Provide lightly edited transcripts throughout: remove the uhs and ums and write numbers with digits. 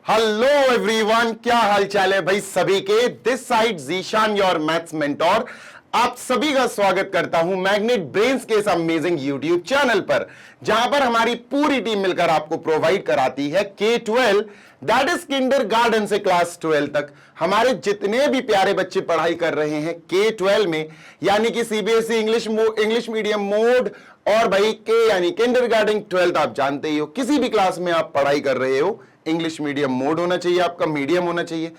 Hello everyone, क्या हाल चाल है भाई सभी के। This side Zeeshan your maths mentor. आप सभी का स्वागत करता हूं मैग्नेट ब्रेन्स के इस अमेजिंग यूट्यूब चैनल पर, जहां पर हमारी पूरी टीम मिलकर आपको प्रोवाइड कराती है K12, दैट इज किंडरगार्टन से क्लास 12 तक। हमारे जितने भी प्यारे बच्चे पढ़ाई कर रहे हैं K12 में, यानी कि सीबीएसई इंग्लिश मीडियम मोड, और भाई के यानी किंडरगार्टन 12th, आप जानते ही हो किसी भी क्लास में आप पढ़ाई कर रहे हो, इंग्लिश मीडियम मोड होना चाहिए, आपका मीडियम होना चाहिए।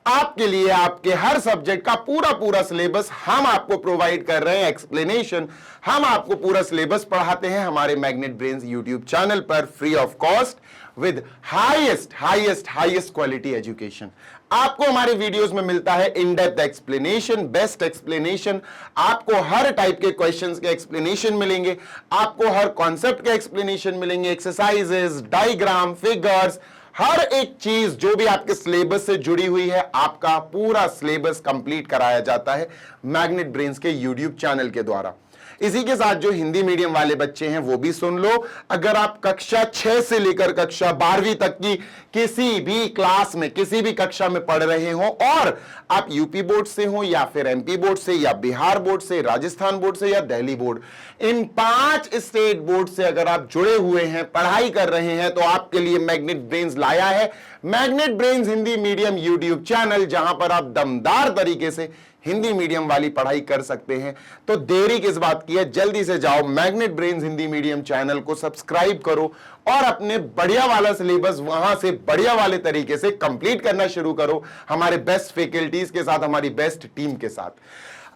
आपके लिए आपके हर सब्जेक्ट का पूरा सिलेबस हम आपको प्रोवाइड कर रहे हैं, एक्सप्लेनेशन हम आपको पूरा सिलेबस पढ़ाते हैं हमारे मैग्नेट ब्रेन्स यूट्यूब चैनल पर, free of cost, with highest quality education. आपको हमारे वीडियोस में मिलता है in depth explanation, best explanation. आपको हर टाइप के क्वेश्चंस के एक्सप्लेनेशन मिलेंगे, आपको हर कॉन्सेप्ट के एक्सप्लेनेशन मिलेंगे, एक्सरसाइजेस, डायग्राम, फिगर्स, हर एक चीज जो भी आपके सिलेबस से जुड़ी हुई है, आपका पूरा सिलेबस कंप्लीट कराया जाता है मैग्नेट ब्रेन्स के यूट्यूब चैनल के द्वारा। इसी के साथ जो हिंदी मीडियम वाले बच्चे हैं वो भी सुन लो। अगर आप कक्षा 6 से लेकर कक्षा 12वीं तक की किसी भी क्लास में, किसी भी कक्षा में पढ़ रहे हो, और आप यूपी बोर्ड से हो या फिर एमपी बोर्ड से या बिहार बोर्ड से, राजस्थान बोर्ड से या दिल्ली बोर्ड, इन 5 स्टेट बोर्ड से अगर आप जुड़े हुए हैं, पढ़ाई कर रहे हैं, तो आपके लिए मैग्नेट ब्रेन्स लाया है magnet brains Hindi medium YouTube channel, जहां पर आप दमदार तरीके से हिंदी मीडियम वाली पढ़ाई कर सकते हैं। तो देरी किस बात की है, जल्दी से जाओ magnet brains Hindi medium channel को सब्सक्राइब करो और अपने बढ़िया वाला सिलेबस वहां से बढ़िया वाले तरीके से कंप्लीट करना शुरू करो, हमारे बेस्ट फैकल्टीज के साथ, हमारी बेस्ट टीम के साथ।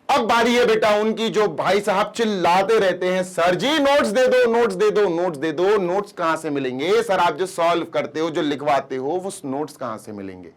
अब बारी है बेटा उनकी, जो भाई साहब चिल्लाते रहते हैं, सर जी नोट्स दे दो, नोट्स दे दो, नोट्स दे दो। नोट्स कहां से मिलेंगे सर? आप जो सॉल्व करते हो, जो लिखवाते हो, वो नोट्स कहां से मिलेंगे?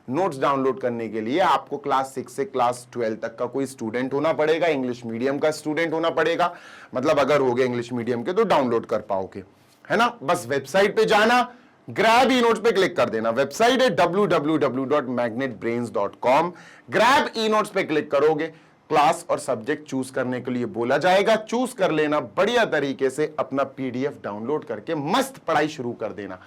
नोट्स डाउनलोड करने के लिए आपको क्लास 6 से क्लास 12 तक का कोई स्टूडेंट होना पड़ेगा, इंग्लिश मीडियम का स्टूडेंट होना पड़ेगा। मतलब अगर हो गए इंग्लिश मीडियम के तो डाउनलोड कर पाओगे, है ना। बस वेबसाइट पे जाना, ग्रैब ई नोट्स पे क्लिक कर देना। वेबसाइट है www.magnetbrains.com। ग्रैब ई नोट्स पे क्लिक करोगे, क्लास और सब्जेक्ट चूज करने के लिए बोला जाएगा, चूज कर लेना, बढ़िया तरीके से अपना पीडीएफ डाउनलोड करके मस्त पढ़ाई शुरू कर देना।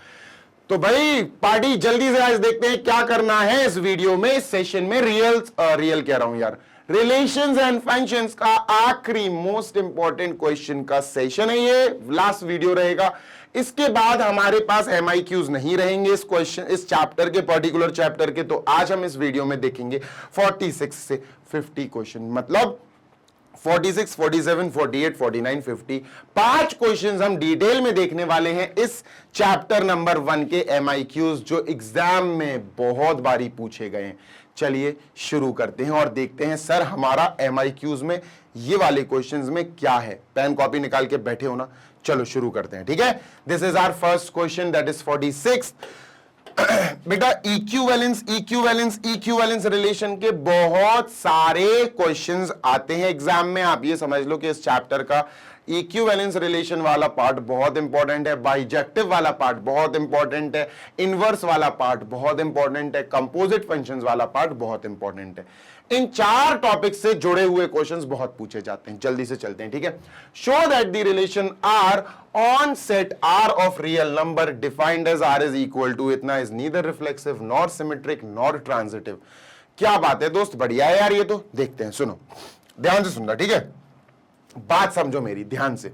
तो भाई पार्टी जल्दी से आज देखते हैं क्या करना है इस वीडियो में, इस सेशन में। रियल कह रहा हूं यार, रिलेशंस एंड फंक्शंस का आखिरी मोस्ट इंपॉर्टेंट क्वेश्चन का सेशन है ये, लास्ट वीडियो रहेगा। इसके बाद हमारे पास MIQs नहीं रहेंगे इस चैप्टर के, पर्टिकुलर चैप्टर के। तो आज हम इस वीडियो में देखेंगे 46 से 50 क्वेश्चन, मतलब 46, 47, 48, 49, 50, 5 क्वेश्चंस हम डिटेल में देखने वाले हैं इस चैप्टर नंबर 1 के MIQs, जो एग्जाम में बहुत बारी पूछे गए हैं। चलिए शुरू करते हैं और देखते हैं सर हमारा MIQs में ये वाले क्वेश्चंस में क्या है। पेन कॉपी निकाल के बैठे हो ना, चलो शुरू करते हैं, ठीक है। This is our first question, that is 46। बेटा इक्विवेलेंस रिलेशन के बहुत सारे क्वेश्चंस आते हैं एग्जाम में। आप ये समझ लो कि इस चैप्टर का इक्विवेलेंस रिलेशन वाला पार्ट बहुत इंपॉर्टेंट है, बाइजेक्टिव वाला पार्ट बहुत इंपॉर्टेंट है, इनवर्स वाला पार्ट बहुत इंपॉर्टेंट है, कंपोजिट फंक्शंस वाला पार्ट बहुत इंपॉर्टेंट है। इन 4 टॉपिक से जुड़े हुए क्वेश्चंस बहुत पूछे जाते हैं। जल्दी से चलते हैं, ठीक है। Show that the relation R on set R of real number defined as R is equal to, इतना is neither reflexive nor symmetric nor transitive. क्या बात है दोस्त, बढ़िया है यार ये तो। देखते हैं, सुनो ध्यान से सुनना, ठीक है। बात समझो मेरी ध्यान से।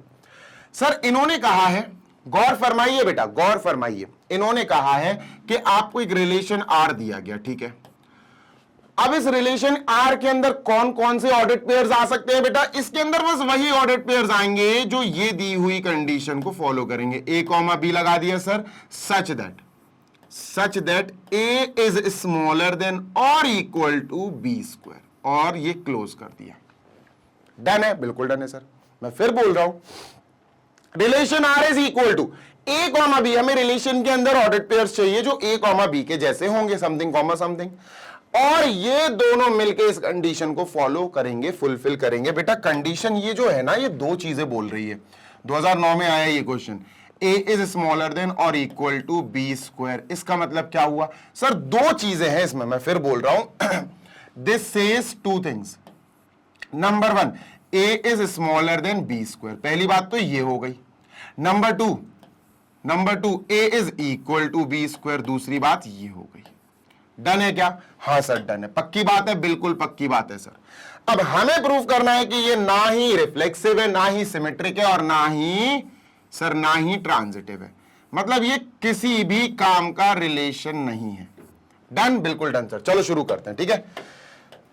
सर इन्होंने कहा है, गौर फरमाइए बेटा, गौर फरमाइए। इन्होंने कहा है कि आपको एक रिलेशन आर दिया गया, ठीक है। अब इस रिलेशन आर के अंदर कौन कौन से ऑर्डर्ड पेयर्स आ सकते हैं बेटा? इसके अंदर बस वही ऑर्डर्ड पेयर्स आएंगे जो ये दी हुई कंडीशन को फॉलो करेंगे। ए कॉमा बी लगा दिया sir, such that A is smaller then और इक्वल टू बी स्क्वायर, और ये क्लोज कर दिया। डन है, बिल्कुल डन है सर। मैं फिर बोल रहा हूं, relation R is equal to A comma B. हमें रिलेशन के अंदर ऑर्डर्ड पेयर्स चाहिए जो ए कॉमा बी के जैसे होंगे, समथिंग कॉमा समथिंग, और ये दोनों मिलकर इस कंडीशन को फॉलो करेंगे, फुलफिल करेंगे। बेटा कंडीशन ये जो है ना, ये 2 चीजें बोल रही है। 2009 में आया ये question, A is smaller then और इक्वल टू बी स्क्वायर। इसका मतलब क्या हुआ सर? 2 चीजें हैं इसमें, मैं फिर बोल रहा हूं। This says 2 things. Number 1, A is smaller than B square, पहली बात तो ये हो गई। Number 2, number 2 A is equal to B square, दूसरी बात ये हो गई। डन है क्या? हाँ सर डन है। पक्की बात है? बिल्कुल पक्की बात है सर। अब हमें प्रूफ करना है कि ये ना ही रिफ्लेक्सिव है, ना ही सिमेट्रिक है, और ना ही ट्रांजिटिव है। मतलब ये किसी भी काम का रिलेशन नहीं है। डन? बिल्कुल डन सर। चलो शुरू करते हैं, ठीक है।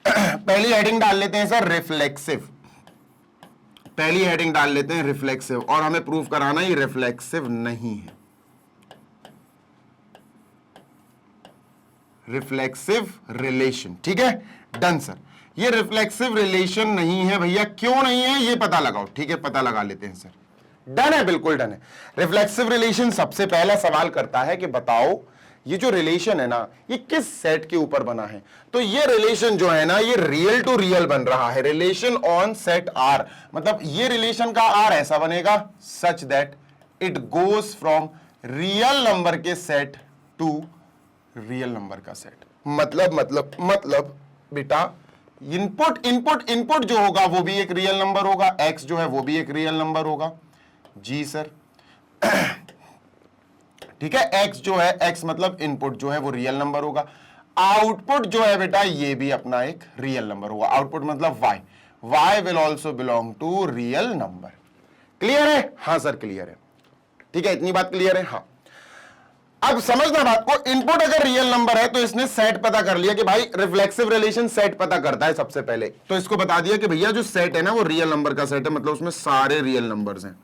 पहली हेडिंग डाल लेते हैं सर रिफ्लेक्सिव। पहली हेडिंग डाल लेते हैं रिफ्लेक्सिव, और हमें प्रूफ कराना ये रिफ्लेक्सिव नहीं है। रिफ्लेक्सिव रिलेशन, ठीक है। Done sir. ये रिफ्लेक्सिव रिलेशन नहीं है भैया। क्यों नहीं है ये पता लगाओ, ठीक है। पता लगा लेते हैं सर। डन है? बिल्कुल डन है। रिफ्लेक्सिव रिलेशन सबसे पहला सवाल करता है कि बताओ ये जो रिलेशन है ना, ये किस सेट के ऊपर बना है। तो ये रिलेशन जो है ना, ये रियल टू रियल बन रहा है। रिलेशन ऑन सेट आर, मतलब ये रिलेशन का आर ऐसा बनेगा such that it goes from real number के सेट टू रियल नंबर का सेट। मतलब बेटा इनपुट जो होगा वो भी एक रियल नंबर होगा, एक्स जो है वो भी एक रियल नंबर होगा। जी सर। ठीक है, एक्स जो है, एक्स मतलब इनपुट जो है वो रियल नंबर होगा। आउटपुट जो है बेटा ये भी अपना एक रियल नंबर होगा। आउटपुट मतलब Y, Y will also belong to real number. Clear है? हाँ सर क्लियर है। ठीक है, इतनी बात क्लियर है। हाँ, अब समझना बात को, इनपुट अगर रियल नंबर है तो इसने सेट पता कर लिया कि भाई रिफ्लेक्सिव रिलेशन सेट पता करता है सबसे पहले। तो इसको बता दिया कि भैया जो सेट है ना वो रियल नंबर का सेट है, मतलब उसमें सारे रियल नंबर्स हैं।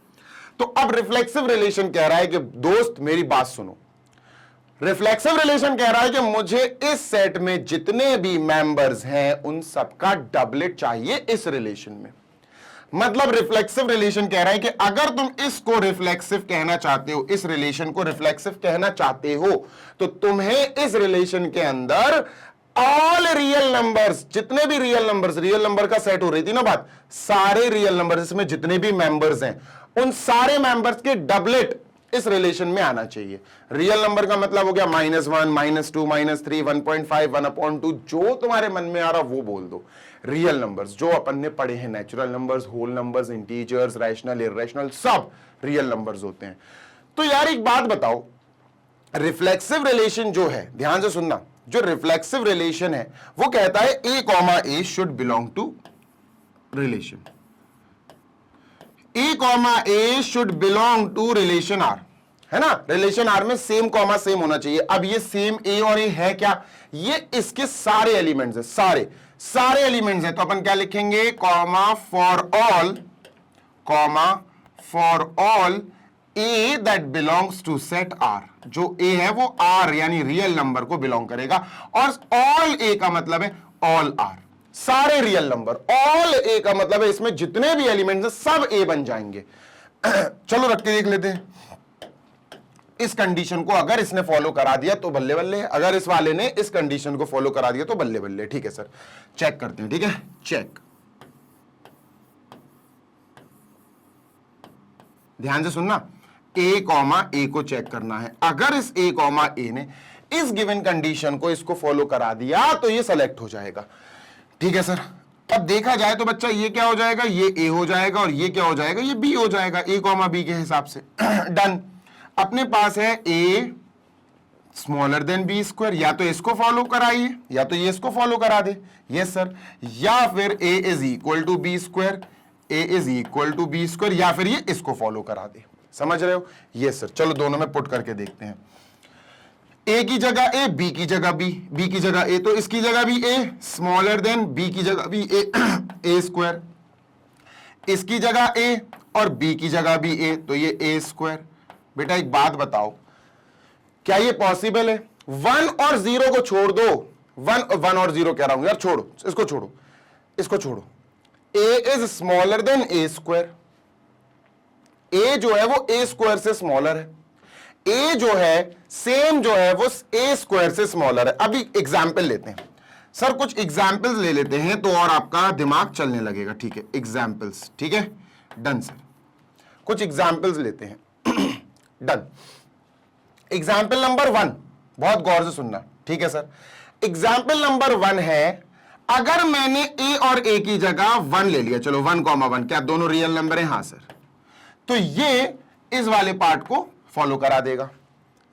तो अब रिफ्लेक्सिव रिलेशन कह रहा है कि दोस्त मेरी बात सुनो, रिफ्लेक्सिव रिलेशन कह रहा है कि मुझे इस सेट में जितने भी मेंबर्स हैं उन सबका डबलेट चाहिए इस रिलेशन में। मतलब रिफ्लेक्सिव रिलेशन कह रहा है कि अगर तुम इसको रिफ्लेक्सिव कहना चाहते हो, इस रिलेशन को रिफ्लेक्सिव कहना चाहते हो, तो तुम्हें इस रिलेशन के अंदर ऑल रियल नंबर्स, जितने भी रियल नंबर का सेट हो रही थी ना बात, सारे रियल नंबर्स, इसमें जितने भी मेंबर्स हैं उन सारे मेंबर्स के डबलेट इस रिलेशन में आना चाहिए। रियल नंबर का मतलब हो गया -1, -2, -3, 1.5, 1/2, जो तुम्हारे मन में आ रहा वो बोल दो। रियल नंबर्स जो अपन ने पढ़े हैं, natural numbers, whole numbers, integers, rational, irrational, सब रियल नंबर्स होते हैं। तो यार एक बात बताओ, रिफ्लेक्सिव रिलेशन जो है, ध्यान से सुनना, जो रिफ्लेक्सिव रिलेशन है वो कहता है A, A should belong to relation, A, should belong to relation R, है ना। रिलेशन R में सेम कॉमा सेम होना चाहिए। अब ये सेम A और A है क्या? ये इसके सारे एलिमेंट्स हैं, सारे एलिमेंट्स हैं। तो अपन क्या लिखेंगे? Comma for all A that belongs to set R। जो A है वो R यानी रियल नंबर को बिलोंग करेगा, और ऑल A का मतलब है ऑल R, सारे रियल नंबर। ऑल A का मतलब है इसमें जितने भी एलिमेंट्स हैं सब A बन जाएंगे। चलो रख के देख लेते हैं। इस कंडीशन को अगर इसने फॉलो करा दिया तो बल्ले बल्ले, अगर इस वाले ने इस कंडीशन को फॉलो करा दिया तो बल्ले बल्ले। ठीक है सर, चेक करते हैं। ठीक है, चेक, ध्यान से सुनना। A, को चेक करना है। अगर इस A, ने इस गिवन कंडीशन को इसको फॉलो करा दिया तो ये सेलेक्ट हो जाएगा। ठीक है सर। अब देखा जाए तो बच्चा ये क्या हो जाएगा? ये A हो जाएगा, और ये क्या हो जाएगा? ये B हो जाएगा, A, B के हिसाब से। डन। अपने पास है A smaller than B square, या तो इसको फॉलो कराइए या तो ये इसको फॉलो करा दे। Yes sir. या फिर A is equal to B square, या फिर ये इसको फॉलो करा दे। समझ रहे हो? Yes sir. चलो दोनों में पुट करके देखते हैं। A की जगह A, B की जगह B, B की जगह A, तो इसकी जगह भी A स्मॉलर देन B की जगह भी A स्क्वायर, इसकी जगह A और B की जगह भी A, तो ये A स्क्वायर। बेटा एक बात बताओ, क्या ये पॉसिबल है? 1 और 0 को छोड़ दो, 1 और 0 कह रहा हूं यार, छोड़ो इसको, इसको छोड़ो। A is smaller then A square, A जो है वो A स्क्वायर से स्मॉलर है, A जो है सेम जो है वो A स्क्वायर से स्मॉलर है। अभी एग्जाम्पल लेते हैं सर, कुछ एग्जाम्पल्स ले लेते हैं तो और आपका दिमाग चलने लगेगा। ठीक है, एग्जाम्पल्स। ठीक है, डन सर। कुछ एग्जाम्पल्स लेते हैं। डन। एग्जाम्पल नंबर 1, बहुत गौर से सुनना। ठीक है सर। एग्जाम्पल नंबर 1 है, अगर मैंने A और A की जगह 1 ले लिया, चलो 1, 1, क्या दोनों रियल नंबर है? हाँ सर। तो ये इस वाले पार्ट को फॉलो करा देगा।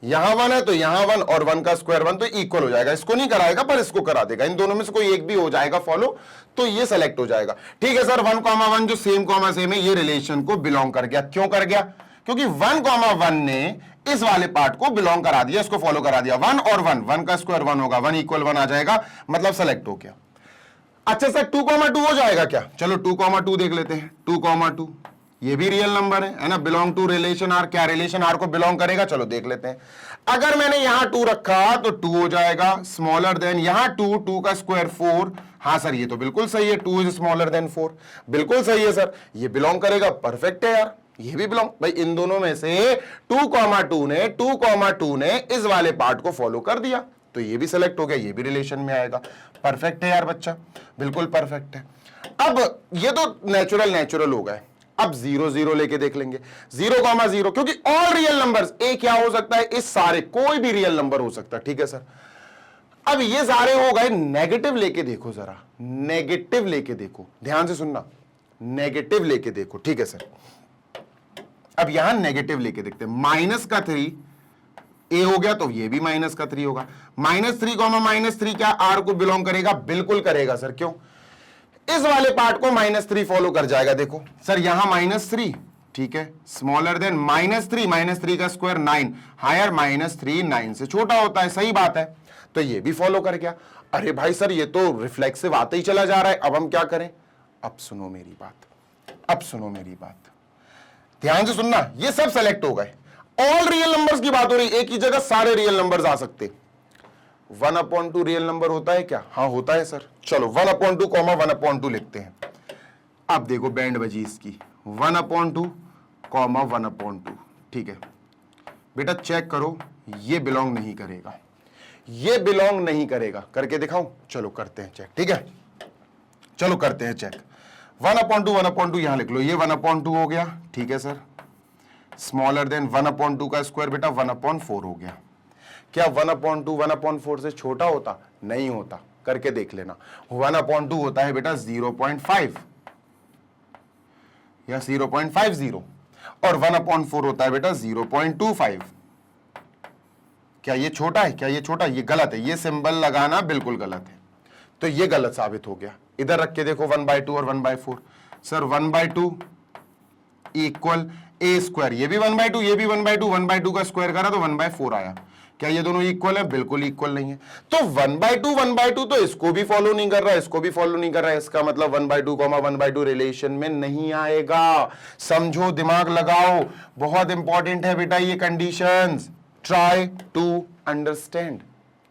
यहां 1 है तो यहां 1 और 1 का स्क्वायर 1 तो इक्वल हो जाएगा। इसको नहीं कराएगा पर इसको करा देगा, इन दोनों में से कोई एक भी हो जाएगा फॉलो, तो ये सेलेक्ट हो जाएगा। ठीक है सर, 1,1 जो सेम है ये रिलेशन को बिलोंग कर गया। क्यों कर गया? क्योंकि 1,1 ने इस वाले पार्ट को बिलोंग करा दिया, इसको फॉलो करा दिया। 1 और 1 का स्क्वायर 1 होगा, 1 = 1 आ जाएगा, मतलब सेलेक्ट हो गया। अच्छा सर 2,2 हो जाएगा क्या? चलो 2,2 देख लेते हैं। 2,2 ये भी रियल नंबर है ना, बिलोंग टू रिलेशन आर। क्या रिलेशन आर को बिलोंग करेगा? चलो देख लेते हैं। अगर मैंने यहां 2 रखा तो 2 हो जाएगा, स्मॉलर देन यहां 2 का स्क्वायर 4। हाँ सर ये तो बिल्कुल सही है, 2 इज स्मॉलर देन 4, बिल्कुल सही है सर, ये बिलोंग करेगा, परफेक्ट है यार, ये भी बिलोंग। भाई इन दोनों में से 2,2 ने इस वाले पार्ट को फॉलो कर दिया, तो ये भी सिलेक्ट हो गया, ये भी रिलेशन में आएगा, परफेक्ट है यार बच्चा, बिल्कुल परफेक्ट है। अब ये तो नेचुरल हो गए। अब 0 0 लेके देख लेंगे। 0,0 क्योंकि ऑल रियल नंबर्स, ए क्या हो सकता है? इस सारे कोई भी रियल नंबर हो सकता है। ठीक है सर, अब ये सारे हो गए। नेगेटिव लेके देखो जरा, नेगेटिव लेके देखो, ध्यान से सुनना, नेगेटिव लेके देखो। ठीक है सर, अब यहां नेगेटिव लेके देखते हैं। -3 ए हो गया तो ये भी -3 होगा। -3 क्या आर को बिलोंग करेगा? बिल्कुल करेगा सर। क्यों? इस वाले पार्ट को -3 फॉलो कर जाएगा। देखो सर यहां -3, ठीक है, स्मॉलर देन -3 का स्क्वायर 9, हायर -3 9 से छोटा होता है, सही बात है, तो ये भी फॉलो कर गया। अरे भाई सर ये तो रिफ्लेक्सिव आते ही चला जा रहा है, अब हम क्या करें? अब सुनो मेरी बात, अब सुनो मेरी बात, ध्यान से सुनना। ये सब सेलेक्ट हो गए, ऑल रियल नंबर्स की बात हो रही, एक ही जगह सारे रियल नंबर्स आ सकते। 1/2 रियल नंबर होता है क्या? हाँ होता है सर। चलो 1/2 1/2 लिखते हैं। अब देखो बैंड बजी इसकी, 1/2 1/2, ठीक है बेटा, चेक करो, ये बिलोंग नहीं करेगा, ये बिलोंग नहीं करेगा। करके दिखाऊं? चलो करते हैं चेक, ठीक है, चलो करते हैं चेक। 1/2 यहां लिख लो, ये 1/2 हो गया, ठीक है सर, स्मॉलर देन 1/2 का स्क्वायर बेटा 1/4 हो गया। क्या 1/2 1/4 से छोटा होता? नहीं होता, करके देख लेना। 1/2 होता है बेटा 0.5 या 0.50, और 1/4 होता है बेटा 0.25। क्या ये छोटा है? क्या ये छोटा? ये गलत है, ये सिंबल लगाना बिल्कुल गलत है, तो ये गलत साबित हो गया। इधर रख के देखो 1/2 और 1/4। सर 1/2 इक्वल ए स्क्वायर, ये भी 1/2, ये भी 1/2, 1/2 का स्क्वायर करा तो 1/4 आया। क्या ये दोनों इक्वल है? बिल्कुल इक्वल नहीं है। तो 1/2 तो इसको भी फॉलो नहीं कर रहा है, इसको भी फॉलो नहीं कर रहा है, इसका मतलब 1/2 1/2 रिलेशन में नहीं आएगा। समझो, दिमाग लगाओ, बहुत इंपॉर्टेंट है बेटा ये कंडीशंस, ट्राई टू अंडरस्टैंड,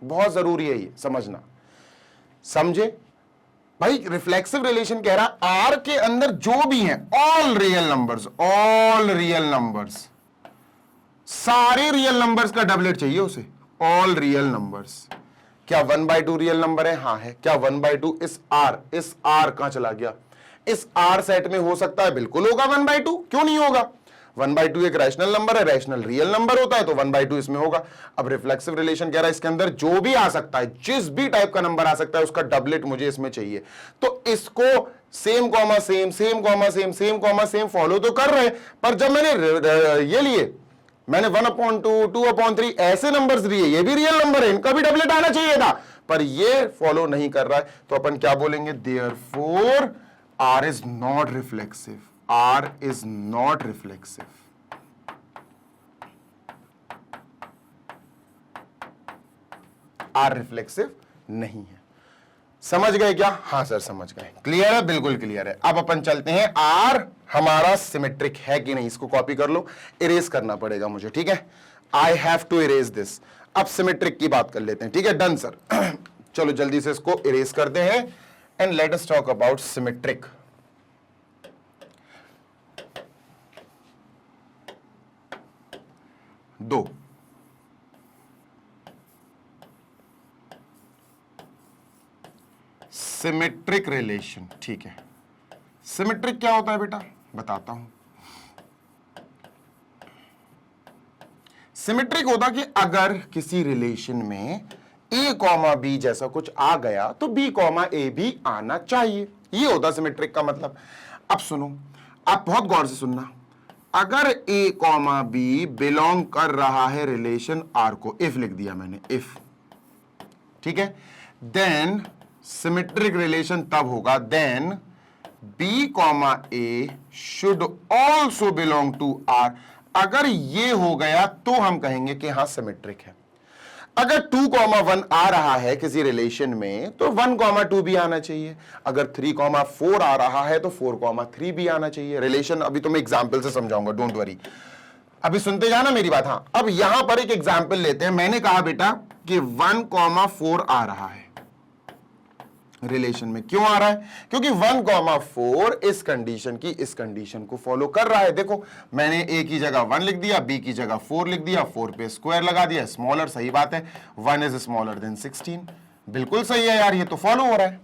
बहुत जरूरी है ये समझना, समझे भाई। रिफ्लेक्सिव रिलेशन कह रहा आर के अंदर जो भी हैं ऑल रियल नंबर्स, सारे रियल नंबर्स का डबलेट चाहिए उसे, ऑल रियल नंबर्स। क्या 1/2 रियल नंबर है? हाँ है। क्या 1/2 इस आर कहां चला गया? इस आर सेट में हो सकता है, बिल्कुल होगा 1/2, क्यों नहीं होगा? 1/2 एक रैशनल नंबर है, रैशनल रियल नंबर होता है, तो 1/2 इसमें होगा। अब रिफ्लेक्सिव रिलेशन कह रहा है इसके अंदर जो भी आ सकता है, जिस भी टाइप का नंबर आ सकता है, उसका डबलेट मुझे इसमें चाहिए। तो इसको सेम कॉमा सेम फॉलो तो कर रहे हैं, पर जब मैंने ये लिए, मैंने 1/2 2/3 ऐसे नंबर्स लिए, ये भी रियल नंबर है, इनका भी डबलेट आना चाहिए था, पर ये फॉलो नहीं कर रहा है, तो अपन क्या बोलेंगे? Therefore R is not reflexive, R is not reflexive. R reflexive नहीं है। समझ गए क्या? हाँ सर समझ गए, क्लियर है, बिल्कुल क्लियर है। अब अपन चलते हैं, R हमारा सिमेट्रिक है कि नहीं, इसको कॉपी कर लो, इरेज करना पड़ेगा मुझे, ठीक है, I have to erase this. अब सिमेट्रिक की बात कर लेते हैं, ठीक है, डन सर। चलो जल्दी से इसको इरेज करते हैं and let us talk about symmetric. दो सिमेट्रिक रिलेशन, ठीक है, सिमेट्रिक क्या होता है बेटा? बताता हूं। सिमेट्रिक होता कि अगर किसी रिलेशन में a, b जैसा कुछ आ गया तो b, a भी आना चाहिए, ये होता सिमेट्रिक का मतलब। अब सुनो, आप बहुत गौर से सुनना, अगर ए कॉमा बी बिलोंग कर रहा है रिलेशन आर को, इफ लिख दिया मैंने, इफ, ठीक है, देन सिमेट्रिक रिलेशन तब होगा, then B comma A should also belong to R. अगर ये हो गया तो हम कहेंगे कि हां सिमेट्रिक है। अगर 2,1 आ रहा है किसी रिलेशन में तो 1,2 भी आना चाहिए। अगर 3,4 आ रहा है तो 4,3 भी आना चाहिए। रिलेशन अभी तो मैं एग्जाम्पल से समझाऊंगा, डोंट वरी, अभी सुनते जाना मेरी बात। हां, अब यहां पर एक एग्जाम्पल लेते हैं। मैंने कहा बेटा कि 1,4 आ रहा है रिलेशन में। क्यों आ रहा है? क्योंकि 1,4 इस कंडीशन की इस कंडीशन को फॉलो कर रहा है। देखो, मैंने ए की जगह 1 लिख दिया, बी की जगह 4 लिख दिया, 4 पे स्क्वायर लगा दिया, स्मॉलर, सही बात है, 1 इज स्मॉलर देन 16, बिल्कुल सही है यार, ये तो फॉलो हो रहा है।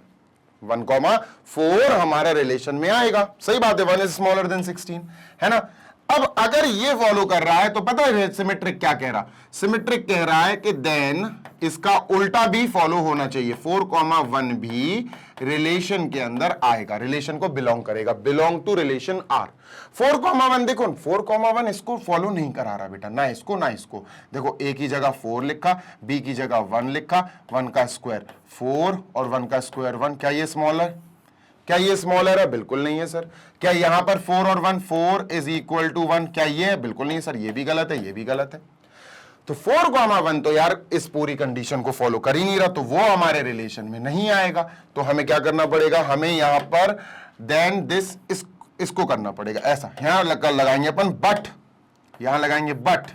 1,4 हमारे रिलेशन में आएगा, सही बात है, 1 इज स्मॉलर देन 16, है ना। अब अगर ये फॉलो कर रहा है तो पता है सिमेट्रिक क्या कह रहा? सिमेट्रिक कह रहा है कि देन इसका उल्टा भी फॉलो होना चाहिए, 4,1 भी रिलेशन के अंदर आएगा, रिलेशन को बिलोंग करेगा, बिलोंग टू रिलेशन आर। 4,1 देखो, 4,1 इसको फॉलो नहीं करा रहा बेटा, ना इसको ना इसको। देखो, ए की जगह 4 लिखा, बी की जगह 1 लिखा, 1 का स्क्वायर 4 और 1 का स्क्वायर 1, क्या ये स्मॉलर? क्या ये स्मॉलर है? बिल्कुल नहीं है सर। क्या यहां पर 4 और 1, 4 इज इक्वल टू 1, क्या ये है? बिल्कुल नहीं सर, ये भी गलत है, ये भी गलत है। तो 4,1 तो यार इस पूरी कंडीशन को फॉलो कर ही नहीं रहा, तो वो हमारे रिलेशन में नहीं आएगा। तो हमें क्या करना पड़ेगा? हमें यहां पर देन दिस इसको करना पड़ेगा, ऐसा यहां लगाएंगे अपन बट, यहां लगाएंगे बट,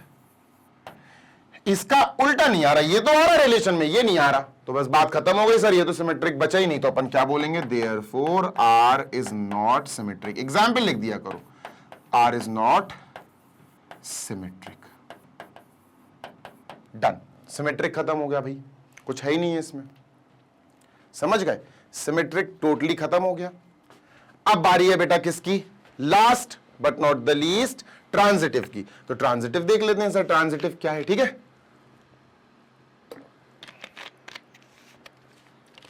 इसका उल्टा नहीं आ रहा, ये तो आ रहा रिलेशन में, ये नहीं आ रहा, तो बस बात खत्म हो गई सर, ये तो सिमेट्रिक बचा ही नहीं। तो अपन क्या बोलेंगे? Therefore R is not symmetric. Example लिख दिया करो, R is not symmetric, done, symmetric खत्म हो गया भाई, कुछ है ही नहीं है इसमें, समझ गए? सिमेट्रिक टोटली खत्म हो गया। अब बारी है बेटा किसकी? Last but not the least, transitive की। तो ट्रांजिटिव देख लेते हैं सर, ट्रांजिटिव क्या है, ठीक है।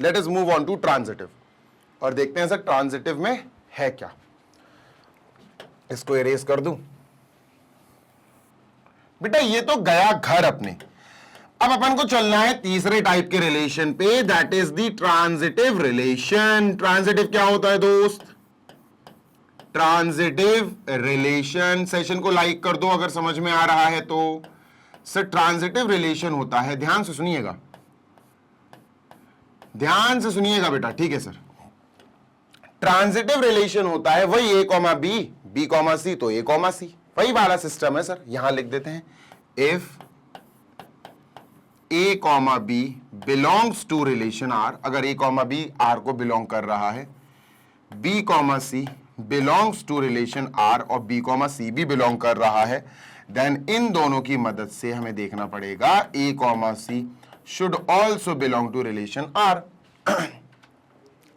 Let us move on to transitive और देखते हैं सर ट्रांजिटिव में है क्या। इसको इरेज कर दूं बेटा, ये तो गया घर अपने। अब अपन को चलना है तीसरे टाइप के रिलेशन पे, that is the transitive relation. Transitive क्या होता है दोस्त? ट्रांजिटिव रिलेशन, सेशन को लाइक कर दो अगर समझ में आ रहा है तो। सर ट्रांजिटिव रिलेशन होता है, ध्यान से सुनिएगा, ध्यान से सुनिएगा बेटा, ठीक है सर। ट्रांजिटिव रिलेशन होता है वही ए कॉमा बी, बी कॉमा सी तो ए कॉमा सी, वही वाला सिस्टम है सर। यहां लिख देते हैं, if A comma B belongs to relation R, अगर ए कॉमा बी आर को बिलोंग कर रहा है, B comma C belongs to relation R और बी कॉमा सी भी बिलोंग कर रहा है, देन इन दोनों की मदद से हमें देखना पड़ेगा A comma C should also belong to relation R.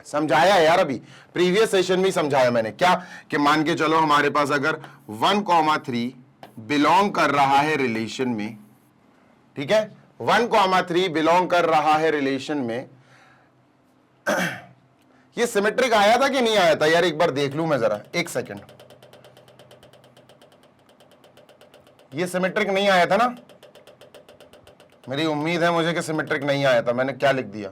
समझाया यार, अभी प्रीवियस सेशन में समझाया मैंने, क्या कि मान के चलो हमारे पास अगर 1,3 बिलोंग कर रहा है रिलेशन में, ठीक है, 1,3 बिलोंग कर रहा है रिलेशन में। ये सिमेट्रिक आया था कि नहीं आया था यार? एक बार देख लूं मैं जरा, एक सेकेंड। ये सिमेट्रिक नहीं आया था ना? मेरी उम्मीद है मुझे कि सिमेट्रिक नहीं आया था। मैंने क्या लिख दिया?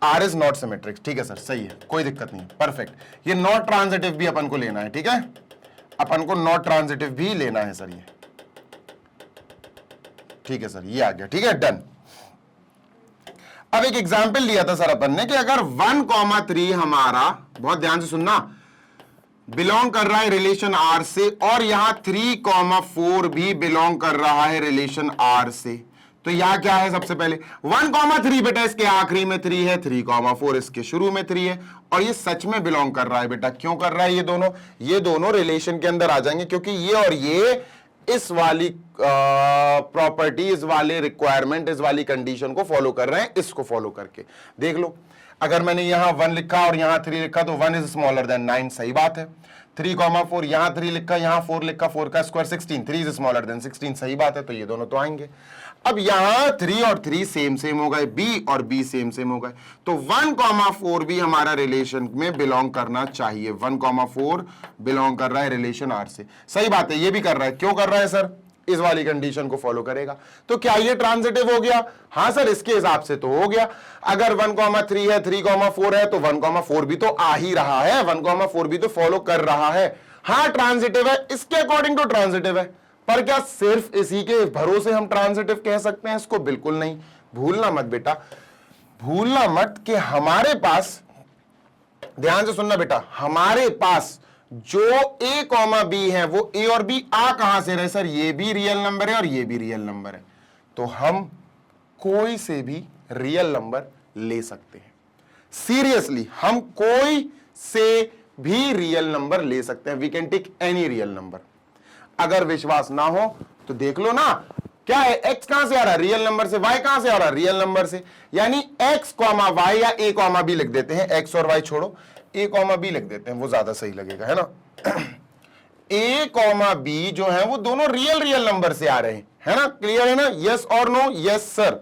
आर इज नॉट सिमेट्रिक, ठीक है सर, सही है, कोई दिक्कत नहीं, परफेक्ट। ये नॉट ट्रांजिटिव भी अपन को लेना है, ठीक है, अपन को नॉट ट्रांजिटिव भी लेना है सर, ये ठीक है सर, ये आ गया, ठीक है, डन। अब एक एग्जाम्पल लिया था सर अपन ने कि अगर 1,3 हमारा, बहुत ध्यान से सुनना, बिलोंग कर रहा है रिलेशन आर से और यहां 3,4 भी बिलोंग कर रहा है रिलेशन आर से, तो यहां क्या है? सबसे पहले 1,3 बेटा इसके आखिरी में 3 है, 3,4 इसके शुरू में 3 है, और ये सच में बिलोंग कर रहा है बेटा। क्यों कर रहा है? ये दोनों रिलेशन के अंदर आ जाएंगे, क्योंकि ये और ये इस वाली प्रॉपर्टी, इस वाले रिक्वायरमेंट, इस वाली कंडीशन को फॉलो कर रहे हैं, इसको फॉलो करके देख लो। अगर मैंने यहां 1 लिखा और यहां 3 लिखा तो 1 इज स्मॉलर देन 9, सही बात है। 3,4 यहां 3 लिखा, यहां 4 लिखा, 4 का स्क्वायर 16, 3 इज स्मॉलर देन 16, सही बात है, तो ये दोनों तो आएंगे। अब यहां 3 और 3 सेम सेम हो गए, बी और बी सेम सेम हो गए, तो 1,4 भी हमारा रिलेशन में बिलोंग करना चाहिए। 1,4 बिलोंग कर रहा है रिलेशन आर से। सही बात है, ये भी कर रहा है। क्यों कर रहा है सर? इस वाली कंडीशन को फॉलो करेगा। तो क्या ये ट्रांजिटिव हो गया? हां सर, इसके हिसाब से तो हो गया। अगर 1,3 है, 3,4 है, तो 1,4 भी तो आ ही रहा है, 1,4 भी तो फॉलो कर रहा है। हां ट्रांजिटिव है, इसके अकॉर्डिंग तो ट्रांजिटिव है, पर क्या सिर्फ इसी के भरोसे हम ट्रांजिटिव कह सकते हैं इसको? बिल्कुल नहीं। भूलना मत बेटा, भूलना मत कि हमारे पास, ध्यान से सुनना बेटा, हमारे पास जो ए कॉमा बी है वो ए और बी आ कहां से रहे? सर ये भी रियल नंबर है और ये भी रियल नंबर है, तो हम कोई से भी रियल नंबर ले सकते हैं। सीरियसली, हम कोई से भी रियल नंबर ले सकते हैं। We can take any real number. अगर विश्वास ना हो तो देख लो ना, क्या है? x कहां से आ रहा है? रियल नंबर से। y कहां से आ रहा है? रियल नंबर से। यानी x कॉमा y या a कॉमा b लिख देते हैं, x और y छोड़ो, a कॉमा b लिख देते हैं, वो ज्यादा सही लगेगा, है ना। a कॉमा b जो है वो दोनों रियल रियल नंबर से आ रहे हैं, है ना। क्लियर है ना? यस और नो? Yes sir.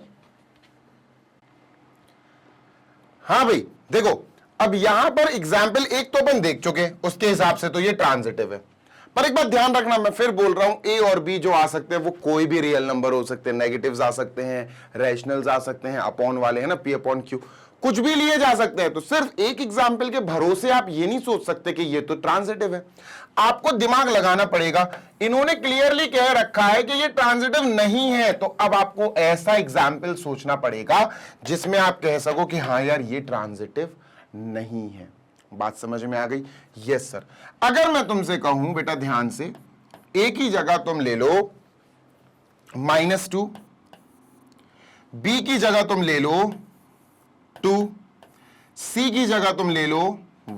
हाँ भाई देखो, अब यहां पर एग्जाम्पल एक तो अपन देख चुके, उसके हिसाब से तो ये ट्रांजिटिव है। पर एक बात ध्यान रखना, मैं फिर बोल रहा हूं, ए और बी जो आ सकते हैं वो कोई भी रियल नंबर हो सकते हैं। नेगेटिव्स आ सकते हैं, रैशनल्स आ सकते हैं, अपॉन वाले है ना, पी अपॉन क्यू, कुछ भी लिए जा सकते हैं। तो सिर्फ एक एग्जाम्पल के भरोसे आप ये नहीं सोच सकते कि ये तो ट्रांजिटिव है। आपको दिमाग लगाना पड़ेगा। इन्होंने क्लियरली कह रखा है कि ये ट्रांजिटिव नहीं है, तो अब आपको ऐसा एग्जाम्पल सोचना पड़ेगा जिसमें आप कह सको कि हाँ यार ये ट्रांजिटिव नहीं है। बात समझ में आ गई? Yes sir. अगर मैं तुमसे कहूं बेटा ध्यान से, ए की जगह तुम ले लो -2, बी की जगह तुम ले लो 2, सी की जगह तुम ले लो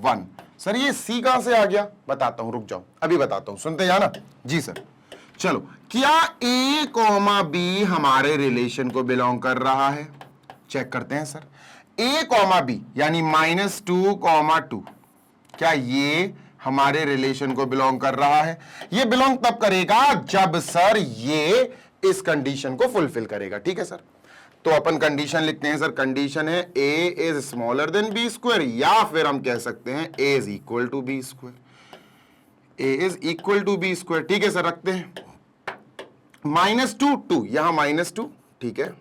1। सर ये सी कहां से आ गया? बताता हूं, रुक जाओ, अभी बताता हूं, सुनते जाना। जी सर। चलो, क्या ए कॉमा बी हमारे रिलेशन को बिलोंग कर रहा है? चेक करते हैं सर। ए कॉमा बी यानी -2,2, क्या ये हमारे रिलेशन को बिलोंग कर रहा है? ये बिलोंग तब करेगा जब सर ये इस कंडीशन को फुलफिल करेगा। ठीक है सर, तो अपन कंडीशन लिखते हैं सर। कंडीशन है A is smaller than B square, या फिर हम कह सकते हैं A is equal to B square. A is equal to B square. ठीक है सर, रखते हैं -2, 2 यहां -2, ठीक है,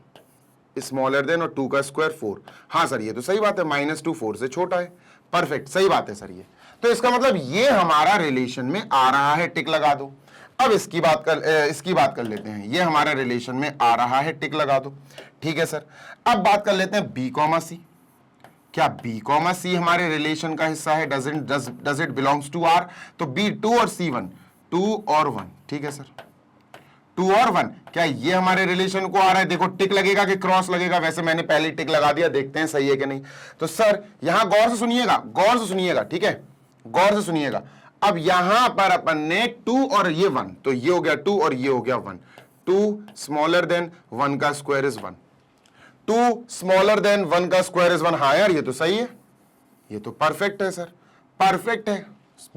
स्मॉलर देन और 2 का स्क्वायर 4। हाँ सर ये तो सही बात है, -2 4 से छोटा है। परफेक्ट, सही बात है सर ये। तो इसका मतलब ये हमारा रिलेशन में आ रहा है, टिक लगा दो। अब इसकी बात कर लेते हैं। ये हमारा रिलेशन में आ रहा है, टिक लगा दो। ठीक है सर। अब बात कर लेते हैं बी कॉमा सी। क्या बी कॉमा सी हमारे रिलेशन का हिस्सा है? Does it belongs to R? तो बी 2 और सी 1, 2 और 1। ठीक है सर, 2 और 1, क्या ये हमारे रिलेशन को आ रहा है? देखो टिक लगेगा कि क्रॉस लगेगा? वैसे मैंने पहले टिक लगा दिया, देखते हैं सही है कि नहीं। तो सर यहां गौर से सुनिएगा, गौर से सुनिएगा, ठीक है, गौर से सुनिएगा। अब यहां पर अपन ने 2 और ये 1, तो ये हो गया 2 और ये हो गया 1। 2 स्मॉलर देन 1 का स्क्वायर इज 1, 2 स्मॉलर देन 1 का स्क्वायर इज 1। हाँ यार ये तो सही है, ये तो परफेक्ट है सर, परफेक्ट है,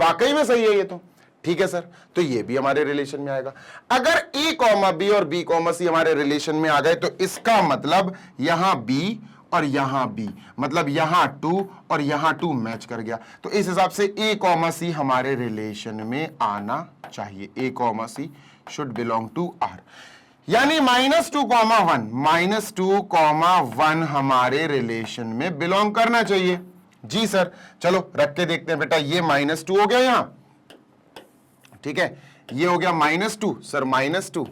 वाकई में सही है ये तो। ठीक है सर, तो ये भी हमारे रिलेशन में आएगा। अगर ए कॉमा बी और बी कॉमा सी हमारे रिलेशन में आ गए तो इसका मतलब यहां बी और यहां बी, मतलब यहां 2 और यहां 2 मैच कर गया। तो इस हिसाब से ए कॉमा सी हमारे रिलेशन में आना चाहिए। A comma C should belong to R, यानी -2,1, -2,1 हमारे रिलेशन में बिलोंग करना चाहिए। जी सर, चलो रख के देखते हैं बेटा। ये -2 हो गया यहां, ठीक है, ये हो गया -2 सर, -2,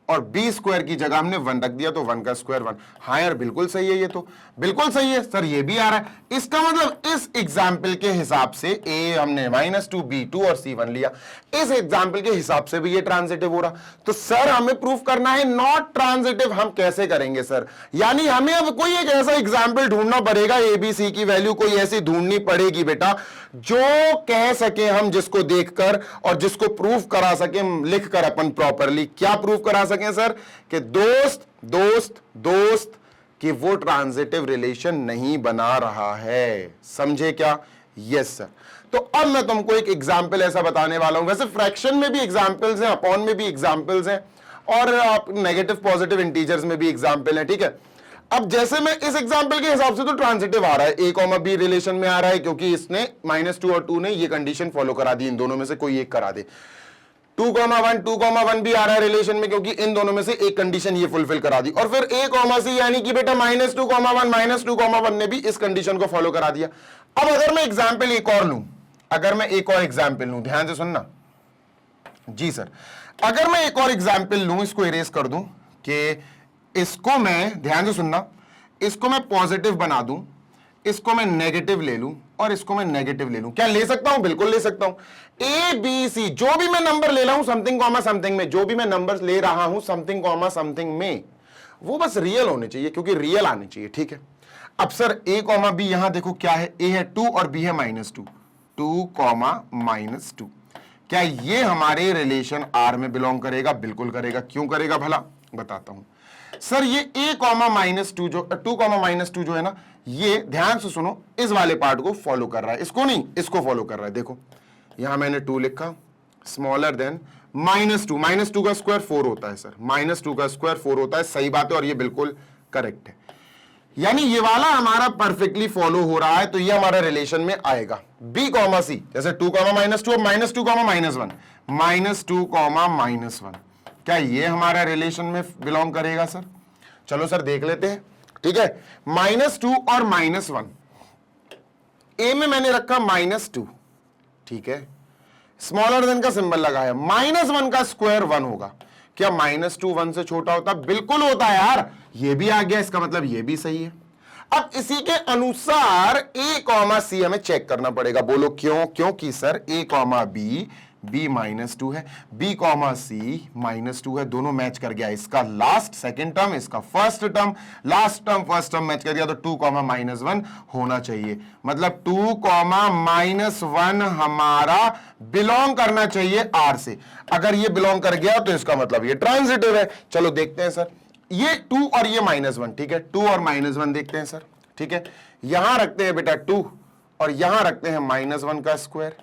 और बी स्क्वायर की जगह हमने 1 रख दिया, तो 1 का स्क्वायर 1। हाँ यार बिल्कुल सही है, ये तो बिल्कुल सही है सर, ये भी आ रहा है। इसका मतलब इस एग्जाम्पल के हिसाब से ए हमने -2, बी 2 और सी 1 लिया, इस एग्जाम्पल के हिसाब से भी ये ट्रांजिटिव हो रहा। तो सर हमें प्रूफ करना है नॉट ट्रांजिटिव। हम कैसे करेंगे सर? यानी हमें अब कोई एक ऐसा एग्जाम्पल ढूंढना पड़ेगा, ए बी सी की वैल्यू कोई ऐसी ढूंढनी पड़ेगी बेटा जो कह सके हम, जिसको देखकर और जिसको प्रूफ करा सके लिखकर अपन प्रॉपरली। क्या प्रूफ करा सके सर? कि दोस्त दोस्त दोस्त कि वो ट्रांजिटिव रिलेशन नहीं बना रहा है। समझे क्या? Yes sir. तो अब मैं तुमको एक एग्जांपल ऐसा बताने वाला हूं। वैसे फ्रैक्शन में भी एग्जांपल्स हैं, अपॉन में भी एग्जांपल्स हैं, और आप नेगेटिव पॉजिटिव इंटीजर्स में भी एग्जाम्पल है, ठीक है। अब जैसे मैं इस एग्जाम्पल के हिसाब से तो ट्रांजिटिव आ रहा है, ए कॉमा बी रिलेशन में आ रहा है, क्योंकि इसने -2 और 2 ने ये कंडीशन फॉलो करा दी, इन दोनों में से कोई एक करा दे। 2,1 भी आ रहा है रिलेशन में, क्योंकि इन दोनों में से एक कंडीशन ये फुलफिल करा दी। और फिर ए कॉमा सी यानी कि बेटा -2,1 ने भी इस कंडीशन को फॉलो करा दिया। अब अगर मैं एग्जाम्पल एक और लूं, अगर मैं एक और एग्जाम्पल लूं, ध्यान से सुनना जी सर, अगर मैं एक और एग्जाम्पल लूं, इसको इरेज कर दूं कि इसको मैं, ध्यान से सुनना, इसको मैं पॉजिटिव बना दूं, इसको मैं नेगेटिव ले लूं और इसको मैं नेगेटिव ले लूं, क्या ले सकता हूं? बिल्कुल ले सकता हूं। ए बी सी जो भी मैं नंबर ले रहा हूं समथिंग कॉमा समथिंग में, जो भी मैं नंबर ले रहा हूं समथिंग कॉमा समथिंग में, वो बस रियल होने चाहिए, क्योंकि रियल आने चाहिए, ठीक है। अब सर ए कॉमा बी, यहां देखो क्या है, ए है 2 और बी है -2, 2,-2, क्या ये हमारे रिलेशन आर में बिलोंग करेगा? बिल्कुल करेगा। क्यों करेगा भला, बताता हूं सर। ये a कॉमा -2 जो 2,-2 जो है ना, ये ध्यान से सुनो, इस वाले पार्ट को फॉलो कर रहा है, इसको नहीं, इसको फॉलो कर रहा है। देखो यहां मैंने 2 लिखा, स्मॉलर देन -2 का स्क्वायर 4 होता है सर, -2 का स्क्वायर 4 होता है, सही बात है, और ये बिल्कुल करेक्ट है। यानी ये वाला हमारा परफेक्टली फॉलो हो रहा है, तो ये हमारा रिलेशन में आएगा। बी कॉमा सी, जैसे 2,-2 -2 -2,-1, क्या ये हमारा रिलेशन में बिलोंग करेगा सर? चलो सर देख लेते हैं, ठीक है। -2 और -1, ए में मैंने रखा -2, ठीक है, स्मॉलर देन का सिंबल लगाया, -1 का स्क्वायर 1 होगा। क्या -2 1 से छोटा होता? बिल्कुल होता है यार, ये भी आ गया, इसका मतलब ये भी सही है। अब इसी के अनुसार ए कॉमा सी हमें चेक करना पड़ेगा। बोलो क्यों? क्योंकि सर ए कॉमा बी, बी -2 है, बी कॉमा सी -2 है, दोनों मैच कर गया। इसका लास्ट सेकंड टर्म, इसका first term, last term first term match कर गया, तो 2,-1 होना चाहिए। मतलब 2,-1 हमारा बिलोंग करना चाहिए आर से। अगर ये बिलोंग कर गया तो इसका मतलब ये ट्रांजिटिव है। चलो देखते हैं सर, ये 2 और ये -1, ठीक है, 2 और -1 देखते हैं सर, ठीक है। यहां रखते हैं बेटा 2 और यहां रखते हैं -1 का स्क्वायर,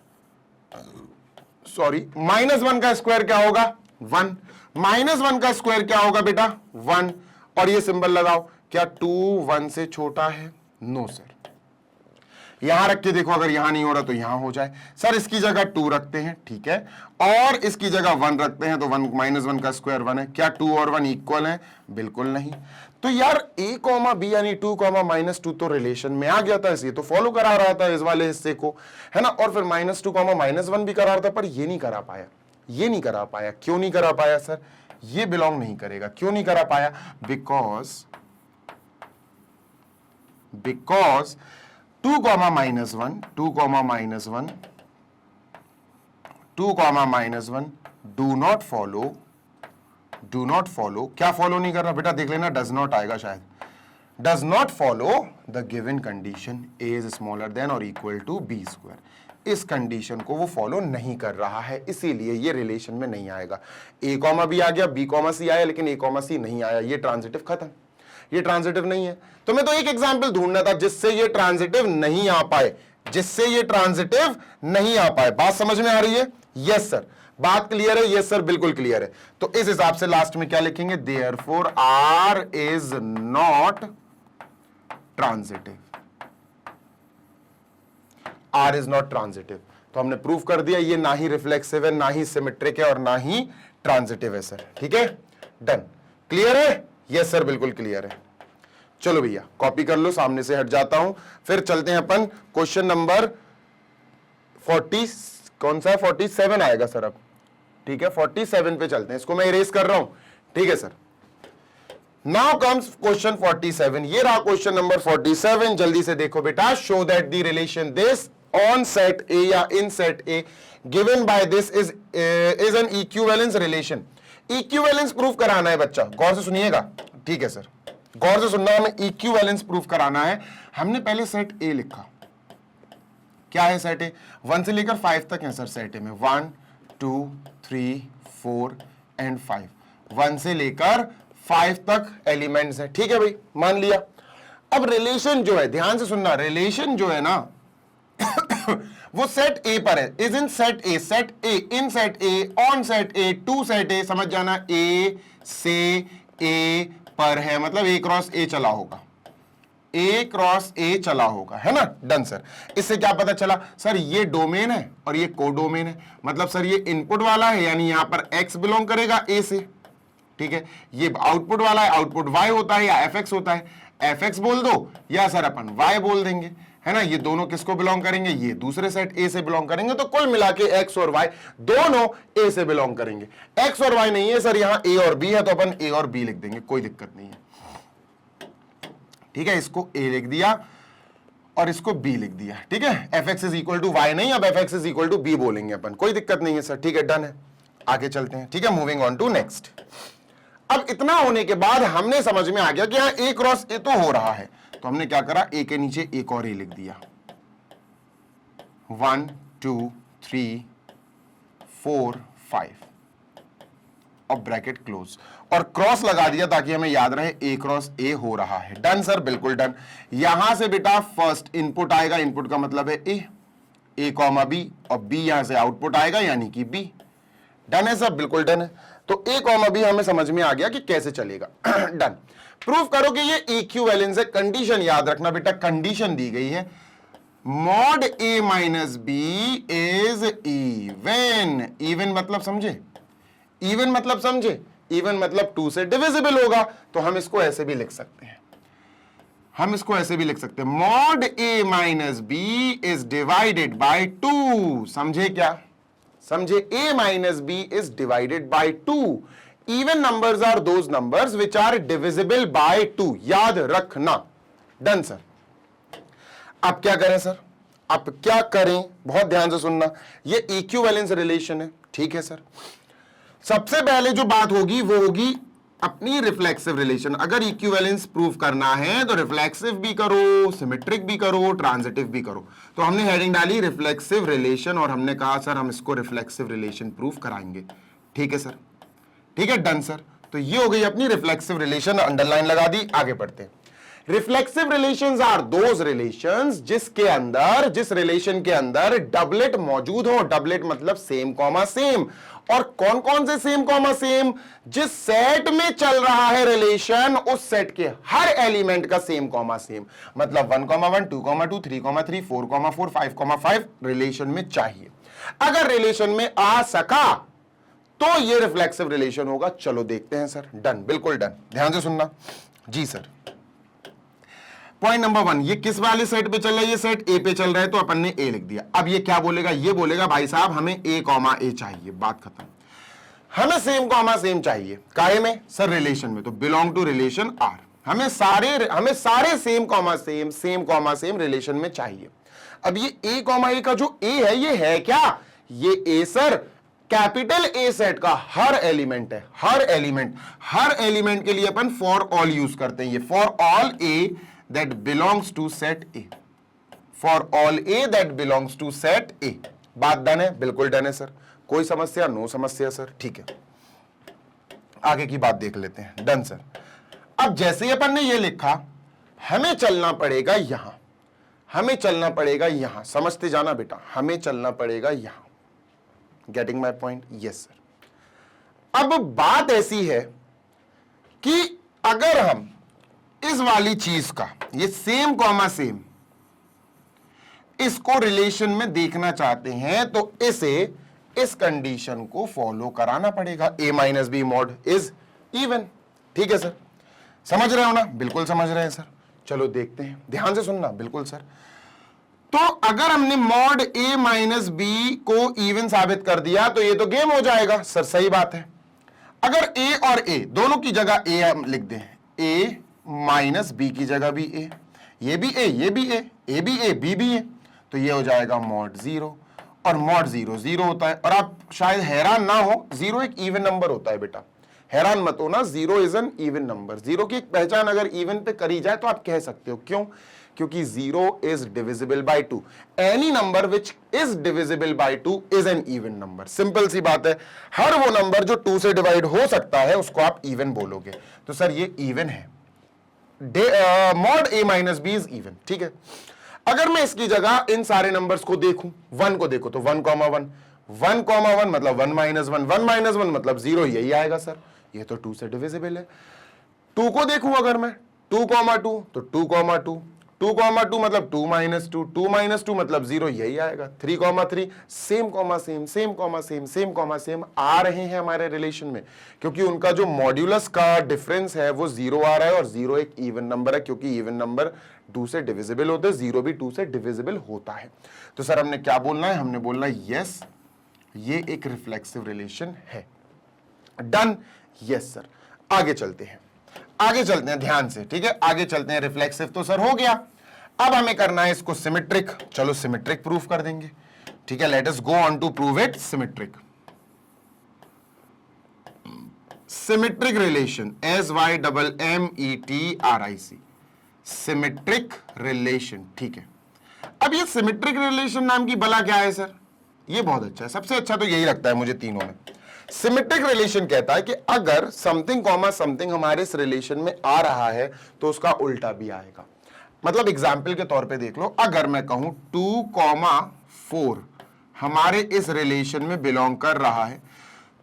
सॉरी, -1 का स्क्वायर क्या होगा? 1, -1 का स्क्वायर क्या होगा बेटा? 1, और ये सिंबल लगाओ। क्या 2 1 से छोटा है? No sir. यहां रख के देखो, अगर यहां नहीं हो रहा तो यहां हो जाए। सर इसकी जगह 2 रखते हैं, ठीक है, और इसकी जगह 1 रखते हैं, तो 1 -1 का स्क्वायर 1 है। क्या 2 और 1 इक्वल है? बिल्कुल नहीं। तो यार ए कॉमा बी यानी 2,-2 तो रिलेशन में आ गया था, इसलिए तो फॉलो करा रहा था इस वाले हिस्से को, है ना। और फिर -2,-1 भी करा रहा था, पर ये नहीं करा पाया, ये नहीं करा पाया। क्यों नहीं करा पाया सर? ये बिलोंग नहीं करेगा। क्यों नहीं करा पाया? बिकॉज 2,-1 डू नॉट फॉलो, क्या फॉलो नहीं कर रहा बेटा? देख लेना, डज नॉट आएगा शायद। Does not follow the given condition A is smaller then और इक्वल टू बी स्क्वायर। इस कंडीशन को वो फॉलो नहीं कर रहा है, इसीलिए ये रिलेशन में नहीं आएगा। ए कॉमा बी आ गया, बी कॉमा सी आया, लेकिन ए कॉमा सी नहीं आया, ये ट्रांजिटिव खत्म, ये ट्रांजिटिव नहीं है। तो मैं तो एक एग्जाम्पल ढूंढना था जिससे ये ट्रांजिटिव नहीं आ पाए, जिससे ये ट्रांजिटिव नहीं आ पाए। बात समझ में आ रही है? यस सर, बात क्लियर है? यस सर, बिल्कुल क्लियर है। तो इस हिसाब से लास्ट में क्या लिखेंगे? Therefore R is not transitive, R is not transitive. तो हमने प्रूव कर दिया ये ना ही रिफ्लेक्सिव है, ना ही सिमेट्रिक है और ना ही ट्रांजिटिव है सर, ठीक है, डन। क्लियर है? यस सर, बिल्कुल क्लियर है। चलो भैया कॉपी कर लो, सामने से हट जाता हूं, फिर चलते हैं अपन क्वेश्चन नंबर 40, कौन सा है? 47 आएगा सर अब, ठीक है, 47 पे चलते हैं। इसको मैं इरेज कर रहा हूं, ठीक है सर। Now comes question 47। ये रहा क्वेश्चन नंबर 47। जल्दी से देखो बेटा। Show that the relation this on set A या in set A given by this is an equivalence relation. Equivalence proof कराना है बच्चा, गौर से सुनिएगा, ठीक है सर, गौर से सुनना। हमें इक्विवेलेंस प्रूफ कराना है। हमने पहले सेट ए लिखा, क्या है सेट ए? 1 से लेकर 5 तक है सर सेट ए में, 1 2 3 4 एंड 5, 1 से लेकर 5 तक एलिमेंट्स है, ठीक है भाई, मान लिया। अब रिलेशन जो है, ध्यान से सुनना, रिलेशन जो है ना वो सेट ए पर है, is in set A, in set A, on set A, to set A, समझ जाना ए से ए पर है, मतलब ए क्रॉस ए चला होगा, ए क्रॉस ए चला होगा, है ना। Done sir. इससे क्या पता चला सर, ये डोमेन है और ये कोडोमेन है, मतलब सर ये इनपुट वाला है, यानी यहां पर एक्स बिलोंग करेगा ए से, ठीक है। ये आउटपुट वाला है, आउटपुट वाई होता है या एफ एक्स होता है, एफ एक्स बोल दो या सर अपन वाई बोल देंगे, है ना। ये दोनों किसको बिलोंग करेंगे, ये दूसरे सेट ए से बिलोंग करेंगे, तो कुल मिला के एक्स और वाई दोनों ए से बिलोंग करेंगे। एक्स और वाई नहीं है सर, यहां ए और बी है, तो अपन ए और बी लिख देंगे, कोई दिक्कत नहीं है, ठीक है। इसको ए लिख दिया और इसको बी लिख दिया, ठीक है। F X is equal to Y नहीं, अब F X is equal to B बोलेंगे अपन, कोई दिक्कत नहीं है सर, ठीक है। डन है, आगे चलते हैं, ठीक है। Moving on to next. अब इतना होने के बाद हमने समझ में आ गया कि यहां ए क्रॉस ए तो हो रहा है, तो हमने क्या करा, ए के नीचे एक और ए लिख दिया, 1 2 3 4 5 और ब्रैकेट क्लोज और क्रॉस लगा दिया ताकि हमें याद रहे ए क्रॉस ए हो रहा है। डन सर, बिल्कुल डन। यहां से बेटा फर्स्ट इनपुट आएगा, इनपुट का मतलब है ए कॉमा बी, और बी यहां से आउटपुट आएगा यानी कि बी। डन है सर, बिल्कुल डन है। तो ए कॉमा बी हमें समझ में आ गया कि कैसे चलेगा। डन। प्रूफ करो कि ये इक्विवेलेंस है। कंडीशन याद रखना बेटा, कंडीशन दी गई है, mod A minus B is even. Even मतलब समझे, इवन मतलब समझे, इवन मतलब 2 से डिविजिबल होगा, तो हम इसको ऐसे भी लिख सकते हैं, हम इसको ऐसे भी लिख सकते हैं, mod A minus B is divided by 2। समझे क्या, समझे, a minus B is divided by 2। Even numbers are those numbers which are divisible by 2, याद रखना। Done sir. अब क्या करें सर, अब क्या करें, बहुत ध्यान से सुनना, ये इक्विवेलेंस रिलेशन है, ठीक है सर। सबसे पहले जो बात होगी वो होगी अपनी रिफ्लेक्सिव रिलेशन। अगर इक्विवेलेंस प्रूव करना है तो रिफ्लेक्सिव भी करो, सिमेट्रिक भी करो, ट्रांजिटिव भी करो। तो हमने हेडिंग डाली रिफ्लेक्सिव रिलेशन और हमने कहा सर हम इसको रिफ्लेक्सिव रिलेशन प्रूव कराएंगे, ठीक है सर, ठीक है। Done sir. तो ये हो गई अपनी रिफ्लेक्सिव रिलेशन, अंडरलाइन लगा दी, आगे बढ़ते हैं। Reflexive relations are those relations जिसके अंदर, जिस रिलेशन के अंदर डबलेट मौजूद हो। डबलेट मतलब सेम कॉमा सेम। और कौन कौन से सेम कॉमा सेम, जिस सेट में चल रहा है रिलेशन उस सेट के हर एलिमेंट का सेम कॉमा सेम, मतलब 1,1 2,2 3,3 4,4 5,5 रिलेशन में चाहिए। अगर रिलेशन में आ सका तो ये रिफ्लेक्सिव रिलेशन होगा। चलो देखते हैं सर। डन, बिल्कुल डन, ध्यान से सुनना जी सर। पॉइंट नंबर 1, ये किस वाले सेट पे चल रहा है, ये सेट ए पे चल रहा है, तो अपन ने ए लिख दिया। अब ये क्या बोलेगा, ये बोलेगा भाई साहब हमें ए कॉमा ए चाहिए, बात खत्म। हमें सेम कॉमा सेम चाहिए, काहे में सर, रिलेशन में, तो बिलोंग टू रिलेशन आर। हमें सारे सेम कॉमा सेम रिलेशन में चाहिए। अब ये ए कॉमा ए का जो ए है, ये है क्या, ये ए सर कैपिटल ए सेट का हर एलिमेंट है। हर एलिमेंट के लिए अपन फॉर ऑल यूज करते हैं, ये for all A that belongs to set A, for all A that belongs to set A। बात डन है, बिल्कुल डन है सर, कोई समस्या, नो समस्या सर, ठीक है। आगे की बात देख लेते हैं। Done sir. अब जैसे ही अपन ने ये लिखा, हमें चलना पड़ेगा यहां, हमें चलना पड़ेगा यहां, समझते जाना बेटा, हमें चलना पड़ेगा यहां। Getting my point, yes sir. अब बात ऐसी है कि अगर हम इस वाली चीज का, ये सेम कॉमा सेम, इसको रिलेशन में देखना चाहते हैं तो इसे, इस कंडीशन को फॉलो कराना पड़ेगा, a minus B mod is even, ठीक है सर। समझ रहे हो ना, बिल्कुल समझ रहे हैं सर। चलो देखते हैं, ध्यान से सुनना, बिल्कुल सर। तो अगर हमने मॉड a माइनस बी को इवन साबित कर दिया तो ये तो गेम हो जाएगा सर, सही बात है। अगर a और a दोनों की जगह a हम लिख दें, a माइनस बी की जगह भी ए, ये भी ए, ये भी ए भी ए, बी भी ए, तो ये हो जाएगा मॉड 0। और मॉड 0 0 होता है। और आप शायद हैरान ना हो, 0 एक इवन नंबर होता है बेटा, हैरान मत हो ना, 0 इज एन इवन नंबर। 0 की पहचान अगर इवन पे करी जाए तो आप कह सकते हो, क्यों, क्योंकि 0 is divisible by 2। Any number which is divisible by 2 is an even number. Simple सी बात है, हर वो नंबर जो 2 से डिवाइड हो सकता है उसको आप इवन बोलोगे। तो सर ये इवन है, mod a minus B is even, ठीक है। अगर मैं इसकी जगह इन सारे नंबर्स को देखूं, 1 को देखो तो 1,1, 1,1 मतलब 1 माइनस 1, 1 माइनस 1 मतलब 0, यही आएगा सर, ये तो 2 से डिविजिबल है। 2 को देखूं अगर मैं 2,2 तो 2,2, 2,2 मतलब 2 माइनस 2, 2 माइनस 2 मतलब 0, यही आएगा। 3,3 same comma same, same comma same, same comma same आ रहे हैं हमारे रिलेशन में, क्योंकि उनका जो मॉड्यूलस का डिफरेंस है वो 0 आ रहा है, और 0 एक इवन नंबर है, क्योंकि इवन नंबर 2 से डिविजिबल होते हैं, 0 भी 2 से डिविजिबल होता है। तो सर हमने क्या बोलना है, हमने बोलना है यस ये एक रिफ्लेक्सिव रिलेशन है। Done, yes sir. आगे चलते हैं, आगे चलते हैं ध्यान से, ठीक है, आगे चलते हैं। रिफ्लेक्सिव तो सर हो गया, अब हमें करना है इसको सिमेट्रिक। चलो सिमेट्रिक प्रूफ कर देंगे, ठीक है, let us go on to prove it symmetric. Symmetric relation, SYMMETRIC, symmetric relation, ठीक है। अब ये सिमेट्रिक रिलेशन नाम की बला क्या है सर, ये बहुत अच्छा है, सबसे अच्छा तो यही लगता है मुझे तीनों में। सिमेट्रिक रिलेशन कहता है कि अगर समथिंग कॉमा समथिंग हमारे इस रिलेशन में आ रहा है तो उसका उल्टा भी आएगा। मतलब एग्जाम्पल के तौर पे देख लो, अगर मैं कहूं 2,4 हमारे इस रिलेशन में बिलोंग कर रहा है,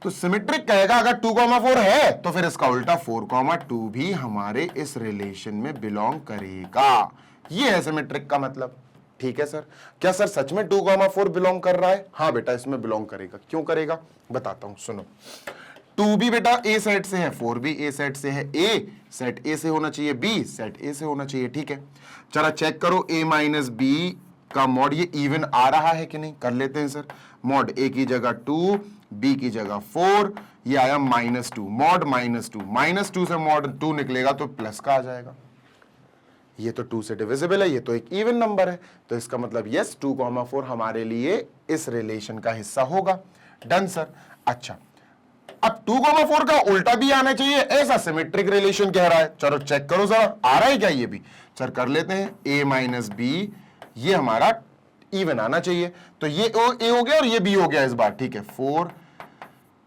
तो सिमेट्रिक कहेगा अगर 2,4 है तो फिर इसका उल्टा 4,2 भी हमारे इस रिलेशन में बिलोंग करेगा। ये है सिमेट्रिक का मतलब, ठीक है सर। क्या सर सच में 2,4 बिलोंग कर रहा है? हाँ बेटा इसमें बिलोंग करेगा। क्यों करेगा बताता हूं, सुनो। 2 भी बेटा ए सेट से है, 4 भी ए सेट से है। ए सेट ए से होना चाहिए, बी सेट ए से होना चाहिए, ठीक है। चला चेक करो ए माइनस बी का मॉड ये इवन आ रहा है कि नहीं, कर लेते हैं सर। मॉड ए की जगह 2, बी की जगह 4, ये आया -2, मॉड -2 से मॉड 2 निकलेगा तो प्लस का आ जाएगा। ये तो 2 से डिविजिबल है, ये तो एक इवन नंबर है, तो इसका मतलब यस 2,4 हमारे लिए इस रिलेशन का हिस्सा होगा। Done sir. अच्छा, अब 2,4 का उल्टा भी आना चाहिए, ऐसा सिमेट्रिक रिलेशन कह रहा है। चलो चेक करो सर आ रहा है क्या, ये भी सर कर लेते हैं। a माइनस बी ये हमारा इवन आना चाहिए, तो ये ए हो गया और ये बी हो गया इस बार, ठीक है। 4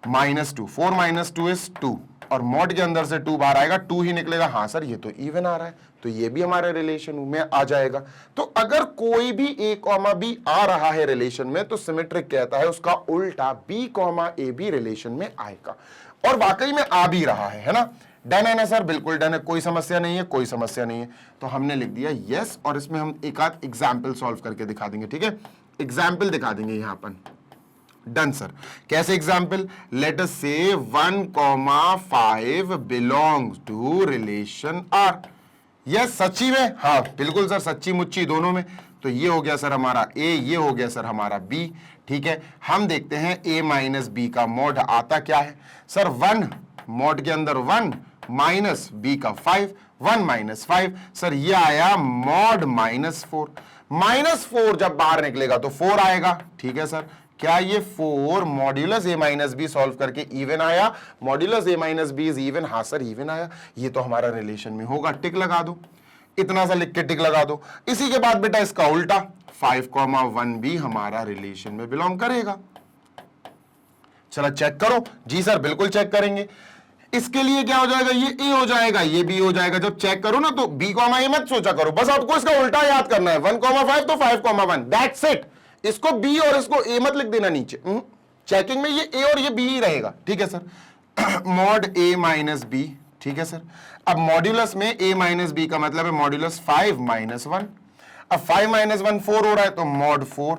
-2, 4 - 2 इज 2, और मॉड के अंदर से 2 बाहर आएगा, 2 ही निकलेगा। हाँ सर ये तो इवन आ रहा है, तो ये भी हमारे रिलेशन में आ जाएगा। तो अगर कोई भी a, b आ रहा है रिलेशन में, तो सिमेट्रिक कहता है उसका उल्टा b, a भी रिलेशन में आएगा, और वाकई में आ भी रहा है ना। डन है ना सर? बिल्कुल डन है, कोई समस्या नहीं है, कोई समस्या नहीं है। तो हमने लिख दिया यस, और इसमें हम एक आध एग्जाम्पल सॉल्व करके दिखा देंगे, ठीक है। एग्जाम्पल दिखा देंगे यहां पर। Done sir. कैसे example? Let us say 1,5 belongs to relation R. Yes सच्ची में, हाँ बिल्कुल सर, सच्ची मुच्ची दोनों में। तो ये हो गया सर हमारा ए, ये हो गया सर हमारा बी, ठीक है। हम देखते हैं a माइनस बी का मॉड आता क्या है सर। 1 मॉड के अंदर 1 माइनस बी का 5, 1 - 5 सर ये आया मॉड -4। -4 जब बाहर निकलेगा तो 4 आएगा, ठीक है सर। क्या ये 4 modulus a minus B solve करके इवन आया? Modulus a minus B is even, हाँ सर इवन आया। ये तो हमारा रिलेशन में होगा, टिक लगा दो, इतना सा लिख के टिक लगा दो। इसी के बाद बेटा इसका उल्टा 5,1 भी हमारा रिलेशन में बिलोंग करेगा। चलो चेक करो। जी सर बिल्कुल चेक करेंगे। इसके लिए क्या हो जाएगा, ये ए हो जाएगा, ये बी हो जाएगा। जब चेक करो ना तो बी कॉमा ए मत सोचा करो, बस आपको इसका उल्टा याद करना है। 1,5 तो 5,1, दैट्स इट। इसको बी और इसको ए मत लिख देना नीचे। चेकिंग में ये ए और ये बी ही रहेगा, ठीक है sir. Mod a minus B, ठीक है सर। अब मॉड्यूलस में a माइनस बी का मतलब है मॉड्यूलस 5 - 1। अब 5 - 1 4 हो रहा है, तो मॉड 4।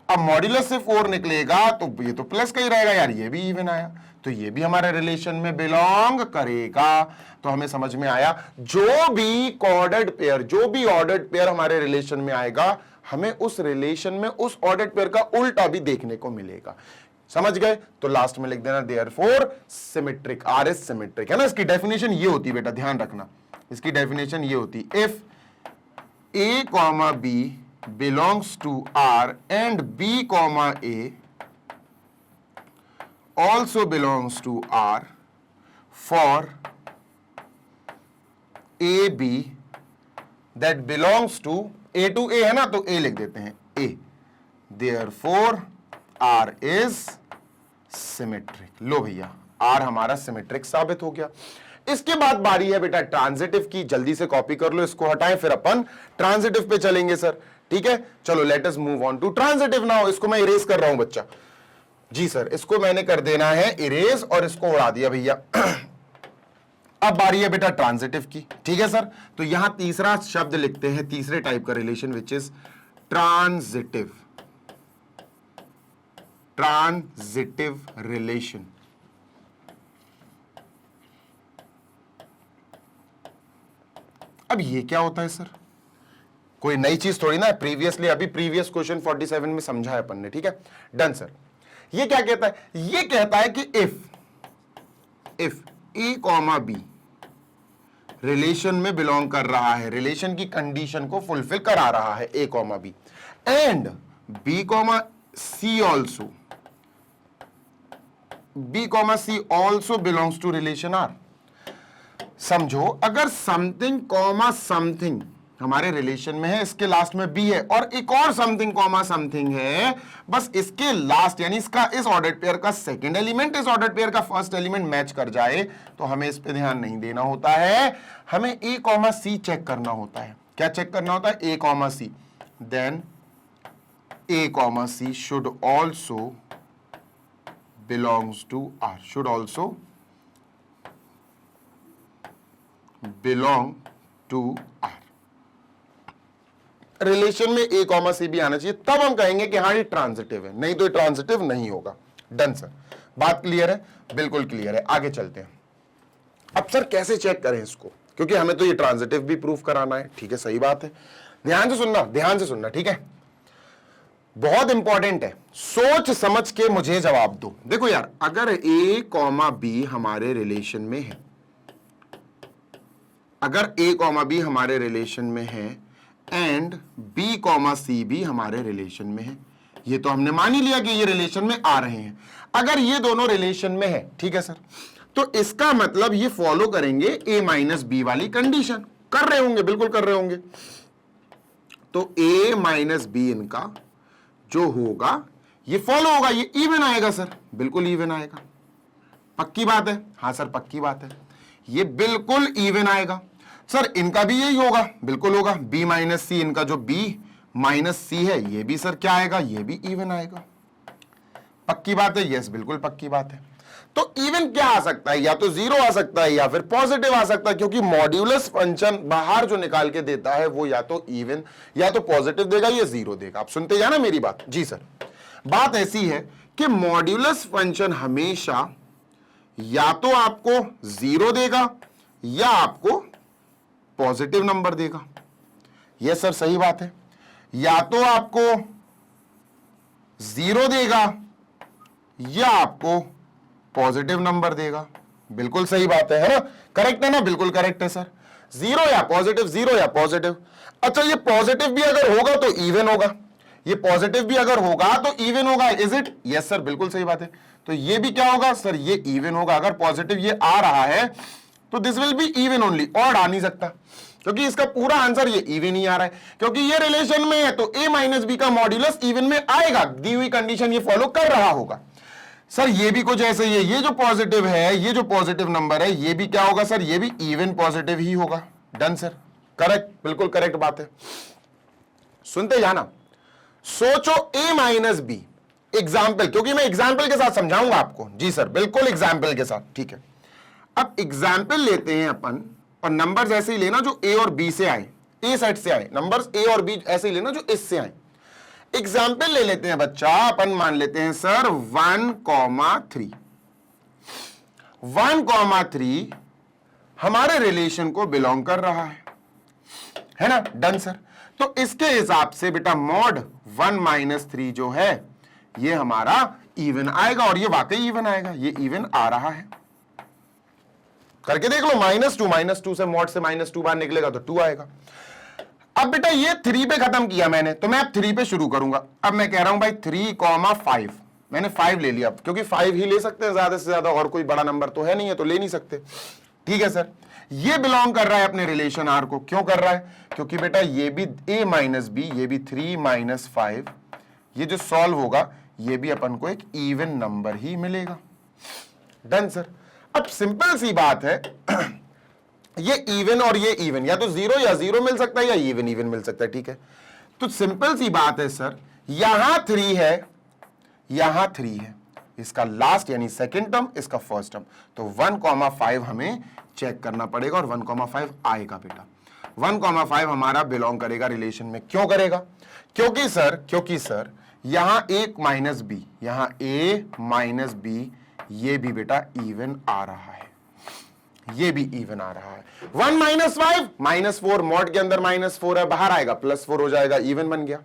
अब मॉड्यूलस से 4 निकलेगा तो ये तो प्लस का ही रहेगा यार, ये भी इवन आया, तो ये भी हमारे रिलेशन में बिलोंग करेगा। तो हमें समझ में आया, जो भी कॉर्डेड पेयर, जो भी ऑर्डर्ड पेयर हमारे रिलेशन में आएगा, हमें उस रिलेशन में उस ऑर्डर्ड पेयर का उल्टा भी देखने को मिलेगा। समझ गए? तो लास्ट में लिख देना therefore symmetric, R is symmetric, है ना। इसकी डेफिनेशन ये होती है बेटा, ध्यान रखना, इसकी डेफिनेशन ये होती, if a, b belongs to R and b, a also belongs to R for a, b that belongs to a है ना, तो a लिख देते हैं a, therefore R is symmetric। लो भैया R हमारा सिमेट्रिक साबित हो गया। इसके बाद बारी है बेटा ट्रांजिटिव की, जल्दी से कॉपी कर लो, इसको हटाएं फिर अपन ट्रांजिटिव पे चलेंगे सर। ठीक है, चलो let us move on to transitive now. इसको मैं इरेज कर रहा हूं बच्चा। जी सर, इसको मैंने कर देना है इरेज और इसको उड़ा दिया भैया। अब बारी है बेटा ट्रांजिटिव की, ठीक है सर। तो यहां तीसरा शब्द लिखते हैं, तीसरे टाइप का relation, which is transitive. Transitive relation. अब ये क्या होता है सर? कोई नई चीज थोड़ी ना है, प्रीवियसली अभी प्रीवियस क्वेश्चन 47 में समझा है अपन ने, ठीक है। Done sir. ये क्या कहता है? ये कहता है कि if A comma B relation में बिलोंग कर रहा है, रिलेशन की कंडीशन को फुलफिल करा रहा है A comma B, and B comma C also, B comma C also belongs to relation R. समझो, अगर समथिंग कॉमा समथिंग हमारे रिलेशन में है, इसके लास्ट में बी है, और एक और समथिंग कॉमा समथिंग है, बस इसके लास्ट यानी इसका इस ऑर्डर पेयर का सेकंड एलिमेंट इस ऑर्डर पेयर का फर्स्ट एलिमेंट मैच कर जाए, तो हमें इस पे ध्यान नहीं देना होता है, हमें ए कॉमा सी चेक करना होता है। क्या चेक करना होता है? A comma C. Then A comma C should also belongs to R, should also belong to R. Relation में ए कॉमा सी भी आना चाहिए, तब हम कहेंगे कि हाँ ये ट्रांजिटिव है, नहीं तो ये ट्रांजिटिव नहीं होगा। डन सर, बात क्लियर है? बिल्कुल क्लियर है। आगे चलते हैं। अब सर कैसे चेक करें इसको, क्योंकि हमें तो ये ट्रांजिटिव भी प्रूफ कराना है, ठीक है, सही बात है। ध्यान से सुनना, ध्यान से सुनना, ठीक है, बहुत इंपॉर्टेंट है, सोच समझ के मुझे जवाब दो। देखो यार, अगर ए कॉमा बी हमारे रिलेशन में है, अगर ए कॉमा बी हमारे रिलेशन में है एंड बी कॉमा सी भी हमारे रिलेशन में है, ये तो हमने मान ही लिया कि ये रिलेशन में आ रहे हैं। अगर ये दोनों रिलेशन में है, ठीक है सर, तो इसका मतलब ये फॉलो करेंगे ए माइनस बी वाली कंडीशन। कर रहे होंगे, बिल्कुल कर रहे होंगे। तो ए माइनस बी इनका जो होगा ये फॉलो होगा, ये इवन आएगा सर, बिल्कुल इवन आएगा। पक्की बात है? हाँ सर पक्की बात है, ये बिल्कुल इवन आएगा। सर इनका भी यही होगा, बिल्कुल होगा। बी माइनस सी, इनका जो बी माइनस सी है ये भी सर क्या आएगा? ये भी इवन आएगा। पक्की बात है? यस बिल्कुल पक्की बात है। तो इवन क्या आ सकता है? या तो जीरो आ सकता है या फिर पॉजिटिव आ सकता है, क्योंकि मॉड्यूलस फंक्शन बाहर जो निकाल के देता है वो या तो इवन या तो पॉजिटिव देगा या जीरो देगा। आप सुनते जाना मेरी बात। जी सर, बात ऐसी है कि मॉड्यूलस फंक्शन हमेशा या तो आपको जीरो देगा या आपको पॉजिटिव नंबर देगा। यह सर सही बात है, या तो आपको जीरो देगा या आपको पॉजिटिव नंबर देगा। बिल्कुल सही बात है ना? करेक्ट है ना? बिल्कुल करेक्ट है सर, जीरो या पॉजिटिव, जीरो या पॉजिटिव। अच्छा, ये पॉजिटिव भी अगर होगा तो इवन होगा, ये पॉजिटिव भी अगर होगा तो इवन होगा। Is it? यस सर बिल्कुल सही बात है। तो ये भी क्या होगा सर? ये इवन होगा। अगर पॉजिटिव ये आ रहा है तो this will be even only, और आ नहीं सकता, क्योंकि इसका पूरा आंसर ये इवन ही आ रहा है, क्योंकि ये रिलेशन में है तो ए माइनस बी का मॉड्यूलस इवन में आएगा, दी हुई कंडीशन ये फॉलो कर रहा होगा। सर ये भी कुछ ऐसे ही है, ये जो पॉजिटिव है, ये जो पॉजिटिव नंबर है, ये भी क्या होगा सर? ये भी इवन पॉजिटिव ही होगा। डन सर, करेक्ट, बिल्कुल करेक्ट बात है। सुनते जाना, सोचो ए माइनस बी, एग्जाम्पल, क्योंकि मैं एग्जाम्पल के साथ समझाऊंगा आपको। जी सर बिल्कुल एग्जाम्पल के साथ, ठीक है। अब एग्जाम्पल लेते हैं अपन, और नंबर्स ऐसे ही लेना जो ए और बी से आए, ए सेट से आए, नंबर्स ए और बी ऐसे ही लेना जो इससे आए। एग्जाम्पल ले लेते हैं बच्चा, अपन मान लेते हैं सर 1,3। 1,3 हमारे रिलेशन को बिलोंग कर रहा है ना? Done sir. तो इसके हिसाब से बेटा मॉड 1 - 3 जो है ये हमारा इवन आएगा, और ये वाकई इवन आएगा, ये इवन आ रहा है। करके देख लो, -2 से मॉड से -2 बाहर निकलेगा तो 2 आएगा। अब बेटा ये 3 पे खत्म किया मैंने, तो मैं अब 3 पे शुरू करूंगा। अब मैं कह रहा हूं भाई 3,5, मैंने 5 ले लिया, क्योंकि 5 ही ले सकते हैं ज्यादा से ज्यादा, और कोई बड़ा नंबर तो है नहीं है, तो ले नहीं सकते। ठीक है सर, ये बिलोंग कर रहा है अपने रिलेशन आर को। क्यों कर रहा है? क्योंकि बेटा ये भी a माइनस बी, ये भी 3 - 5, ये जो सॉल्व होगा ये भी अपन को एक इवन नंबर ही मिलेगा। Done sir. अब सिंपल सी बात है, ये इवन और ये इवन, या तो जीरो या जीरो मिल सकता है या इवन इवन मिल सकता है। ठीक है, तो सिंपल सी बात है सर, यहां 3 है, यहां 3 है, इसका लास्ट यानी सेकंड टर्म, इसका फर्स्ट टर्म, तो 1,5 हमें चेक करना पड़ेगा और 1,5 आएगा बेटा। 1,5 हमारा बिलोंग करेगा रिलेशन में। क्यों करेगा? क्योंकि सर यहां a माइनस बी, यहां a माइनस बी, ये भी बेटा इवन आ रहा है, ये भी इवन आ रहा है। 1 माइनस 5 माइनस 4, मॉड के अंदर माइनस 4 है, बाहर आएगा +4 हो जाएगा, इवन बन गया।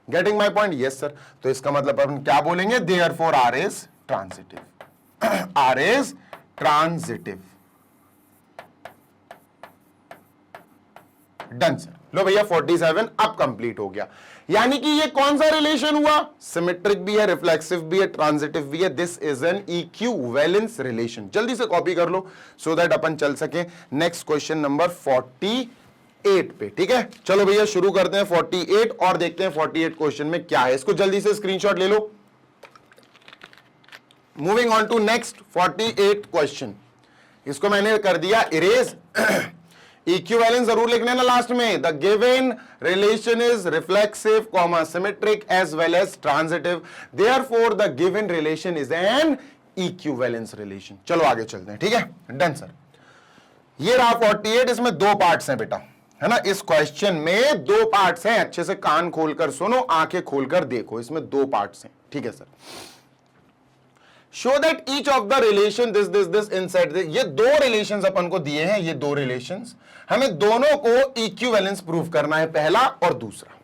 Getting my point? Yes sir. तो इसका मतलब अपन क्या बोलेंगे? Therefore R is transitive. R is transitive. Done sir. लो भैया 47 अब कंप्लीट हो गया। यानी कि ये कौन सा रिलेशन हुआ? सिमेट्रिक भी है, रिफ्लेक्सिव भी है, ट्रांजिटिव भी है। This is an equivalence relation. जल्दी से कॉपी कर लो सो दैट अपन चल सके नेक्स्ट क्वेश्चन नंबर 48 पे। ठीक है, चलो भैया शुरू करते हैं 48 और देखते हैं 48 क्वेश्चन में क्या है। इसको जल्दी से स्क्रीनशॉट ले लो। Moving on to next 48 question. इसको मैंने कर दिया इरेज। इक्विवेलेंस जरूर लिखने ना लास्ट में। The given relation is reflexive comma symmetric as well as transitive, therefore the given relation is an equivalence relation. चलो आगे चलते हैं। ठीक है, डन सर। ये रहा 48, इसमें 2 पार्ट्स हैं बेटा, है ना। इस क्वेश्चन में 2 पार्ट्स हैं। अच्छे से कान खोलकर सुनो, आंखें खोलकर देखो, इसमें 2 पार्ट्स हैं। ठीक है sir. Show that each of the relation this inside this. ये 2 रिलेशंस अपन को दिए हैं, ये 2 रिलेशंस, हमें दोनों को इक्विवेलेंस प्रूव करना है, पहला और दूसरा।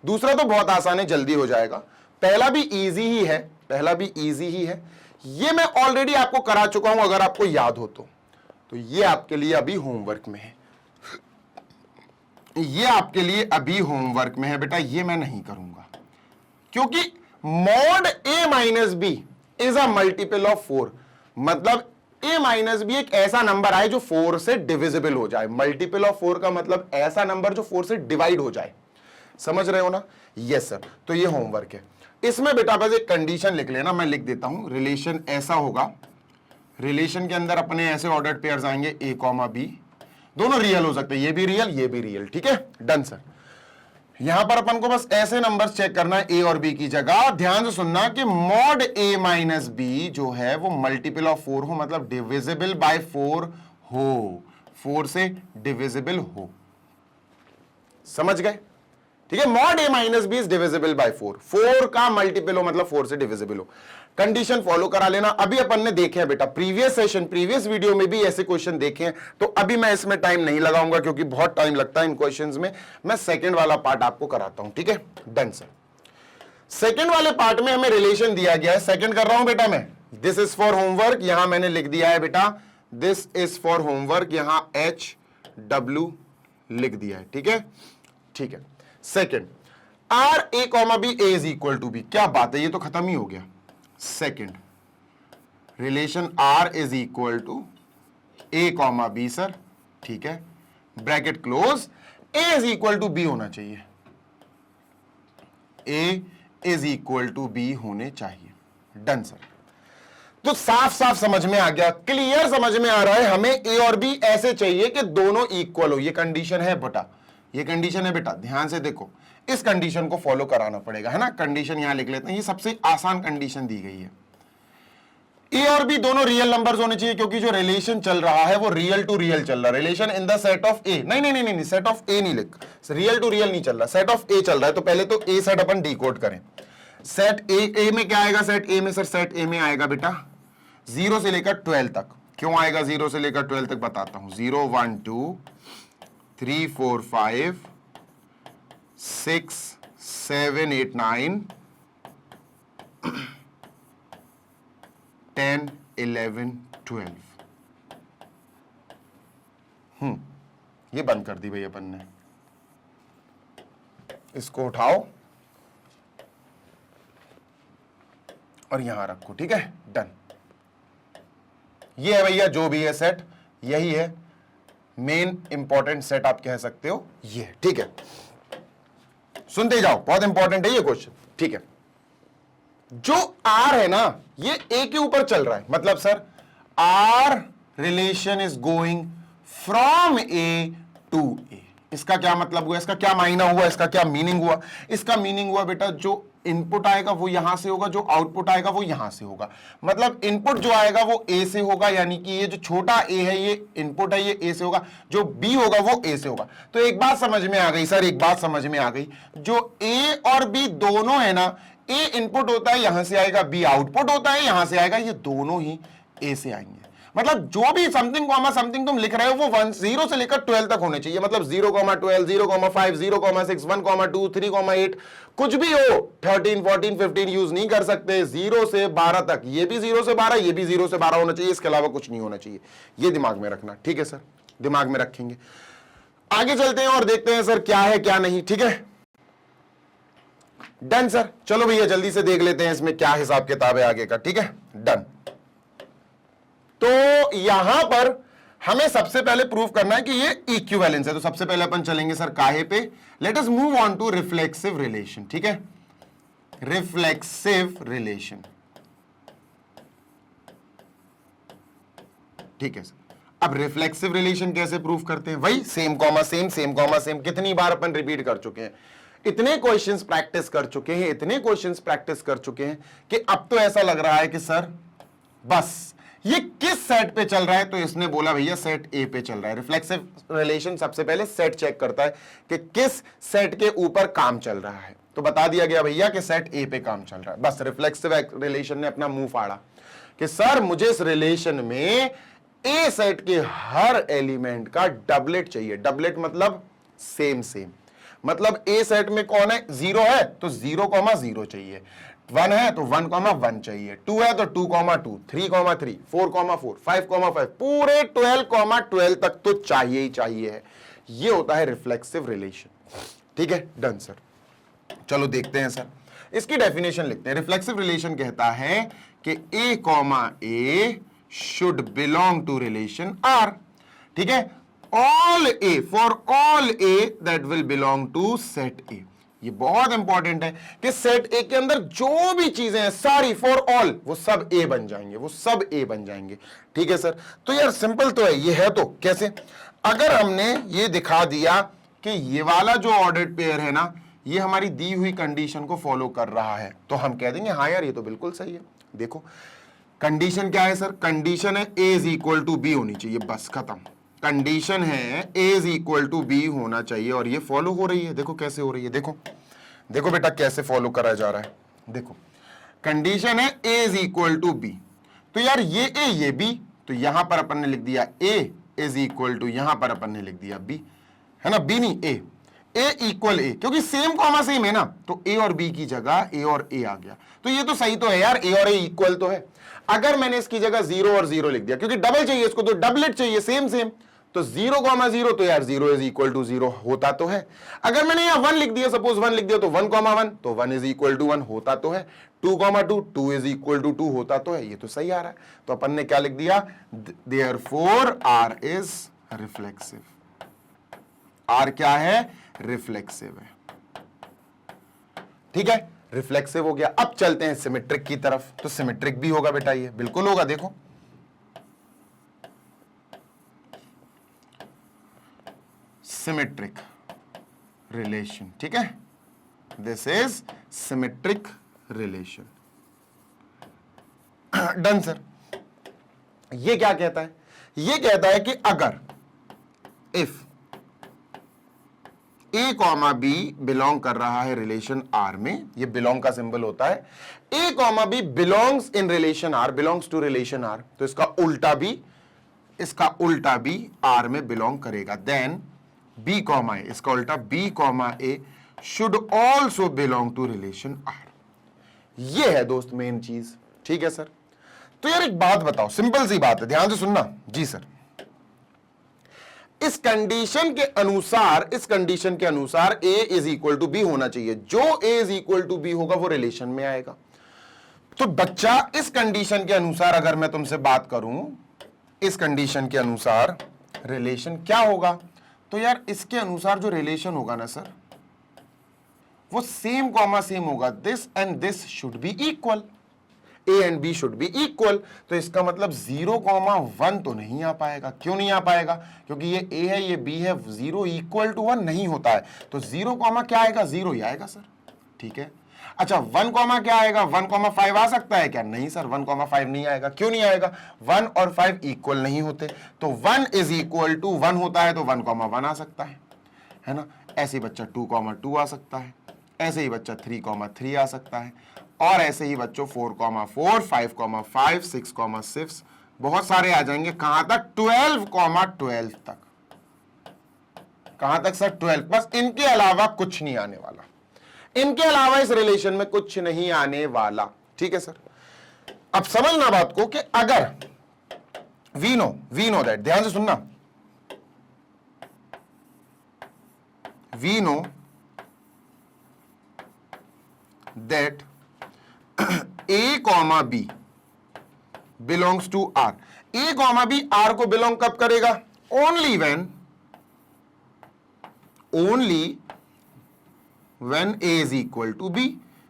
दूसरा तो बहुत आसान है, जल्दी हो जाएगा। पहला भी इजी ही है, पहला भी इजी ही है। ये मैं ऑलरेडी आपको करा चुका हूं, अगर आपको याद हो तो ये आपके लिए अभी होमवर्क में है, ये आपके लिए अभी होमवर्क में है बेटा। ये मैं नहीं करूंगा क्योंकि mod a minus B is a multiple of 4। मतलब a माइनस बी एक ऐसा नंबर आए जो 4 से डिविजिबल हो जाए। मल्टीपल ऑफ 4 का मतलब ऐसा नंबर जो 4 से डिवाइड हो जाए। समझ रहे हो ना? Yes sir. तो ये होमवर्क है। इसमें बेटा बस एक कंडीशन लिख लेना, मैं लिख देता हूं। रिलेशन ऐसा होगा, रिलेशन के अंदर अपने ऐसे ऑर्डर्ड पेयर्स आएंगे a कॉमा b, दोनों रियल हो सकते हैं, ये भी रियल ये भी रियल। ठीक है, डन सर। यहां पर अपन को बस ऐसे नंबर्स चेक करना है a और b की जगह। ध्यान से सुनना कि मॉड a माइनस बी जो है वो मल्टीपल ऑफ 4 हो, मतलब डिविजिबल बाय 4 हो, 4 से डिविजिबल हो। समझ गए? ठीक है, mod a minus B is divisible by 4, 4 का मल्टीपल हो मतलब 4 से डिविजिबल हो। कंडीशन फॉलो करा लेना। अभी अपन ने देखे हैं बेटा, प्रीवियस सेशन प्रीवियस वीडियो में भी ऐसे क्वेश्चन देखे हैं, तो अभी मैं इसमें टाइम नहीं लगाऊंगा क्योंकि बहुत टाइम लगता है इन क्वेश्चंस में। मैं सेकंड वाला पार्ट आपको कराता हूं। ठीक है, डन सर। सेकंड वाले पार्ट में हमें रिलेशन दिया गया है, सेकंड कर रहा हूं बेटा मैं। दिस इज फॉर होमवर्क, यहां मैंने लिख दिया है बेटा दिस इज फॉर होमवर्क, यहां HW लिख दिया है। ठीक है, ठीक है। Second, R A comma B A is equal to B। क्या बात है, ये तो खत्म ही हो गया। Second relation R is equal to A comma B sir. ठीक है, bracket close, A is equal to B होना चाहिए, A is equal to B होने चाहिए। Done sir. तो साफ साफ समझ में आ गया, क्लियर समझ में आ रहा है। हमें A और B ऐसे चाहिए कि दोनों इक्वल हो। ये कंडीशन है बेटा, ये कंडीशन है बेटा, ध्यान से देखो। इस कंडीशन को फॉलो कराना पड़ेगा, है ना। कंडीशन यहां लिख लेते हैं, ये सबसे आसान कंडीशन दी गई है। ए और बी दोनों रियल नंबर्स होने चाहिए, क्योंकि जो रिलेशन चल रहा है वो रियल टू रियल चल रहा है। Relation in the set of A, नहीं नहीं नहीं नहीं, सेट ऑफ ए नहीं लिख, रियल टू रियल नहीं चल रहा, सेट ऑफ ए चल रहा है। तो पहले तो ए सेट अपन डिकोड करें। सेट ए में क्या आएगा? सेट ए में सर, सेट ए में आएगा बेटा 0 से लेकर 12 तक। क्यों आएगा 0 से लेकर 12 तक? बताता हूं। 0 1 2 3 4 5 6 7 8 9 10 11 12। ये बंद कर दी भाई अपन ने। इसको उठाओ और यहां रखो। ठीक है, डन। ये है भैया जो भी है सेट, यही है मेन इंपॉर्टेंट सेट आप कह सकते हो ये। ठीक है, सुनते जाओ, बहुत इंपॉर्टेंट है ये क्वेश्चन। ठीक है, जो आर है ना ये ए के ऊपर चल रहा है, मतलब sir R relation is going from A to A. इसका क्या मतलब हुआ, इसका क्या मायना हुआ, इसका क्या मीनिंग हुआ? इसका मीनिंग हुआ बेटा जो इनपुट आएगा वो यहां से होगा, जो आउटपुट आएगा वो यहां से होगा। मतलब इनपुट जो आएगा वो ए से होगा, यानी कि ये जो छोटा ए है ये इनपुट है, ये ए से होगा, जो बी होगा वो ए से होगा। तो एक बात समझ में आ गई सर, एक बात समझ में आ गई, जो ए और बी दोनों है ना, ए इनपुट होता है यहां से आएगा, बी आउटपुट होता है यहां से आएगा, ये दोनों ही ए से आएंगे। मतलब जो भी समथिंग कॉमा समथिंग तुम लिख रहे हो वो 0 से लेकर 12 तक होने चाहिए। मतलब 0,12, 0,5, 0,6, 1,2, 3,8 कुछ भी हो, 13, 14, 15 यूज नहीं कर सकते। 0 से 12 तक, ये भी 0 से 12, ये भी 0 से 12 होना चाहिए, इसके अलावा कुछ नहीं होना चाहिए। ये दिमाग में रखना, ठीक है सर, दिमाग में रखेंगे। आगे चलते हैं और देखते हैं सर क्या है क्या नहीं, ठीक है। डन सर, चलो भैया जल्दी से देख लेते हैं इसमें क्या हिसाब किताब है आगे का, ठीक है। डन। तो यहां पर हमें सबसे पहले प्रूव करना है कि ये इक्विवेलेंस है। तो सबसे पहले अपन चलेंगे सर काहे पे, let us move on to reflexive relation, ठीक है। रिफ्लेक्सिव रिलेशन, ठीक है सर। अब रिफ्लेक्सिव रिलेशन कैसे प्रूव करते हैं? वही same comma same, same comma same. कितनी बार अपन रिपीट कर चुके हैं, इतने क्वेश्चंस प्रैक्टिस कर चुके हैं, इतने क्वेश्चंस प्रैक्टिस कर चुके हैं कि अब तो ऐसा लग रहा है कि सर बस ये किस सेट पे चल रहा है। तो इसने बोला भैया सेट ए पे चल रहा है। रिफ्लेक्सिव रिलेशन सबसे पहले सेट चेक करता है कि किस सेट के ऊपर काम चल रहा है। तो बता दिया गया भैया कि सेट ए पे काम चल रहा है। बस रिफ्लेक्सिव रिलेशन ने अपना मुंह फाड़ा कि सर मुझे इस रिलेशन में ए सेट के हर एलिमेंट का डबलेट चाहिए। डबलेट मतलब सेम सेम, मतलब ए सेट में कौन है, 0 है तो 0,0 चाहिए, 1 है तो 1,1 चाहिए, 2 है तो 2,2, 3,3, 4,4, 5,5, पूरे 12,12 तक तो चाहिए ही चाहिए है। ये होता है रिफ्लेक्सिव रिलेशन, ठीक है। डन सर, चलो देखते हैं सर, इसकी डेफिनेशन लिखते हैं। रिफ्लेक्सिव रिलेशन कहता है कि A comma A should belong to relation R, ठीक है। All A, for all A that will belong to set A. ये बहुत इंपॉर्टेंट है कि सेट ए के अंदर जो भी चीजें हैं सारी, फॉर ऑल, वो सब ए बन जाएंगे, वो सब ए बन जाएंगे, ठीक है सर। तो यार सिंपल तो है, ये है तो कैसे? अगर हमने ये दिखा दिया कि ये वाला जो ऑर्डर्ड पेयर है ना, ये हमारी दी हुई कंडीशन को फॉलो कर रहा है, तो हम कह देंगे हाँ यार ये तो बिल्कुल सही है। देखो कंडीशन क्या है सर, कंडीशन है A is equal to B होनी चाहिए, बस खत्म। कंडीशन है A is equal to B होना चाहिए और ये फॉलो हो रही है। देखो कैसे हो रही है, देखो देखो बेटा कैसे फॉलो करा जा रहा है। देखो कंडीशन है A is equal to B, तो यार ये ए ये बी, तो यहां पर अपन ने लिख दिया ए इज इक्वल टू, यहां पर अपन ने लिख दिया बी, है ना, बी नहीं ए, ए इक्वल ए, क्योंकि सेम कॉमा सेम है ना, तो ए और बी की जगह ए और ए आ गया। तो ये तो सही तो है यार, ए और ए इक्वल तो है। अगर मैंने इसकी जगह 0 और 0 लिख दिया, क्योंकि डबल चाहिए इसको, तो डबलेट चाहिए सेम सेम, तो 0,0 तो यार 0 इज इक्वल टू 0 होता तो है। अगर मैंने यहां 1 लिख दिया, सपोज 1 लिख दिया, तो 1,1 तो 1 इज इक्वल टू 1 होता तो है। 2,2 2 इज इक्वल टू 2 होता तो है। ये तो सही आ रहा है। तो अपन ने क्या लिख दिया, therefore R is reflexive. R क्या है, रिफ्लेक्सिव है, ठीक है, रिफ्लेक्सिव हो गया। अब चलते हैं सिमेट्रिक की तरफ। तो सिमेट्रिक भी होगा बेटा, ये बिल्कुल होगा। देखो सिमेट्रिक रिलेशन, ठीक है, this is symmetric relation. Done sir. ये क्या कहता है, ये कहता है कि अगर if A comma B belong कर रहा है रिलेशन आर में, ये बिलोंग का सिंबल होता है, A comma B belongs in relation R, belongs to relation R, तो इसका उल्टा भी आर में बिलोंग करेगा। देन बी कॉमा ए, इसका उल्टा B comma A should also belong to relation R. ये है दोस्त मेन चीज, ठीक है सर। तो यार एक बात बताओ, सिंपल सी बात है, ध्यान से सुनना। जी सर, इस कंडीशन के अनुसार ए इज इक्वल टू बी होना चाहिए। जो ए इज इक्वल टू बी होगा वो रिलेशन में आएगा। तो बच्चा इस कंडीशन के अनुसार अगर मैं तुमसे बात करूं, इस कंडीशन के अनुसार रिलेशन क्या होगा, तो यार इसके अनुसार जो रिलेशन होगा ना सर, वो सेम कॉमा सेम होगा। This and this should be equal. A and B should be equal. तो इसका मतलब 0,1 तो नहीं आ पाएगा। क्यों नहीं आ पाएगा? क्योंकि ये ए है ये बी है, 0 इक्वल टू 1 नहीं होता है। तो 0, क्या आएगा? 0 ही आएगा सर। ठीक है। अच्छा 1, क्या आएगा? 1,5 आ सकता है क्या? नहीं सर, 1,5 नहीं आएगा। क्यों नहीं आएगा? 1 और 5 इक्वल नहीं होते। तो 1 इज इक्वल टू 1 होता है तो 1,1 आ सकता है ना। ऐसे ही बच्चा 2,2 आ सकता है, ऐसे ही बच्चा 3,3 आ सकता है, और ऐसे ही बच्चों 4,4, 5,5, 6,6 बहुत सारे आ जाएंगे। कहां तक? 12,12 तक। कहां तक सर? 12। बस इनके अलावा कुछ नहीं आने वाला, इनके अलावा इस रिलेशन में कुछ नहीं आने वाला। ठीक है सर। अब समझना बात को कि अगर वी नो दैट, ध्यान से सुनना, we know that A, B belongs to R। A, B R को बिलोंग कब करेगा? Only when A is equal to B।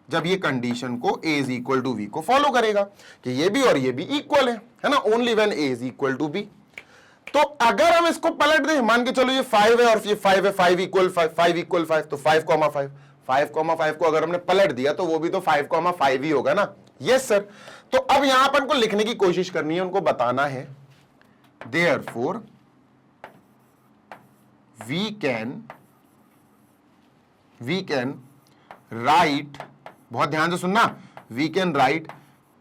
जब ये कंडीशन को A is equal to V को फॉलो करेगा कि ये भी और ये भी इक्वल है ना। Only when A is equal to B। तो अगर हम इसको पलट दें, मान के चलो ये 5 है और ये 5 है, 5 इक्वल 5 तो 5,5 को अगर हमने पलट दिया तो वो भी तो 5,5 ही होगा ना। Yes sir. तो अब यहां पर उनको लिखने की कोशिश करनी है, उनको बताना है therefore we can write, बहुत ध्यान से सुनना, we can write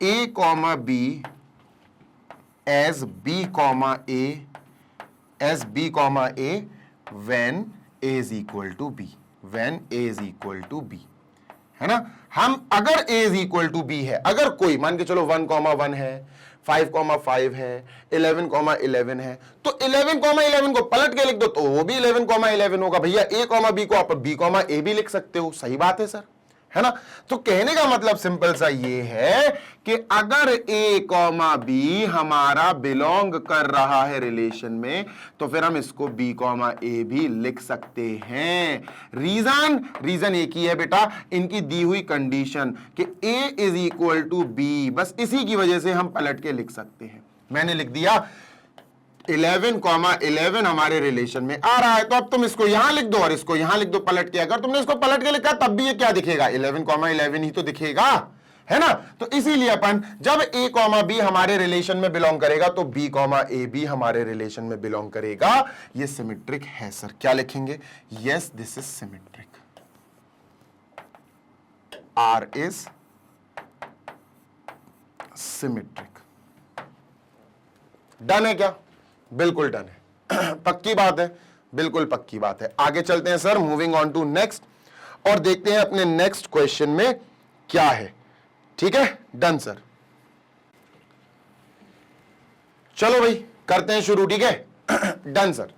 A, B as B, A when A is equal to B, है ना। हम अगर A is equal to B है, अगर कोई मान के चलो 1,1 है, 5,5 है, 11,11 है, तो 11,11 को पलट के लिख दो तो वो भी 11,11 होगा। भैया A, B को आप B, A भी लिख सकते हो। सही बात है सर, है ना। तो कहने का मतलब सिंपल सा ये है कि अगर A, B हमारा बिलोंग कर रहा है रिलेशन में, तो फिर हम इसको B, A भी लिख सकते हैं। रीजन एक ही है बेटा, इनकी दी हुई कंडीशन कि A is equal to B, बस इसी की वजह से हम पलट के लिख सकते हैं। मैंने लिख दिया 11,11 हमारे रिलेशन में आ रहा है, तो अब तुम इसको यहां लिख दो और इसको यहां लिख दो पलट के। अगर तुमने इसको पलट के लिखा तब भी ये क्या दिखेगा? 11,11 ही तो दिखेगा, है ना। तो इसीलिए अपन जब A, B हमारे रिलेशन में बिलोंग करेगा तो B, A भी हमारे रिलेशन में बिलोंग करेगा। ये सिमेट्रिक है सर। क्या लिखेंगे? Yes this is symmetric. R is symmetric. Done है क्या? बिल्कुल डन है। पक्की बात है, बिल्कुल पक्की बात है। आगे चलते हैं sir, moving on to next, और देखते हैं अपने नेक्स्ट क्वेश्चन में क्या है। ठीक है, डन सर। चलो भाई करते हैं शुरू। ठीक है, डन सर।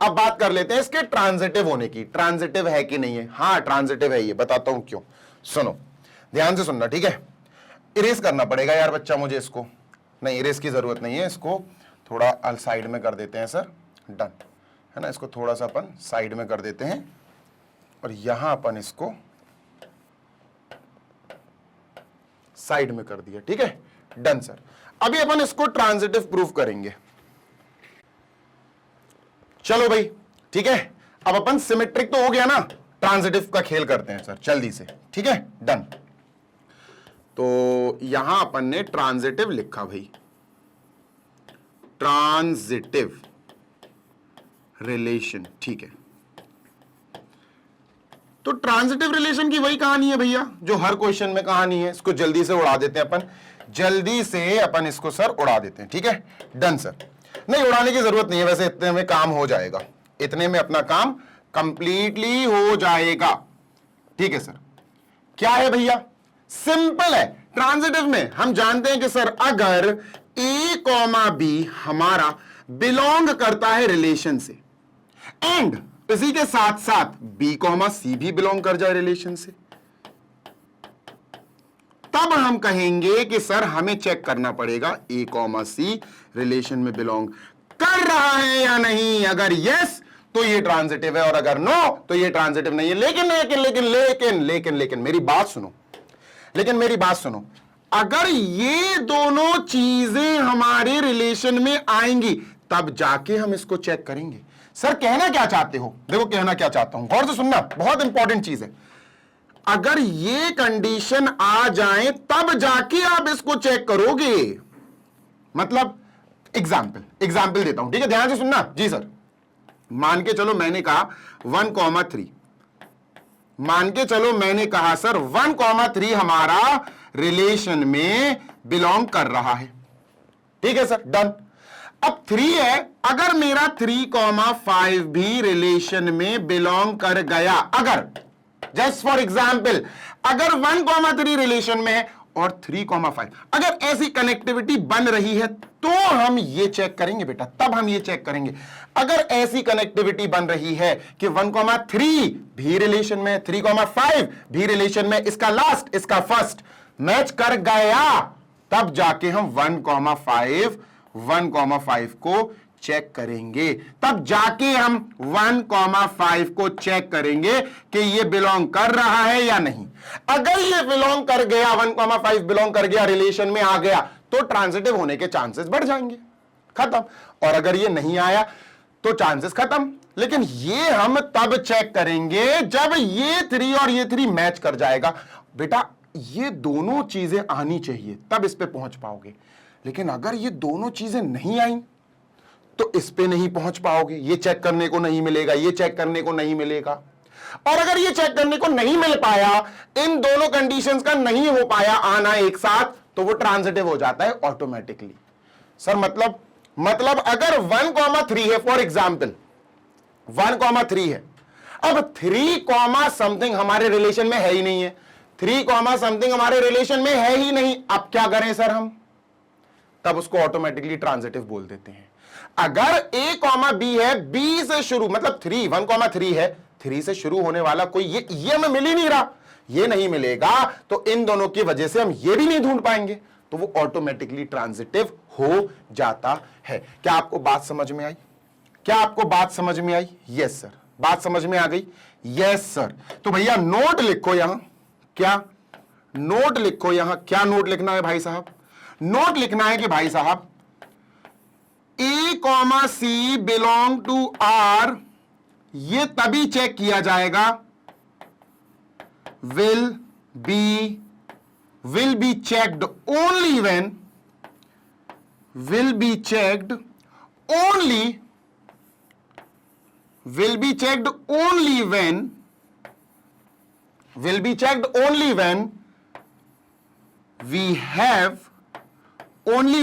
अब बात कर लेते हैं इसके ट्रांजिटिव होने की। ट्रांजिटिव है कि नहीं है? हाँ ट्रांजिटिव है, ये बताता हूं क्यों। सुनो ध्यान से सुनना। ठीक है, इरेज करना पड़ेगा यार बच्चा मुझे इसको। नहीं इरेज की जरूरत नहीं है, इसको थोड़ा साइड में कर देते हैं सर। डन है ना, इसको थोड़ा सा अपन साइड में कर देते हैं और यहां अपन इसको साइड में कर दिया। ठीक है, डन सर। अभी अपन इसको ट्रांजिटिव प्रूफ करेंगे। चलो भाई ठीक है, अब अपन सिमेट्रिक तो हो गया ना, ट्रांजिटिव का खेल करते हैं सर जल्दी से। ठीक है, डन। तो यहां अपन ने ट्रांजिटिव लिखा भाई, ट्रांजिटिव रिलेशन। ठीक है, तो ट्रांजिटिव रिलेशन की वही कहानी है भैया जो हर क्वेश्चन में कहानी है। इसको जल्दी से उड़ा देते हैं अपन, जल्दी से अपन इसको सर उड़ा देते हैं। ठीक है, डन सर। नहीं उड़ाने की जरूरत नहीं है, वैसे इतने में काम हो जाएगा, इतने में अपना काम कंप्लीटली हो जाएगा। ठीक है सर। क्या है भैया? सिंपल है। ट्रांजिटिव में हम जानते हैं कि सर अगर A, B हमारा बिलोंग करता है रिलेशन से, एंड इसी के साथ साथ B, C भी बिलोंग कर जाए रिलेशन से, तब हम कहेंगे कि सर हमें चेक करना पड़ेगा A, C रिलेशन में बिलोंग कर रहा है या नहीं। अगर यस तो ये ट्रांजिटिव है और अगर नो तो ये ट्रांजिटिव नहीं है। लेकिन लेकिन लेकिन लेकिन लेकिन लेकिन मेरी बात सुनो, अगर ये दोनों चीजें हमारे रिलेशन में आएंगी तब जाके हम इसको चेक करेंगे। सर कहना क्या चाहते हो? देखो कहना क्या चाहता हूं, गौर से सुनना, बहुत इंपॉर्टेंट चीज है। अगर ये कंडीशन आ जाए तब जाके आप इसको चेक करोगे। मतलब एग्जाम्पल देता हूं, ठीक है, ध्यान से सुनना जी सर। मान के चलो मैंने कहा 1,3, मान के चलो मैंने कहा सर 1,3 हमारा रिलेशन में बिलोंग कर रहा है, ठीक है सर, डन। अब 3 है, अगर मेरा 3,5 भी रिलेशन में बिलोंग कर गया, अगर जस्ट फॉर एग्जाम्पल अगर 1,3 रिलेशन में है और 3,5 अगर ऐसी कनेक्टिविटी बन रही है तो हम ये चेक करेंगे बेटा, तब हम ये चेक करेंगे। अगर ऐसी कनेक्टिविटी बन रही है कि 1,3 भी रिलेशन में, 3,5 भी रिलेशन में, इसका लास्ट इसका फर्स्ट मैच कर गया, तब जाके हम 1,5 को चेक करेंगे। तब जाके हम 1,5 को चेक करेंगे कि ये बिलोंग कर रहा है या नहीं। अगर ये बिलोंग कर गया, 1,5 बिलोंग कर गया, रिलेशन में आ गया, तो ट्रांजिटिव होने के चांसेस बढ़ जाएंगे, खत्म। और अगर ये नहीं आया तो चांसेस खत्म। लेकिन ये हम तब चेक करेंगे जब ये 3 और ये 3 मैच कर जाएगा। बेटा ये दोनों चीजें आनी चाहिए तब इस पे पहुंच पाओगे। लेकिन अगर ये दोनों चीजें नहीं आई तो इस पे नहीं पहुंच पाओगे, ये चेक करने को नहीं मिलेगा, ये चेक करने को नहीं मिलेगा। और अगर ये चेक करने को नहीं मिल पाया, इन दोनों कंडीशंस का नहीं हो पाया आना एक साथ, तो वो ट्रांजिटिव हो जाता है ऑटोमेटिकली। सर मतलब अगर 1,3 है, फॉर एग्जाम्पल 1,3 है, अब 3, समथिंग हमारे रिलेशन में है ही नहीं है, 3, समथिंग हमारे रिलेशन में है ही नहीं, अब क्या करें सर हम? तब उसको ऑटोमेटिकली ट्रांजिटिव बोल देते हैं। अगर A, B है, B से शुरू, मतलब 1,3 है, 3 से शुरू होने वाला कोई ये हमें मिल ही नहीं रहा, ये नहीं मिलेगा, तो इन दोनों की वजह से हम ये भी नहीं ढूंढ पाएंगे, तो वो ऑटोमेटिकली ट्रांजिटिव हो जाता है। क्या आपको बात समझ में आई? क्या आपको बात समझ में आई? यस सर, बात समझ में आ गई? Yes sir. तो भैया नोट लिखो यहां, क्या नोट लिखो यहां, क्या नोट लिखना है भाई साहब? नोट लिखना है कि भाई साहब A, C belong to R, ये तभी चेक किया जाएगा, will be checked only when, will be checked only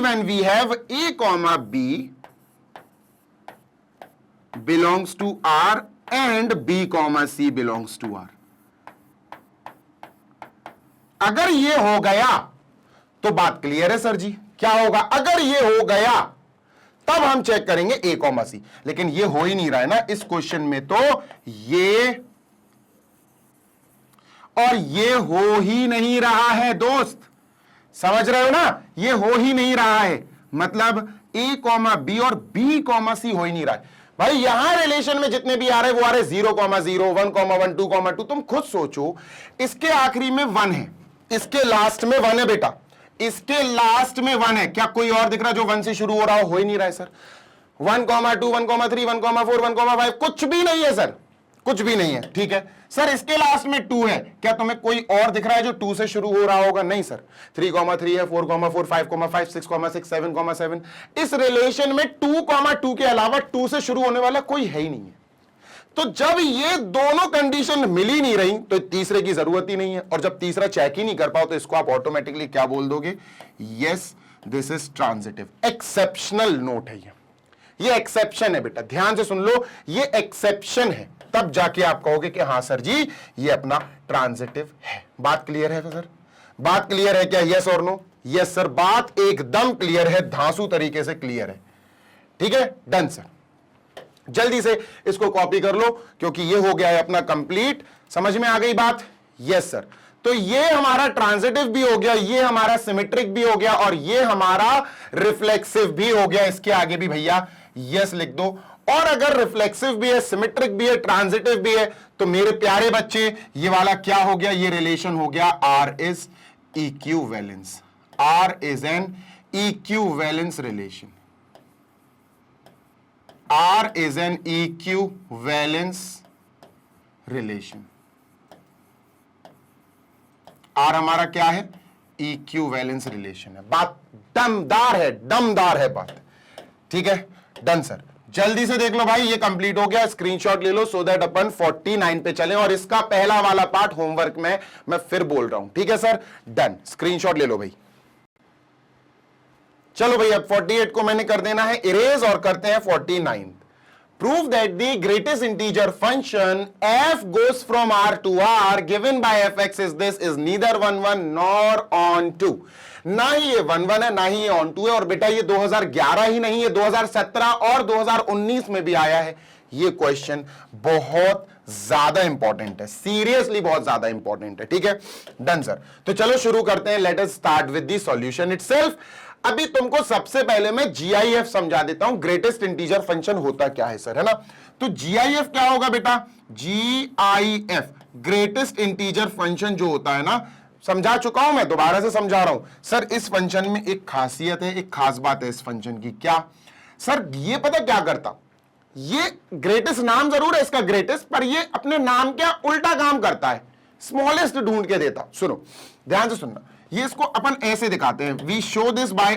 when we have A, B belongs to R and B, C belongs to R. अगर ये हो गया तो बात क्लियर है सर जी। क्या होगा? अगर ये हो गया तब हम चेक करेंगे A, C। लेकिन ये हो ही नहीं रहा है ना इस क्वेश्चन में, तो ये और ये हो ही नहीं रहा है दोस्त, समझ रहे हो ना? ये हो ही नहीं रहा है, मतलब A, B और B, C हो ही नहीं रहा है। भाई यहां रिलेशन में जितने भी आ रहे हैं वो आ रहे 0, 0, 1, 1, 2, 2। तुम खुद सोचो, इसके आखिरी में 1 है, इसके लास्ट में 1 है बेटा, इसके लास्ट में 1 है। क्या कोई और दिख रहा है जो 1 से शुरू हो रहा हो ही नहीं रहा है सर। 1, 2, 1, 3, 1, 4, 1, 5 कुछ भी नहीं है सर, कुछ भी नहीं है, ठीक है सर। इसके लास्ट में 2 है, क्या तुम्हें कोई और दिख रहा है जो 2 से शुरू हो रहा होगा? नहीं सर। 3, 3 है, 4, 4, 5, 5, 6, 6, 7, 7। इस रिलेशन में 2, 2 के अलावा 2 से शुरू होने वाला कोई है ही नहीं है। तो जब ये दोनों कंडीशन मिल ही नहीं रही तो तीसरे की जरूरत ही नहीं है, और जब तीसरा चेक ही नहीं कर पाओ तो इसको आप ऑटोमेटिकली क्या बोल दोगे? Yes, this is transitive. Exceptional note है ये एक्सेप्शन है बेटा, ध्यान से सुन लो, ये एक्सेप्शन है, तब जाके आप कहोगे कि हां सर जी ये अपना ट्रांजिटिव है। बात क्लियर है सर? बात क्लियर है क्या? यस और नो? यस सर, बात एकदम क्लियर है, धांसू तरीके से क्लियर है, ठीक है, डन सर। जल्दी से इसको कॉपी कर लो क्योंकि ये हो गया है अपना कंप्लीट। समझ में आ गई बात? Yes sir. तो ये हमारा ट्रांजिटिव भी हो गया, ये हमारा सिमेट्रिक भी हो गया, और ये हमारा रिफ्लेक्सिव भी हो गया। इसके आगे भी भैया यस लिख दो। और अगर रिफ्लेक्सिव भी है, सिमेट्रिक भी है, ट्रांजिटिव भी है, तो मेरे प्यारे बच्चे ये वाला क्या हो गया? ये रिलेशन हो गया R is equivalence. R is an equivalence relation. R is an equivalence relation. R हमारा क्या है? इक्विवेलेंस रिलेशन है. बात दमदार है बात. ठीक है, डन सर. जल्दी से देख लो भाई, ये कंप्लीट हो गया. स्क्रीनशॉट ले लो सो दैट अपन 49 पे चलें. और इसका पहला वाला पार्ट होमवर्क में मैं फिर बोल रहा हूं. ठीक है सर, डन. स्क्रीनशॉट ले लो भाई. चलो भाई, अब 48 को मैंने कर देना है इरेज और करते हैं 49. Prove that the greatest integer function f goes from r to r given by fx is this is neither 1 1 nor on 2. ना ही ये 1 1 है, ना ही ये on 2 है. और बेटा ये 2011 ही नहीं है, 2017 और 2019 में भी आया है. ये क्वेश्चन बहुत ज्यादा इंपॉर्टेंट है, सीरियसली बहुत ज्यादा इंपॉर्टेंट है. ठीक है, डन सर. तो चलो शुरू करते हैं. Let us start with the solution itself. अभी तुमको सबसे पहले मैं जीआईएफ समझा देता हूं. ग्रेटेस्ट इंटीजर फंक्शन होता क्या है सर, है ना. तो जीआईएफ क्या होगा बेटा? जीआईएफ ग्रेटेस्ट इंटीजर फंक्शन जो होता है ना, समझा चुका हूं मैं, दोबारा से समझा रहा हूं सर. इस फंक्शन में एक खासियत है, एक खास बात है इस फंक्शन की. क्या सर? ये पता क्या करता, ये ग्रेटेस्ट नाम जरूर है इसका ग्रेटेस्ट, पर ये अपने नाम क्या उल्टा काम करता है, स्मॉलेस्ट ढूंढ के देता. सुनो ध्यान से सुनना. ये इसको अपन ऐसे दिखाते हैं. We show this by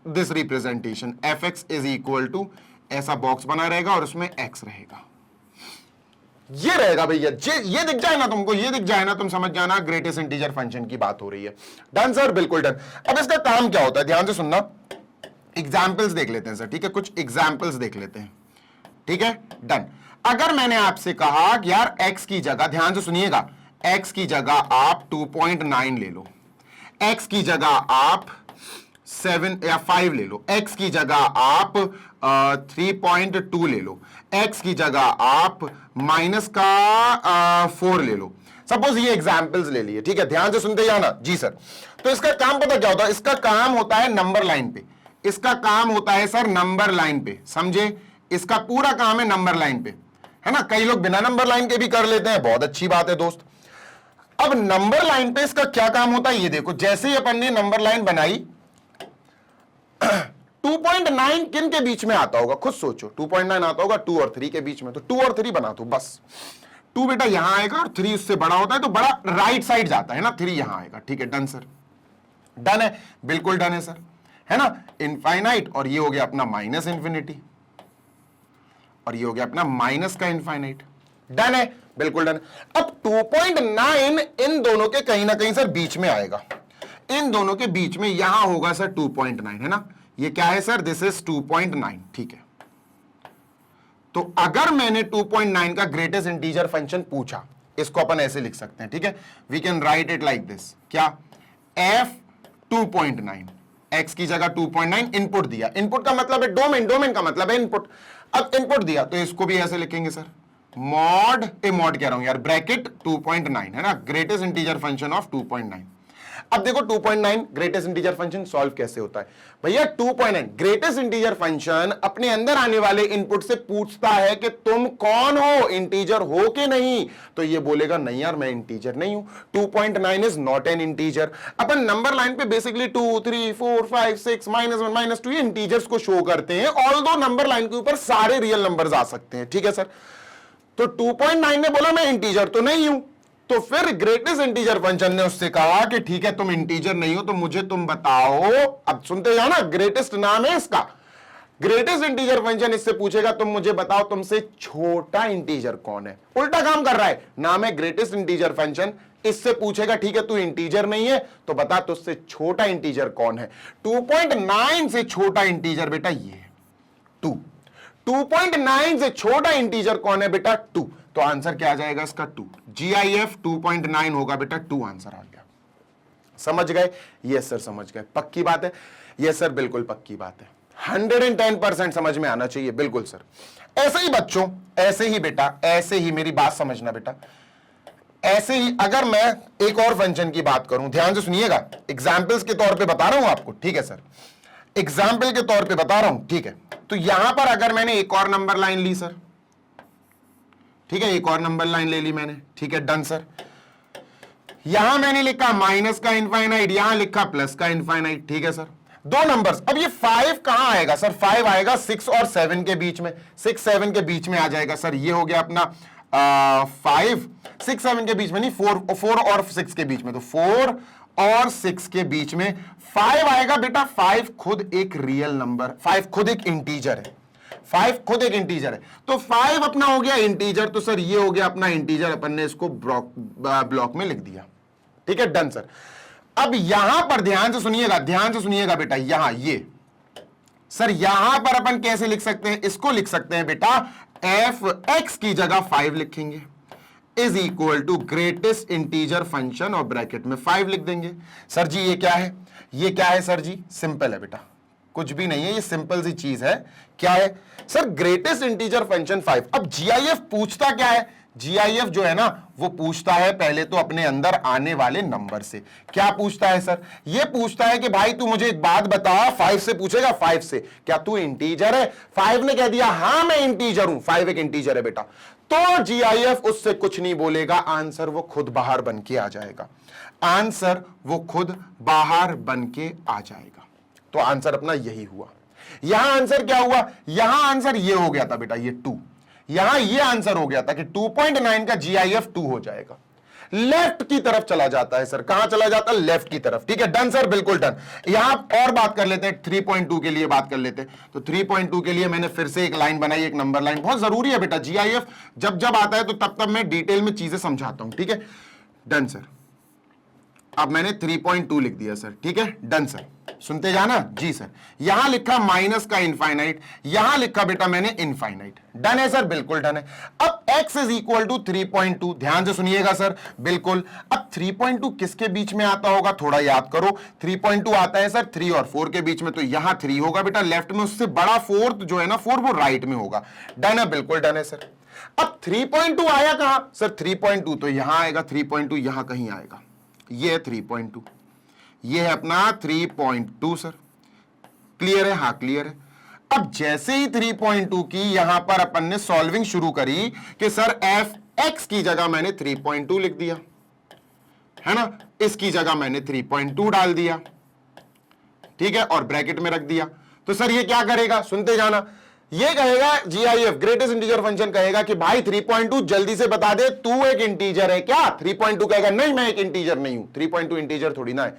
this representation. F X is equal to, ऐसा बॉक्स बना रहेगा और उसमें एक्स रहेगा. ये रहेगा भैया. ये दिख जाए ना तुमको, ये दिख जाए ना, तुम समझ जाना ग्रेटेस्ट इंटीजर फंक्शन की बात हो रही है. डन सर, बिल्कुल डन. अब इसका काम क्या होता है, ध्यान से सुनना. एग्जाम्पल्स देख लेते हैं सर. ठीक है, कुछ एग्जाम्पल्स देख लेते हैं. ठीक है, डन. अगर मैंने आपसे कहा कि यार x की जगह, ध्यान से सुनिएगा, x की जगह आप 2.9 ले लो, x की जगह आप 7 या 5 ले लो, x की जगह आप 3.2 ले लो, x की जगह आप माइनस का 4 ले लो. सपोज ये एग्जाम्पल्स ले लिए. ठीक है, ध्यान से सुनते जाना. जी सर. तो इसका काम पता क्या होता है? इसका काम होता है नंबर लाइन पे. इसका काम होता है सर नंबर लाइन पे. समझे? इसका पूरा काम है नंबर लाइन पे, है ना. कई लोग बिना नंबर लाइन के भी कर लेते हैं, बहुत अच्छी बात है दोस्त. अब नंबर लाइन पे इसका क्या काम होता है ये देखो. जैसे ही अपन ने नंबर लाइन बनाई, 2.9 किन के बीच में आता होगा, खुद सोचो. 2.9 आता होगा 2 और 3 के बीच में. तो 2 और 3 बना दो बस. 2 बेटा यहां आएगा और 3 उससे बड़ा होता है, तो बड़ा राइट साइड जाता है ना, 3 यहां आएगा. ठीक है, डन सर. डन है, बिल्कुल डन है सर, है ना. इनफाइनाइट, और ये हो गया अपना माइनस इंफिनिटी, और ये हो गया अपना माइनस का इनफाइनाइट. डन है, बिल्कुल डन. अब 2.9 इन दोनों के कहीं ना कहीं सर बीच में आएगा. इन दोनों के बीच में यहां होगा सर 2.9, है ना. ये क्या है सर? This is 2.9. ठीक है, तो अगर मैंने 2.9 का ग्रेटेस्ट इंटीजर फंक्शन पूछा, इसको अपन ऐसे लिख सकते हैं. ठीक है, we can write it like this. क्या? f 2.9, x की जगह 2.9 इनपुट दिया. इनपुट का मतलब है डोमेन, डोमेन का मतलब है इनपुट. अब इनपुट दिया तो इसको भी ऐसे लिखेंगे सर, मॉड कह रहा हूं यार, ब्रैकेट 2.9, है ना. Greatest integer function of 2.9. अब देखो 2.9 ग्रेटेस्ट इंटीजर फंक्शन सॉल्व कैसे होता है भैया. 2.9 ग्रेटेस्ट इंटीजर फंक्शन अपने अंदर आने वाले इनपुट से पूछता है कि तुम कौन हो, इंटीजर हो कि नहीं. तो ये बोलेगा नहीं यार मैं इंटीजर नहीं हूं. 2.9 is not an integer. Upon number line पे बेसिकली 2 3 4 5 6 -1 -2 ये इंटीजर्स को शो करते हैं. ऑल्दो नंबर लाइन के ऊपर सारे रियल नंबर्स आ सकते हैं. ठीक है सर. तो 2.9 ने बोला मैं इंटीजर तो नहीं हूं. तो फिर ग्रेटेस्ट इंटीजर फंक्शन ने उससे कहा कि ठीक है तुम इंटीजर नहीं हो, तो मुझे तुम बताओ. अब सुनते जाओ ना, ग्रेटेस्ट नाम है इसका. ग्रेटेस्ट इंटीजर फंक्शन इससे पूछेगा तुम मुझे बताओ तुमसे छोटा इंटीजर कौन है. उल्टा काम कर रहा है. नाम है ग्रेटेस्ट इंटीजर फंक्शन, इससे पूछेगा ठीक है तू इंटीजर नहीं है तो बता तुझसे छोटा इंटीजर कौन है. 2.9 से छोटा इंटीजर बेटा ये है 2. 2.9 से छोटा इंटीजर कौन है बेटा? 2. तो आंसर क्या आ जाएगा इसका? 2. GIF 2.9 होगा बेटा 2. आंसर आ गया. समझ गए? यस सर समझ गए. पक्की बात है? यस सर बिल्कुल पक्की बात है. 110% समझ में आना चाहिए. बिल्कुल सर. ऐसे ही बच्चों, ऐसे ही बेटा, ऐसे ही मेरी बात समझना बेटा. ऐसे ही अगर मैं एक और फंक्शन की बात करूं, ध्यान से सुनिएगा, एग्जाम्पल्स के तौर पे बता रहा हूं आपको. ठीक है सर, एग्जाम्पल के तौर पे बता रहा हूं. ठीक है, तो यहां पर अगर मैंने एक और नंबर लाइन ली सर, ठीक है, एक और नंबर लाइन ले ली मैंने. ठीक है, डन सर. यहां मैंने लिखा माइनस का इनफाइनाइट, यहां लिखा प्लस का इनफाइनाइट, ठीक है सर। दो नंबर्स, अब ये 5 कहां आएगा सर? 5 आएगा 6 और 7 के बीच में, 6 7 के बीच में आ जाएगा सर। ये हो गया अपना 5 6 7 के बीच में नहीं, 4 और 6 के बीच में, तो 4 और 6 के बीच में 5 आएगा बेटा। 5 खुद एक रियल नंबर, 5 खुद एक इंटीजर है, 5 खुद एक इंटीजर है, तो 5 अपना हो गया इंटीजर, तो सर ये हो गया अपना इंटीजर, अपन ने इसको ब्लॉक में लिख दिया, ठीक है, डन सर। अब यहां पर ध्यान से सुनिएगा, ध्यान से सुनिएगा बेटा, यहां ये सर यहां पर अपन कैसे लिख सकते हैं? इसको लिख सकते हैं बेटा, एफ एक्स की जगह 5 लिखेंगे, is equal to greatest integer function और ब्रैकेट में 5 लिख देंगे। सर जी ये क्या है? ये क्या है सर जी? सिंपल है बेटा, कुछ भी नहीं है, ये सिंपल सी चीज है। क्या है सर? Greatest integer function 5। अब जीआईएफ पूछता क्या है? जीआईएफ जो है ना वो पूछता है पहले तो अपने अंदर आने वाले नंबर से। क्या पूछता है सर? ये पूछता है कि भाई तू मुझे एक बात बता, 5 से पूछेगा, 5 से क्या तू इंटीजर है? 5 ने कह दिया हां मैं इंटीजर हूं, 5 एक इंटीजर है बेटा, तो जीआईएफ उससे कुछ नहीं बोलेगा, आंसर वो खुद बाहर बन के आ जाएगा, आंसर वो खुद बाहर बन के आ जाएगा। तो आंसर अपना यही हुआ। यहां आंसर क्या हुआ? यहां आंसर ये हो गया था बेटा, ये 2, यहां ये आंसर हो गया था कि 2.9 का जीआईएफ 2 हो जाएगा। लेफ्ट की तरफ चला जाता है सर, कहां चला जाता है? लेफ्ट की तरफ, ठीक है, डन सर, बिल्कुल डन। यहां और बात कर लेते हैं, 3.2 के लिए बात कर लेते हैं। तो 3.2 के लिए मैंने फिर से एक लाइन बनाई, एक नंबर लाइन, बहुत जरूरी है बेटा, जीआईएफ जब जब आता है तो तब तब मैं डिटेल में चीजें समझाता हूं, ठीक है, डन सर। अब मैंने 3.2 लिख दिया सर, ठीक है, डन सर, सुनते जाना जी सर। यहां लिखा माइनस का इनफाइनाइट, यहां लिखा बेटा मैंने इनफाइनाइट, डन है सर, बिल्कुल डन है। अब x इज इक्वल टू 3.2, ध्यान से सुनिएगा सर, बिल्कुल। अब 3.2 किसके बीच में आता होगा? थोड़ा याद करो, 3.2 आता है सर 3 और 4 के बीच में, तो यहां 3 होगा बेटा लेफ्ट में, उससे बड़ा 4 जो है ना 4 वो राइट में होगा, डन है, बिल्कुल डन है सर। अब 3.2 आया कहां सर? 3.2 तो यहां आएगा, 3.2 यहां कहीं आएगा, ये है 3.2, ये है अपना 3.2 सर, क्लियर है? हाँ क्लियर है। अब जैसे ही 3.2 की यहां पर अपन ने सॉल्विंग शुरू करी कि सर एफ एक्स की जगह मैंने 3.2 लिख दिया है ना, इसकी जगह मैंने 3.2 डाल दिया, ठीक है, और ब्रैकेट में रख दिया, तो सर ये क्या करेगा? सुनते जाना, ये कहेगा जीआईएफ ग्रेटेस्ट इंटीजर फंक्शन कहेगा कि भाई 3.2 जल्दी से बता दे तू एक इंटीजर है क्या? 3.2 कहेगा नहीं मैं एक इंटीजर नहीं हूं, 3.2 इंटीजर थोड़ी ना है।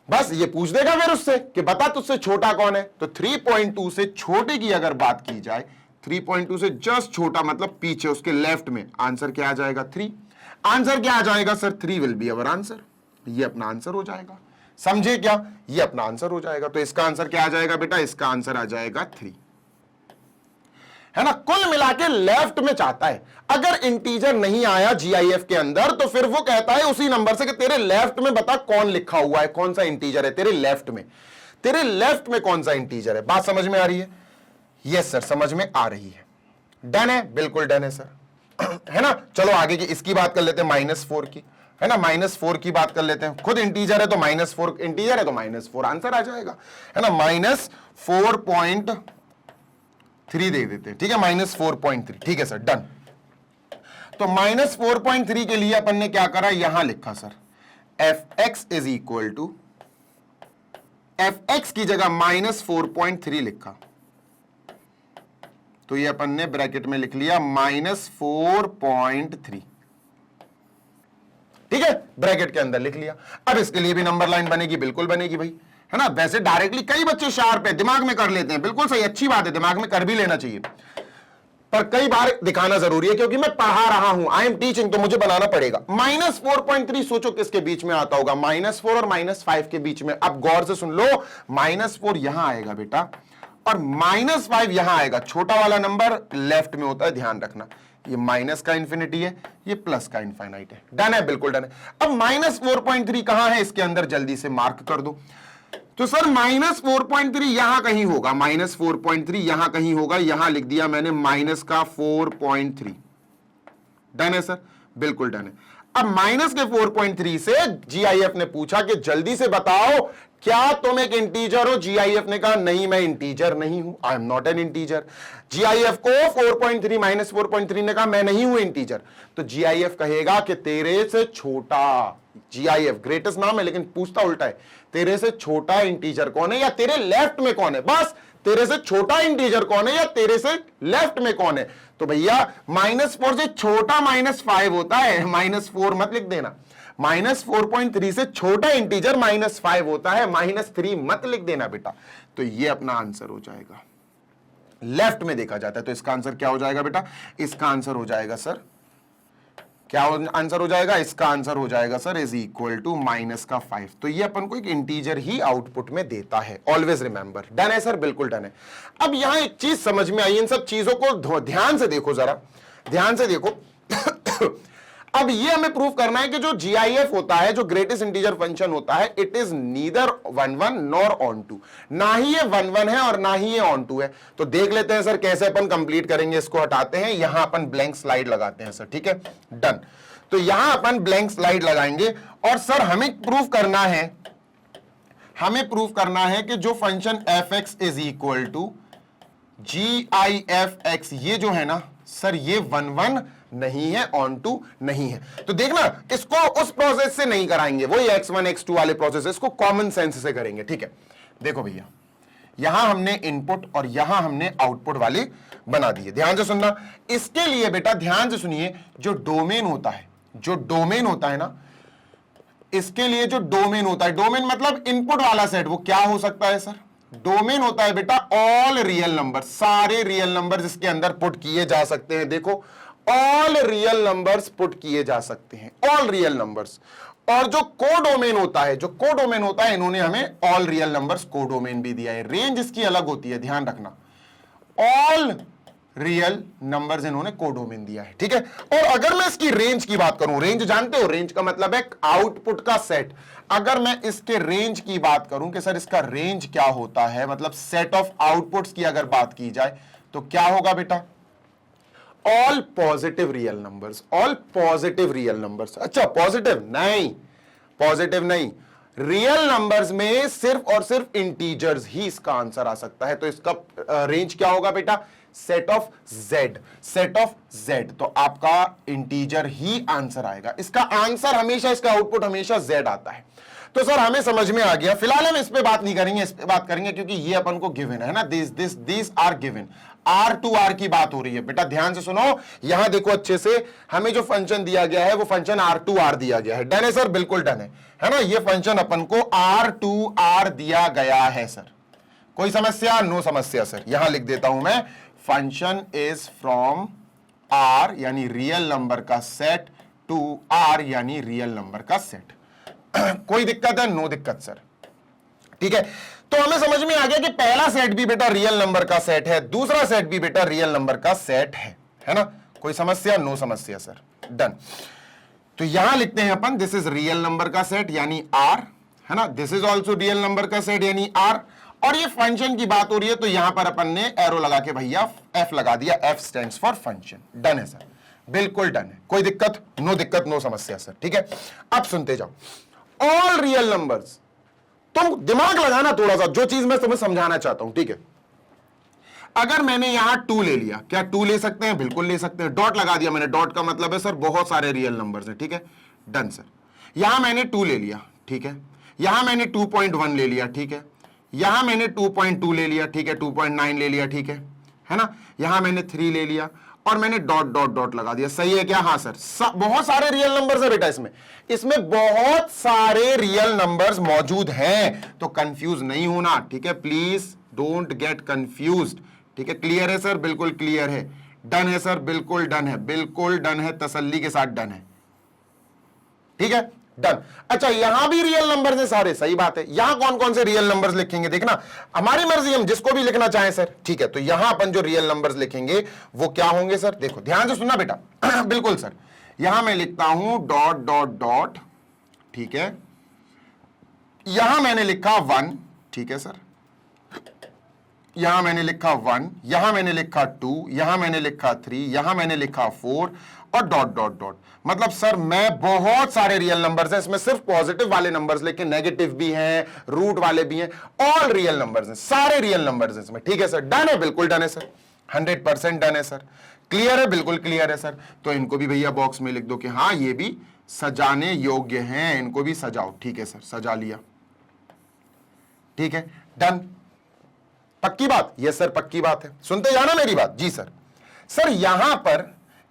बस ये पूछ देगा फिर उससे कि बता तुझसे छोटा कौन है, तो 3.2 से छोटे की अगर बात की जाए, 3.2 से जस्ट छोटा मतलब पीछे उसके लेफ्ट में, आंसर क्या आ जाएगा? 3। आंसर क्या आ जाएगा sir? 3 will be our answer, ये अपना आंसर हो जाएगा, समझे क्या? ये अपना आंसर हो जाएगा। तो इसका आंसर क्या आ जाएगा बेटा? इसका आंसर आ जाएगा 3, है ना। कुल मिला के लेफ्ट में चाहता है, अगर इंटीजर नहीं आया जीआईएफ के अंदर तो फिर वो कहता है उसी नंबर से कि तेरे लेफ्ट में बता कौन लिखा हुआ है, कौन सा इंटीजर है तेरे लेफ्ट में, तेरे लेफ्ट में कौन सा इंटीजर है। बात समझ में आ रही है? यस सर समझ में आ रही है, डन है, बिल्कुल डन है सर, है ना। चलो आगे की इसकी बात कर लेते हैं, -4 की, है ना, -4 की बात कर लेते हैं। खुद इंटीजर है तो -4 इंटीजर है तो -4 आंसर आ जाएगा, है ना। -4.3 दे देते हैं, ठीक है, -4.3, ठीक है सर, डन। तो -4.3 के लिए अपन ने क्या करा? यहां लिखा sir F X is equal to, F X की जगह -4.3 लिखा, तो ये अपन ने ब्रैकेट में लिख लिया -4.3, ठीक है, ब्रैकेट के अंदर लिख लिया। अब इसके लिए भी नंबर लाइन बनेगी, बिल्कुल बनेगी भाई, है ना। वैसे डायरेक्टली कई बच्चे शार्प है, दिमाग में कर लेते हैं, बिल्कुल सही, अच्छी बात है, दिमाग में कर भी लेना चाहिए, पर कई बार दिखाना जरूरी है क्योंकि मैं पढ़ा रहा हूं, आई एम टीचिंग, तो मुझे बनाना पड़ेगा। -4.3 सोचो किसके बीच में आता होगा? -4 और -5 के बीच में। अब गौर से सुन लो, -4 यहां आएगा बेटा और -5 यहां आएगा, छोटा वाला नंबर लेफ्ट में होता है, ध्यान रखना। ये माइनस का इंफिनिटी है, ये प्लस का इनफाइनाइट है, डन है, बिल्कुल डन है। अब -4.3 कहां है? इसके अंदर जल्दी से मार्क कर दो। तो सर -4.3 यहां कहीं होगा, -4.3 यहां कहीं होगा, यहां लिख दिया मैंने माइनस का 4.3, डन है सर, बिल्कुल डन है। अब माइनस के 4.3 से जीआईएफ ने पूछा कि जल्दी से बताओ क्या तुम एक इंटीजर हो। जीआईएफ ने कहा नहीं, मैं इंटीजर नहीं हूं, I am not an integer. GIF को 4.3 माइनस 4.3 ने कहा मैं नहीं हूं इंटीजर। तो जीआईएफ कहेगा कि तेरे से छोटा, जीआईएफ ग्रेटेस्ट नाम है लेकिन पूछता उल्टा है, तेरे से छोटा इंटीजर कौन है या तेरे लेफ्ट में कौन है। बस तेरे से छोटा इंटीजर कौन है या तेरे से लेफ्ट में कौन है। तो भैया -4 से छोटा -5 होता है, -4 मत लिख देना। -4.3 से छोटा इंटीजर -5 होता है, -3 मत लिख देना बेटा। तो ये अपना आंसर हो जाएगा, लेफ्ट में देखा जाता है। तो इसका आंसर क्या हो जाएगा बेटा, इसका आंसर हो जाएगा सर, क्या आंसर हो जाएगा, इसका आंसर हो जाएगा सर इज इक्वल टू -5। तो ये अपन को एक इंटीजर ही आउटपुट में देता है, ऑलवेज रिमेंबर। डन है सर, बिल्कुल डन है। अब यहां एक चीज समझ में आई, इन सब चीजों को ध्यान से देखो, जरा ध्यान से देखो। अब ये हमें प्रूव करना है कि जो जीआईएफ होता है, जो ग्रेटेस्ट इंटीजर फंक्शन होता है, it is neither 1 nor onto. ना ही ये 1 है और ना ही ये ऑन टू है। तो देख लेते हैं सर कैसे अपन कंप्लीट करेंगे। इसको हटाते हैं, यहां अपन ब्लैंक स्लाइड लगाते हैं सर, ठीक है, डन। तो यहां अपन ब्लैंक स्लाइड लगाएंगे और सर हमें प्रूव करना है, हमें प्रूव करना है कि जो function F X is equal to GIF(x), ये जो है ना सर, ये 1 नहीं है, ऑन टू नहीं है। तो देखना, इसको उस प्रोसेस से नहीं कराएंगे, वही x1 x2 वाले प्रोसेस, इसको कॉमन सेंस से करेंगे, ठीक है। देखो भैया, यहां हमने इनपुट और यहां हमने आउटपुट वाले बना दिए। ध्यान से सुनना, इसके लिए बेटा ध्यान से सुनिए, जो डोमेन होता है, जो डोमेन होता है ना, इसके लिए जो डोमेन होता है, डोमेन मतलब इनपुट वाला सेट, वो क्या हो सकता है सर, डोमेन होता है बेटा ऑल रियल नंबर, सारे रियल नंबर इसके अंदर पुट किए जा सकते हैं। देखो, ऑल रियल नंबर्स पुट किए जा सकते हैं, ऑल रियल नंबर्स। और जो कोडोमेन होता है, जो कोडोमेन होता है, इन्होंने हमें ऑल रियल नंबर्स कोडोमेन भी दिया है। रेंज इसकी अलग होती है, ध्यान रखना, ऑल रियल नंबर्स इन्होंने कोडोमेन दिया है, ठीक है। और अगर मैं इसकी रेंज की बात करूं, रेंज जानते हो, रेंज का मतलब है आउटपुट का सेट। अगर मैं इसके रेंज की बात करूं कि सर इसका रेंज क्या होता है, मतलब सेट ऑफ आउटपुट्स की अगर बात की जाए, तो क्या होगा बेटा, all positive real numbers, all positive real numbers. अच्छा, पॉजिटिव नहीं, पॉजिटिव नहीं, रियल नंबर्स में सिर्फ और सिर्फ इंटीजर्स ही इसका आंसर आ सकता है। तो इसका रेंज क्या होगा बेटा, set of Z, set of Z. तो आपका इंटीजर ही आंसर आएगा, इसका आंसर हमेशा, इसका आउटपुट हमेशा जेड आता है। तो सर हमें समझ में आ गया। फिलहाल हम इस पे बात नहीं करेंगे, इस पे बात करेंगे क्योंकि ये अपन को गिवन है ना, दिस आर गिवन। R2R की बात हो रही है बेटा, ध्यान से सुनो, यहां देखो अच्छे से, हमें जो फंक्शन दिया गया है वो फंक्शन R2R दिया गया है। डन है सर, बिल्कुल डन है ना। ये फंक्शन अपन को R2R दिया गया है सर। कोई समस्या? नो समस्या सर। यहां लिख देता हूं मैं, फंक्शन इज फ्रॉम R यानी रियल नंबर का सेट टू R यानी रियल नंबर का सेट। कोई दिक्कत है? नो दिक्कत सर, ठीक है। तो हमें समझ में आ गया कि पहला सेट भी बेटा रियल नंबर का सेट है, दूसरा सेट भी बेटा रियल नंबर का सेट है ना। कोई समस्या? नो समस्या सर, डन। तो यहां लिखते हैं अपन, दिस इज रियल नंबर का सेट यानी R, है ना। This is also real number का सेट यानी R। और ये फंक्शन की बात हो रही है तो यहां पर अपन ने एरो लगा के भैया F लगा दिया, F stands for function. Done है सर, बिल्कुल डन है। कोई दिक्कत? नो दिक्कत, नो समस्या सर, ठीक है। अब सुनते जाओ, ऑल रियल नंबर्स, तुम दिमाग लगाना थोड़ा सा, जो चीज मैं तुम्हें समझाना चाहता हूं, ठीक है। अगर मैंने यहां 2 ले लिया, क्या 2 ले सकते हैं? बिल्कुल ले सकते हैं। डॉट लगा दिया मैंने, डॉट का मतलब है सर बहुत सारे रियल नंबर्स हैं, ठीक है, डन सर। यहां मैंने 2 ले लिया, ठीक है। यहां मैंने 2.1 ले लिया, ठीक है। यहां मैंने 2.2 ले लिया, ठीक है। 2.9 ले लिया, ठीक है ना। यहां मैंने 3 ले लिया और मैंने डॉट डॉट डॉट लगा दिया, सही है क्या? हाँ सर, बहुत सारे रियल नंबर्स है बेटा इसमें बहुत सारे रियल नंबर्स मौजूद हैं। तो कंफ्यूज नहीं होना, ठीक है, प्लीज डोंट गेट कंफ्यूज्ड, ठीक है। क्लियर है सर? बिल्कुल क्लियर है। डन है सर? बिल्कुल डन है, बिल्कुल डन है, तसल्ली के साथ डन है, ठीक है, डन। अच्छा, यहां भी रियल नंबर्स है सारे, सही बात है। यहां कौन कौन से रियल नंबर्स लिखेंगे देखना, हमारी मर्जी, हम जिसको भी लिखना चाहें सर, ठीक है। तो यहां अपन जो रियल नंबर्स लिखेंगे वो क्या होंगे सर? देखो ध्यान से सुनना बेटा। बिल्कुल सर, यहां मैं लिखता हूं डॉट डॉट डॉट, ठीक है। यहां मैंने लिखा 1, ठीक है सर। यहां मैंने लिखा 1, यहां मैंने लिखा 2, यहां मैंने लिखा 3, यहां मैंने लिखा 4 और डॉट डॉट डॉट। मतलब सर मैं बहुत सारे रियल नंबर्स हैं, इसमें सिर्फ पॉजिटिव वाले नंबर्स, लेकिन नेगेटिव भी हैं, रूट वाले भी हैं, ऑल रियल नंबर्स हैं, सारे रियल नंबर्स हैं इसमें। ठीक है सर, डन है, बिल्कुल डन है सर, 100% डन है सर। क्लियर है, बिल्कुल क्लियर है सर। तो इनको भी भैया बॉक्स में लिख दो कि हाँ ये भी सजाने योग्य हैं, इनको भी सजाओ। ठीक है सर, सजा लिया। ठीक है, डन। पक्की बात? यस सर, पक्की बात है। सुनते जाना मेरी बात। जी सर। सर यहां पर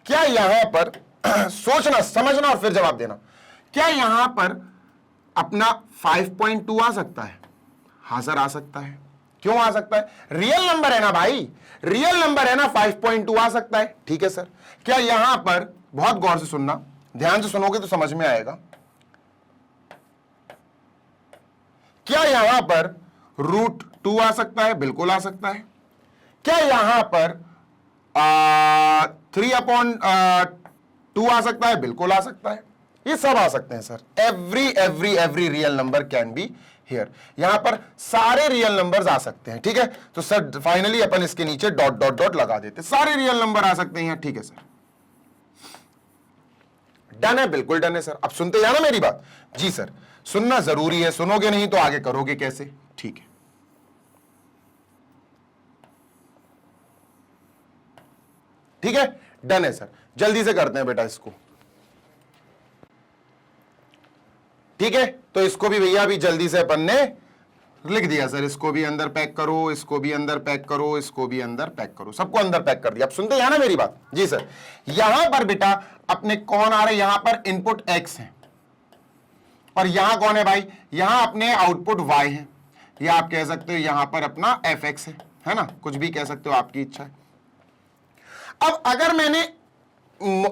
क्या, यहां पर सोचना समझना और फिर जवाब देना, क्या यहां पर अपना 5.2 आ सकता है? हां सर, आ सकता है। क्यों आ सकता है? रियल नंबर है ना भाई, रियल नंबर है ना, 5.2 आ सकता है। ठीक है सर। क्या यहां पर, बहुत गौर से सुनना, ध्यान से सुनोगे तो समझ में आएगा, क्या यहां पर √2 आ सकता है? बिल्कुल आ सकता है। क्या यहां पर 3/2 आ सकता है? बिल्कुल आ सकता है। ये सब आ सकते हैं sir. Every real number can be here. यहां पर सारे रियल नंबर्स आ सकते हैं। ठीक है, तो सर फाइनली अपन इसके नीचे डॉट डॉट डॉट लगा देते, सारे रियल नंबर आ सकते हैं। ठीक है सर, डन है, बिल्कुल डन है सर। अब सुनते जाना मेरी बात। जी सर, सुनना जरूरी है, सुनोगे नहीं तो आगे करोगे कैसे? ठीक है, ठीक है, डन है सर। जल्दी से करते हैं बेटा इसको। ठीक है, तो इसको भी भैया अभी जल्दी से अपन ने लिख दिया सर। इसको भी अंदर पैक करो, इसको भी अंदर पैक करो, इसको भी अंदर पैक करो, सबको अंदर पैक कर दिया। अब सुनते हैं ना मेरी बात। जी सर, यहां पर बेटा अपने कौन आ रहे, यहां पर इनपुट x है और यहां कौन है भाई, यहां अपने आउटपुट y है, या आप कह सकते हो यहां पर अपना fx है ना, कुछ भी कह सकते हो, आपकी इच्छा है। अब अगर मैंने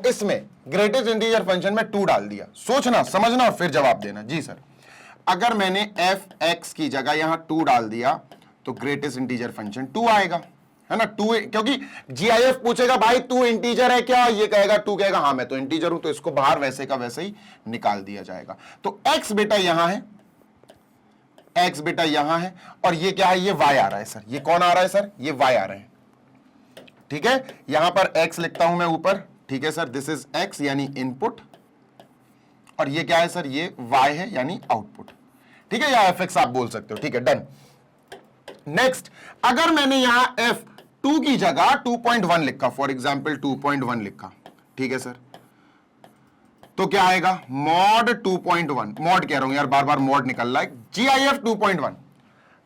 इसमें ग्रेटेस्ट इंटीजर फंक्शन में 2 डाल दिया, सोचना समझना और फिर जवाब देना। जी सर, अगर मैंने fx की जगह यहां 2 डाल दिया तो ग्रेटेस्ट इंटीजर फंक्शन 2 आएगा, है ना। 2, क्योंकि GIF पूछेगा भाई तू इंटीजर है क्या, ये कहेगा 2, कहेगा हाँ मैं तो इंटीजर हूं, तो इसको बाहर वैसे का वैसे ही निकाल दिया जाएगा। तो x बेटा यहां है, x बेटा यहां है, और ये क्या है, ये y आ रहा है सर। ये कौन आ रहा है सर, ये y आ रहे हैं। ठीक है, यहां पर x लिखता हूं मैं ऊपर। ठीक है सर, दिस इज x यानी इनपुट, और ये क्या है सर, ये y है यानी आउटपुट। ठीक है, या fx आप बोल सकते हो। ठीक है, डन। नेक्स्ट, अगर मैंने यहां f2 की जगह 2.1 लिखा, फॉर एग्जाम्पल 2.1 लिखा, ठीक है सर, तो क्या आएगा, मॉड 2.1, मॉड कह रहा हूं यार, बार बार मॉड निकल रहा है, GIF 2.1।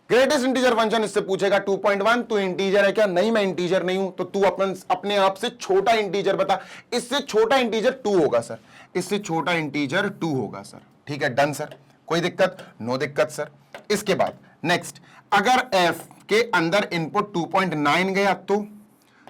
ग्रेटेस्ट इंटीजर फंक्शन इससे पूछेगा 2.1 तू इंटीजर है क्या, नहीं मैं इंटीजर नहीं हूं, तो तू अपने आप से छोटा इंटीजर बता। इससे छोटा इंटीजर 2 होगा सर, इससे छोटा इंटीजर 2 होगा सर। ठीक है, डन सर, कोई दिक्कत? नो दिक्कत सर। इसके बाद नेक्स्ट, अगर f के अंदर इनपुट 2.9 गया तो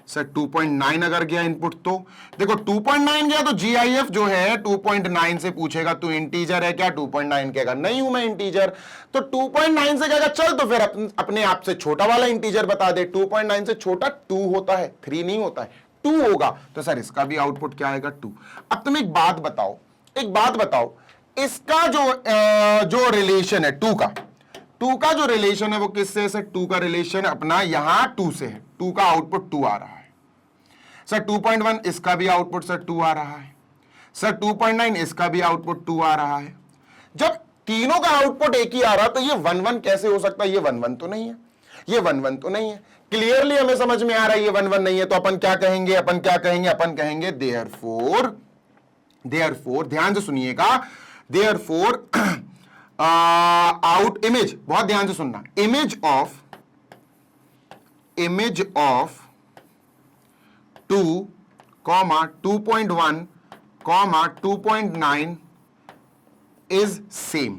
सर 2.9 अगर गया इनपुट, तो देखो 2.9 गया तो GIF जो है 2.9 से पूछेगा तू इंटीजर है क्या, 2.9 कहेगा नहीं हूं मैं इंटीजर, तो 2.9 से कहेगा चल तो फिर अपने आप से छोटा वाला इंटीजर बता दे। 2.9 से छोटा 2 होता है, 3 नहीं होता है, 2 होगा, तो सर इसका भी आउटपुट क्या आएगा, 2। अब तुम एक बात बताओ, इसका जो रिलेशन है 2 का जो रिलेशन है वो किससे है सर, 2 का रिलेशन अपना यहां 2 से है, 2 का आउटपुट 2 आ रहा है सर। 2.1 इसका भी आउटपुट सर 2 आ रहा है सर। 2.9 इसका भी आउटपुट 2 आ रहा है। जब तीनों का आउटपुट एक ही आ रहा तो ये 1-1 कैसे हो सकता है, ये 1-1 तो नहीं है, ये 1-1 तो नहीं है। क्लियरली हमें समझ में आ रहा है ये 1-1 नहीं है, तो अपन क्या कहेंगे, अपन कहेंगे देयरफॉर, ध्यान से सुनिएगा, देयरफॉर आउट इमेज, बहुत ध्यान से सुनना, image of 2, 2.1, 2.9 is same,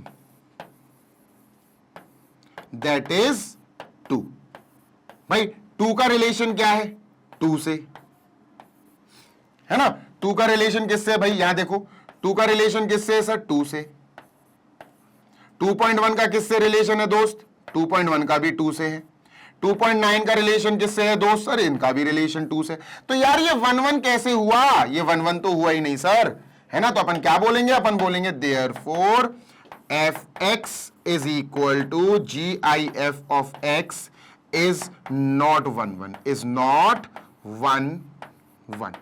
that is 2। भाई 2 का रिलेशन क्या है, 2 से, है ना। 2 का रिलेशन किससे भाई, यहां देखो 2 का रिलेशन किससे है सर, 2 से। 2.1 का किससे रिलेशन है दोस्त, 2.1 का भी 2 से है। 2.9 का रिलेशन किससे है दोस्त, सर इनका भी रिलेशन 2 से। तो यार ये 1-1 कैसे हुआ, ये 1-1 तो हुआ ही नहीं सर, है ना। तो अपन क्या बोलेंगे, अपन बोलेंगे therefore fx is equal to GIF of x is not 1-1, is not 1-1।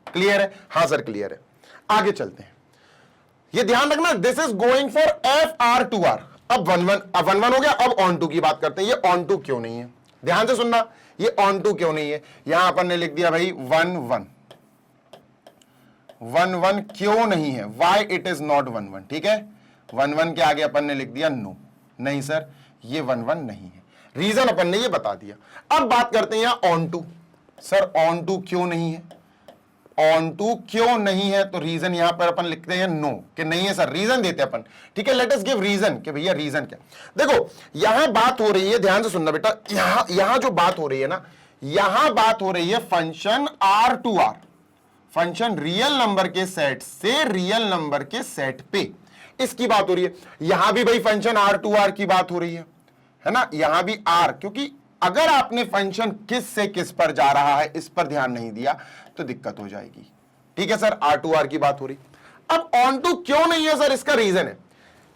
Clear है? हां सर क्लियर है। आगे चलते हैं। ये ध्यान रखना, this is going for FR2R। अब 1-1 हो गया। अब ऑन टू की बात करते हैं। ये ऑन टू क्यों नहीं है, ध्यान से सुनना, ये ऑन टू क्यों नहीं है? यहां अपन ने लिख दिया भाई 1-1 क्यों नहीं है? Why it is not 1-1? ठीक है, 1-1 के आगे अपन ने लिख दिया नो। नहीं सर, ये 1-1 नहीं है। रीजन अपन ने ये बता दिया। अब बात करते हैं यहां onto. Sir onto क्यों नहीं है? ऑन टू क्यों नहीं है? तो रीजन यहां पर अपन लिखते हैं नो, कि नहीं है सर, रीजन देते हैं अपन। ठीक है, लेट अस गिव रीजन, कि भैया रीजन क्या। देखो यहां बात हो रही है, ध्यान से सुनना बेटा, यहां जो बात हो रही है ना, यहां बात हो रही है function R2R, function real number के सेट से रियल नंबर के सेट पे, इसकी बात हो रही है। यहां भी भाई फंक्शन R2R की बात हो रही है ना, यहां भी R, क्योंकि अगर आपने फंक्शन किस से किस पर जा रहा है इस पर ध्यान नहीं दिया तो दिक्कत हो जाएगी। ठीक है सर, R2R की बात हो रही। अब ऑन टू क्यों नहीं है सर? इसका रीजन है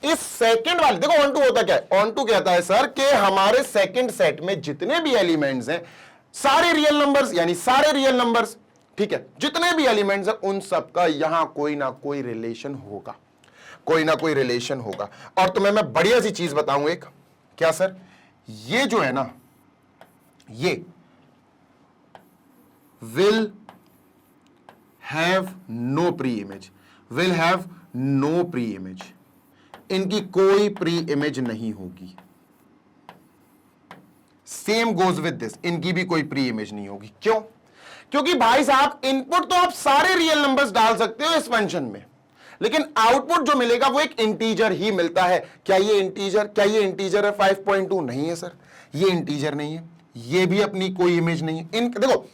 इस सेकंड वाले, देखो ऑन टू होता क्या है? ऑन टू कहता है सर कि हमारे सेकंड सेट में जितने भी एलिमेंट्स हैं सारे रियल नंबर्स, यानी सारे रियल नंबर्स, ठीक है, जितने भी एलिमेंट्स हैं उन सबका यहां कोई ना कोई रिलेशन होगा, कोई ना कोई रिलेशन होगा। और तुम्हें मैं बढ़िया सी चीज बताऊं एक, क्या सर? ये जो है ना, ये will have no pre image, will have no pre image, इनकी कोई प्री इमेज नहीं होगी। सेम गोज विद दिस, इनकी भी कोई प्री इमेज नहीं होगी। क्यों? क्योंकि भाई साहब इनपुट तो आप सारे रियल नंबर्स डाल सकते हो इस फंक्शन में, लेकिन आउटपुट जो मिलेगा वो एक इंटीजर ही मिलता है। क्या ये इंटीजर है 5.2? नहीं है सर, ये इंटीजर नहीं है, ये भी अपनी कोई इमेज नहीं है। इन देखो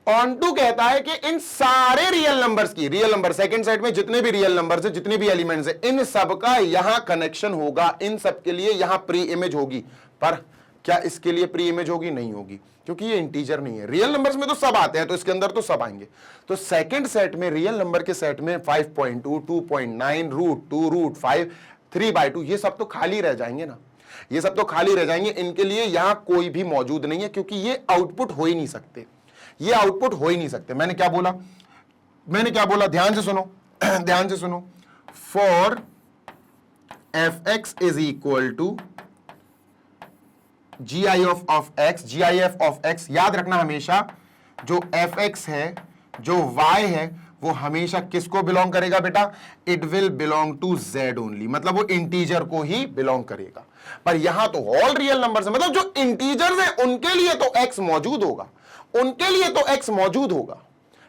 ऑन टू कहता है कि इन सारे रियल नंबर्स की, रियल नंबर सेकंड सेट में जितने भी रियल नंबर्स है, जितने भी एलिमेंट्स है, इन सबका यहां कनेक्शन होगा, इन सब के लिए यहां प्री इमेज होगी। पर क्या इसके लिए प्री इमेज होगी? नहीं होगी, क्योंकि ये इंटीजर नहीं है। रियल नंबर्स में तो सब आते हैं, तो इसके अंदर तो सब आएंगे। तो सेकंड सेट में, रियल नंबर के सेट में 5.2, 2.9, √2, √5, 3/2, ये सब तो खाली रह जाएंगे ना, ये सब तो खाली रह जाएंगे। इनके लिए यहां कोई भी मौजूद नहीं है, क्योंकि ये आउटपुट हो ही नहीं सकते, ये आउटपुट हो ही नहीं सकते। मैंने क्या बोला? ध्यान से सुनो, ध्यान से सुनो। For fx is equal to GIF of x, याद रखना हमेशा जो fx है, जो y है, वो हमेशा किसको बिलोंग करेगा बेटा? It will belong to z only, मतलब वो इंटीजर को ही बिलोंग करेगा। पर यहां तो ऑल रियल नंबर्स है, मतलब जो इंटीजर्स है उनके लिए तो x मौजूद होगा, उनके लिए तो x मौजूद होगा,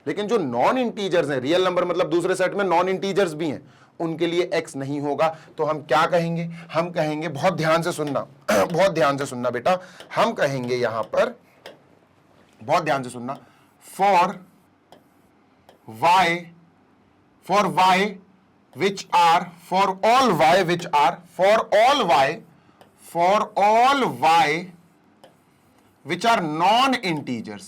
लेकिन जो नॉन इंटीजर्स हैं, रियल नंबर मतलब दूसरे सेट में नॉन इंटीजर्स भी हैं, उनके लिए x नहीं होगा। तो हम क्या कहेंगे? हम कहेंगे, बहुत ध्यान से सुनना, बहुत ध्यान से सुनना बेटा, हम कहेंगे यहां पर, बहुत ध्यान से सुनना, for y which are, for all y which are, for all y which are non integers,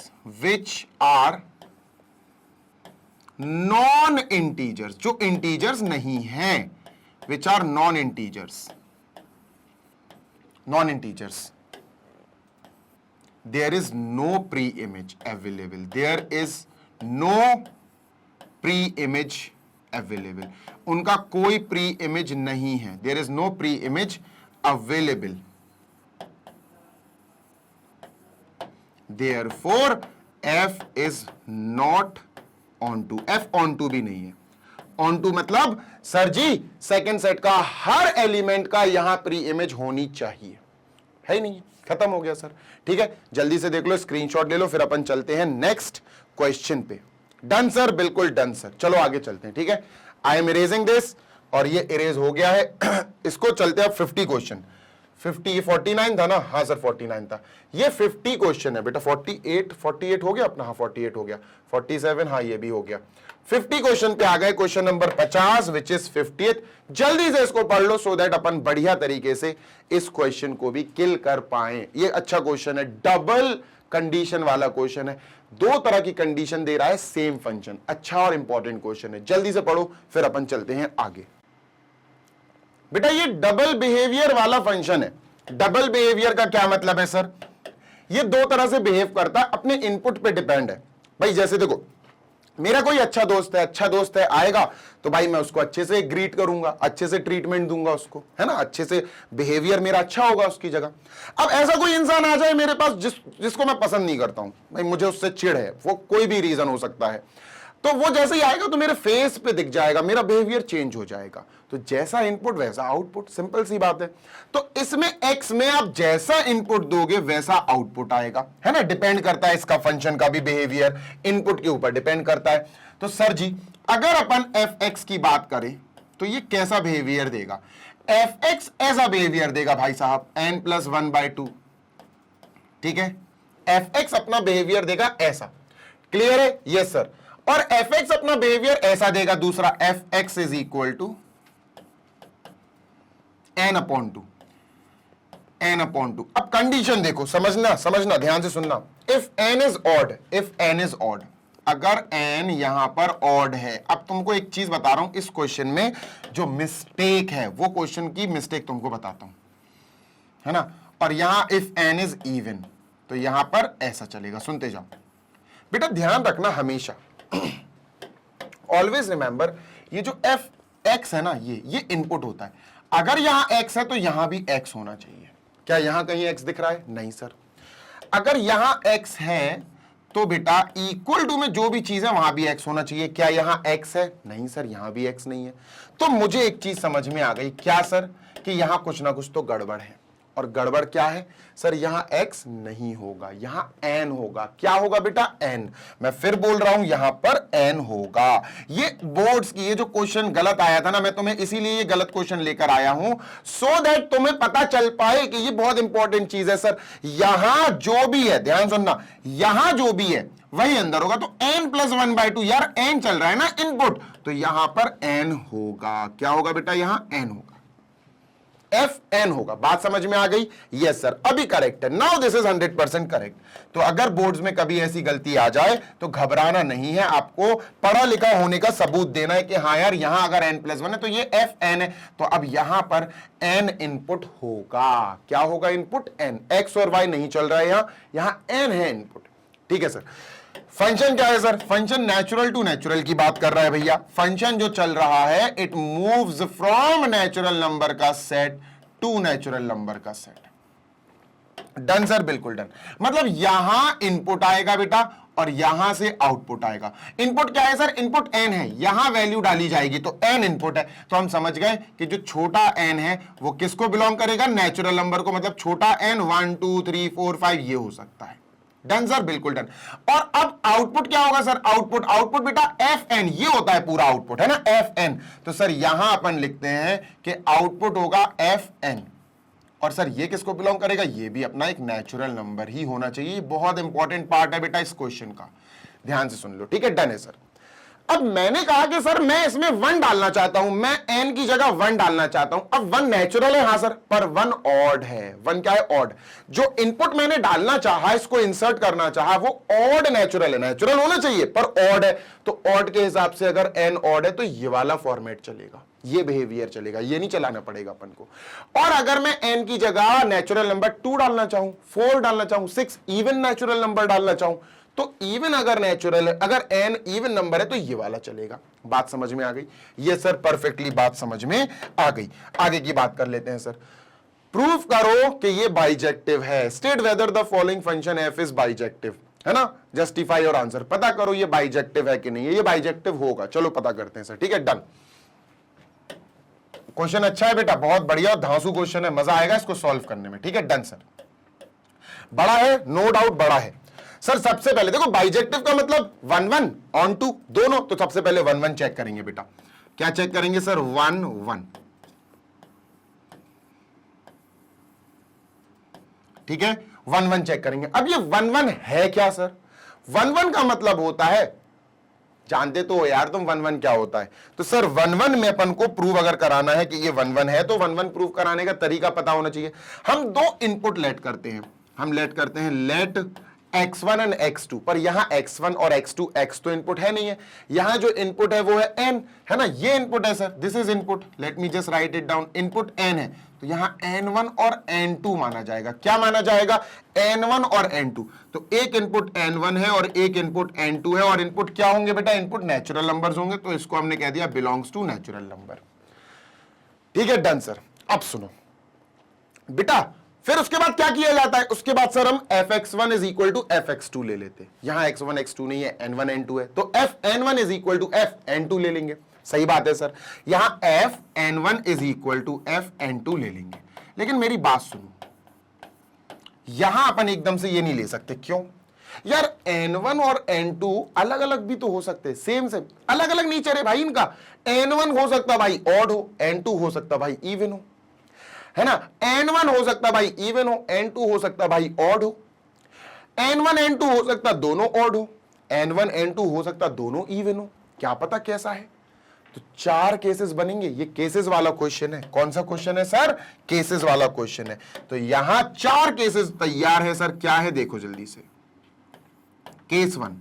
जो इंटीजर्स नहीं हैं, which are non integers, there is no pre-image available, there is no pre-image available, उनका कोई pre image नहीं है, there is no pre-image available, therefore f is not onto, f onto भी नहीं है। onto मतलब सर जी सेकंड सेट का हर element का यहां प्री इमेज होनी चाहिए, है ही नहीं, खत्म हो गया सर। ठीक है, जल्दी से देख लो, स्क्रीनशॉट ले लो, फिर अपन चलते हैं नेक्स्ट क्वेश्चन पे। डन सर, बिल्कुल डन सर। चलो आगे चलते हैं। ठीक है, आई एम इरेजिंग दिस, और ये इरेज हो गया है। इसको चलते हैं 50 क्वेश्चन। 49 था ना? हाँ सर 49 था। ये 50 क्वेश्चन है बेटा। 48 हो गया अपना? हाँ 48 हो गया। 47, हाँ ये भी हो गया। 50 क्वेश्चन पे आ गए, question number 50 which is 50th। जल्दी से इसको पढ़ लो सो दैट अपन बढ़िया तरीके से इस क्वेश्चन को भी किल कर पाए। ये अच्छा क्वेश्चन है, डबल कंडीशन वाला क्वेश्चन है, दो तरह की कंडीशन दे रहा है सेम फंक्शन। अच्छा और इंपॉर्टेंट क्वेश्चन है, जल्दी से पढ़ो फिर अपन चलते हैं आगे। बेटा ये डबल बिहेवियर वाला फंक्शन है। डबल बिहेवियर का क्या मतलब है सर? ये दो तरह से बिहेव करता है, अपने इनपुट पे डिपेंड है। भाई जैसे देखो, मेरा कोई अच्छा दोस्त है आएगा तो भाई मैं उसको अच्छे से ग्रीट करूंगा, अच्छे से ट्रीटमेंट दूंगा उसको, है ना, अच्छे से बिहेवियर मेरा अच्छा होगा उसकी जगह। अब ऐसा कोई इंसान आ जाए मेरे पास जिसको मैं पसंद नहीं करता हूं, भाई मुझे उससे चिढ़ है, वो कोई भी रीजन हो सकता है, तो वो जैसे ही आएगा तो मेरे फेस पे दिख जाएगा, मेरा बिहेवियर चेंज हो जाएगा। तो जैसा इनपुट वैसा आउटपुट, सिंपल सी बात है। तो इसमें एक्स में आप जैसा इनपुट दोगे वैसा आउटपुट आएगा, है ना, डिपेंड करता है इसका फंक्शन का भी बिहेवियर इनपुट के ऊपर डिपेंड करता है। तो सर जी अगर अपन एफ एक्स की बात करें तो ये कैसा बिहेवियर देगा? एफ एक्स ऐसा बिहेवियर देगा भाई साहब n+1/2, ठीक है, एफ एक्स अपना बिहेवियर देगा ऐसा, क्लियर है? Yes sir. और एफ एक्स अपना बिहेवियर ऐसा देगा दूसरा, F X is equal to n/2, n/2। अब कंडीशन देखो, समझना ध्यान से सुनना। इफ n इज ऑड, अगर n यहां पर ऑड है, अब तुमको एक चीज बता रहा हूं, इस क्वेश्चन में जो मिस्टेक है वो क्वेश्चन की मिस्टेक तुमको बताता हूं, है ना। और यहां इफ n इज इवन तो यहां पर ऐसा चलेगा, सुनते जाओ बेटा, ध्यान रखना हमेशा, ऑलवेज रिमेंबर, ये जो एफ एक्स है ना, ये इनपुट होता है। अगर यहां x है तो यहां भी x होना चाहिए। क्या यहां कहीं x दिख रहा है? नहीं सर। अगर यहां x है तो बेटा इक्वल टू में जो भी चीज है वहां भी x होना चाहिए। क्या यहां x है? नहीं सर, यहां भी x नहीं है। तो मुझे एक चीज समझ में आ गई, क्या सर, कि यहां कुछ ना कुछ तो गड़बड़ है। और गड़बड़ क्या है सर? यहां x नहीं होगा, यहां n होगा। क्या होगा बेटा? n। मैं फिर बोल रहा हूं, यहां पर n होगा। ये बोर्ड्स की ये जो क्वेश्चन गलत आया था ना, मैं तुम्हें इसीलिए ये गलत क्वेश्चन लेकर आया हूं, सो दैट तुम्हें पता चल पाए कि ये बहुत इंपॉर्टेंट चीज है सर। यहां जो भी है, ध्यान सुनना, यहां जो भी है वही अंदर होगा। तो n+1/2, यार n चल रहा है ना इनपुट, तो यहां पर n होगा। क्या होगा बेटा? यहां n होगा, एफ एन होगा। बात समझ में आ गई? यस सर, अभी करेक्ट है। Now this is 100% correct. तो अगर बोर्ड्स में कभी ऐसी गलती आ जाए तो घबराना नहीं है, आपको पढ़ा लिखा होने का सबूत देना है कि हाँ यार यहां अगर n+1 है तो ये एफ एन है, तो अब यहां पर n इनपुट होगा। क्या होगा इनपुट? n। x और y नहीं चल रहा है, यहां n है इनपुट, ठीक है सर। फंक्शन क्या है sir? Function natural to natural की बात कर रहा है भैया। फंक्शन जो चल रहा है, it moves from natural number का सेट टू नेचुरल नंबर का सेट। डन सर, बिल्कुल डन। मतलब यहां इनपुट आएगा बेटा और यहां से आउटपुट आएगा। इनपुट क्या है सर? इनपुट n है, यहां वैल्यू डाली जाएगी तो n इनपुट है। तो हम समझ गए कि जो छोटा n है वो किसको बिलोंग करेगा? नेचुरल नंबर को। मतलब छोटा n 1 2 3 4 5 ये हो सकता है। डन सर, बिल्कुल डन। और अब आउटपुट क्या होगा सर? आउटपुट बेटा एफ एन, ये होता है पूरा आउटपुट, है ना, एफ एन। तो सर यहां अपन लिखते हैं कि आउटपुट होगा एफ एन। और सर ये किसको बिलोंग करेगा? ये भी अपना एक नेचुरल नंबर ही होना चाहिए। बहुत इंपॉर्टेंट पार्ट है बेटा इस क्वेश्चन का, ध्यान से सुन लो, ठीक है। डन है सर। अब मैंने कहा कि सर मैं इसमें 1 डालना चाहता हूं, मैं n की जगह 1 डालना चाहता हूं। अब 1 नेचुरल है, हां सर, पर 1 ऑड है। 1 क्या है? ऑड। जो इनपुट मैंने डालना चाहा, इसको इंसर्ट करना चाहा, वो ऑड नेचुरल है। नेचुरल होना चाहिए पर ऑड है, तो ऑड के हिसाब से अगर n ऑड है तो ये वाला फॉर्मेट चलेगा, ये बिहेवियर चलेगा, ये नहीं चलाना पड़ेगा अपन को। और अगर मैं n की जगह नेचुरल नंबर 2 डालना चाहूं, 4 डालना चाहूं, 6 इवन नेचुरल नंबर डालना चाहूं, तो इवन अगर नेचुरल है, अगर n इवन नंबर है तो ये वाला चलेगा। बात समझ में आ गई? ये सर परफेक्टली बात समझ में आ गई। आगे की बात कर लेते हैं सर। प्रूव करो कि ये बाइजेक्टिव है। State whether the following function f is bijective, है ना। जस्टिफाई और आंसर। पता करो ये बाइजेक्टिव है कि नहीं है। ये बाइजेक्टिव होगा, चलो पता करते हैं सर, ठीक है। डन। क्वेश्चन अच्छा है बेटा, बहुत बढ़िया धांसू क्वेश्चन है, मजा आएगा इसको सॉल्व करने में, ठीक है। Done sir. बड़ा है, नो डाउट बड़ा है सर। सबसे पहले देखो बाइजेक्टिव का मतलब 1 1 ऑन 2 दोनों, तो सबसे पहले 1 1 चेक करेंगे बेटा। क्या चेक करेंगे सर? 1 1, ठीक है। 1 1 चेक करेंगे। अब ये 1 1 है क्या सर? 1 1 का मतलब होता है, जानते तो हो यार तुम 1 1 क्या होता है। तो सर 1 1 में अपन को प्रूव अगर कराना है कि ये 1 1 है, तो 1 1 प्रूव कराने का तरीका पता होना चाहिए। हम 2 इनपुट लेट करते हैं, हम लेट करते हैं लेट x1 एंड x2, पर यहां x1 और x2 x तो इनपुट है नहीं है, यहां जो इनपुट है वो है n, है ना, ये इनपुट है sir, this is input, let me just right it down, input n है, तो यहां n1 और n2 माना जाएगा। क्या माना जाएगा? n1 और n2। तो एक इनपुट n1 है और एक इनपुट n2 है, और इनपुट क्या होंगे बेटा? इनपुट नेचुरल नंबर्स होंगे, तो इसको हमने कह दिया बिलोंग्स टू नेचुरल नंबर। ठीक है, डन सर। अब सुनो बेटा, फिर उसके बाद क्या किया जाता है? उसके बाद सर हम fx1 is equal to fx2 ले लेते हैं। यहां x1 x2 नहीं है, n1 n2 है, तो fn1 is equal to fn2 ले लेंगे। सही बात है सर, यहां fn1 is equal to fn2 ले लेंगे। लेकिन मेरी बात सुनो, यहां अपन एकदम से ये नहीं ले सकते। क्यों यार? n1 और n2 अलग अलग भी तो हो सकते हैं, सेम सेम अलग अलग नहीं चले भाई इनका। n1 हो सकता भाई ऑड हो, n2 हो सकता भाई इवन हो, है ना। n1 हो सकता भाई इवन हो, n2 हो सकता भाई ऑड हो, n1 n2 हो सकता दोनों ऑड हो, n1 n2 हो सकता दोनों इवन हो। क्या पता कैसा है? तो 4 केसेस बनेंगे। ये केसेस वाला क्वेश्चन है। कौन सा क्वेश्चन है सर? केसेस वाला क्वेश्चन है। तो यहां 4 केसेस तैयार है सर। क्या है देखो जल्दी से। केस 1,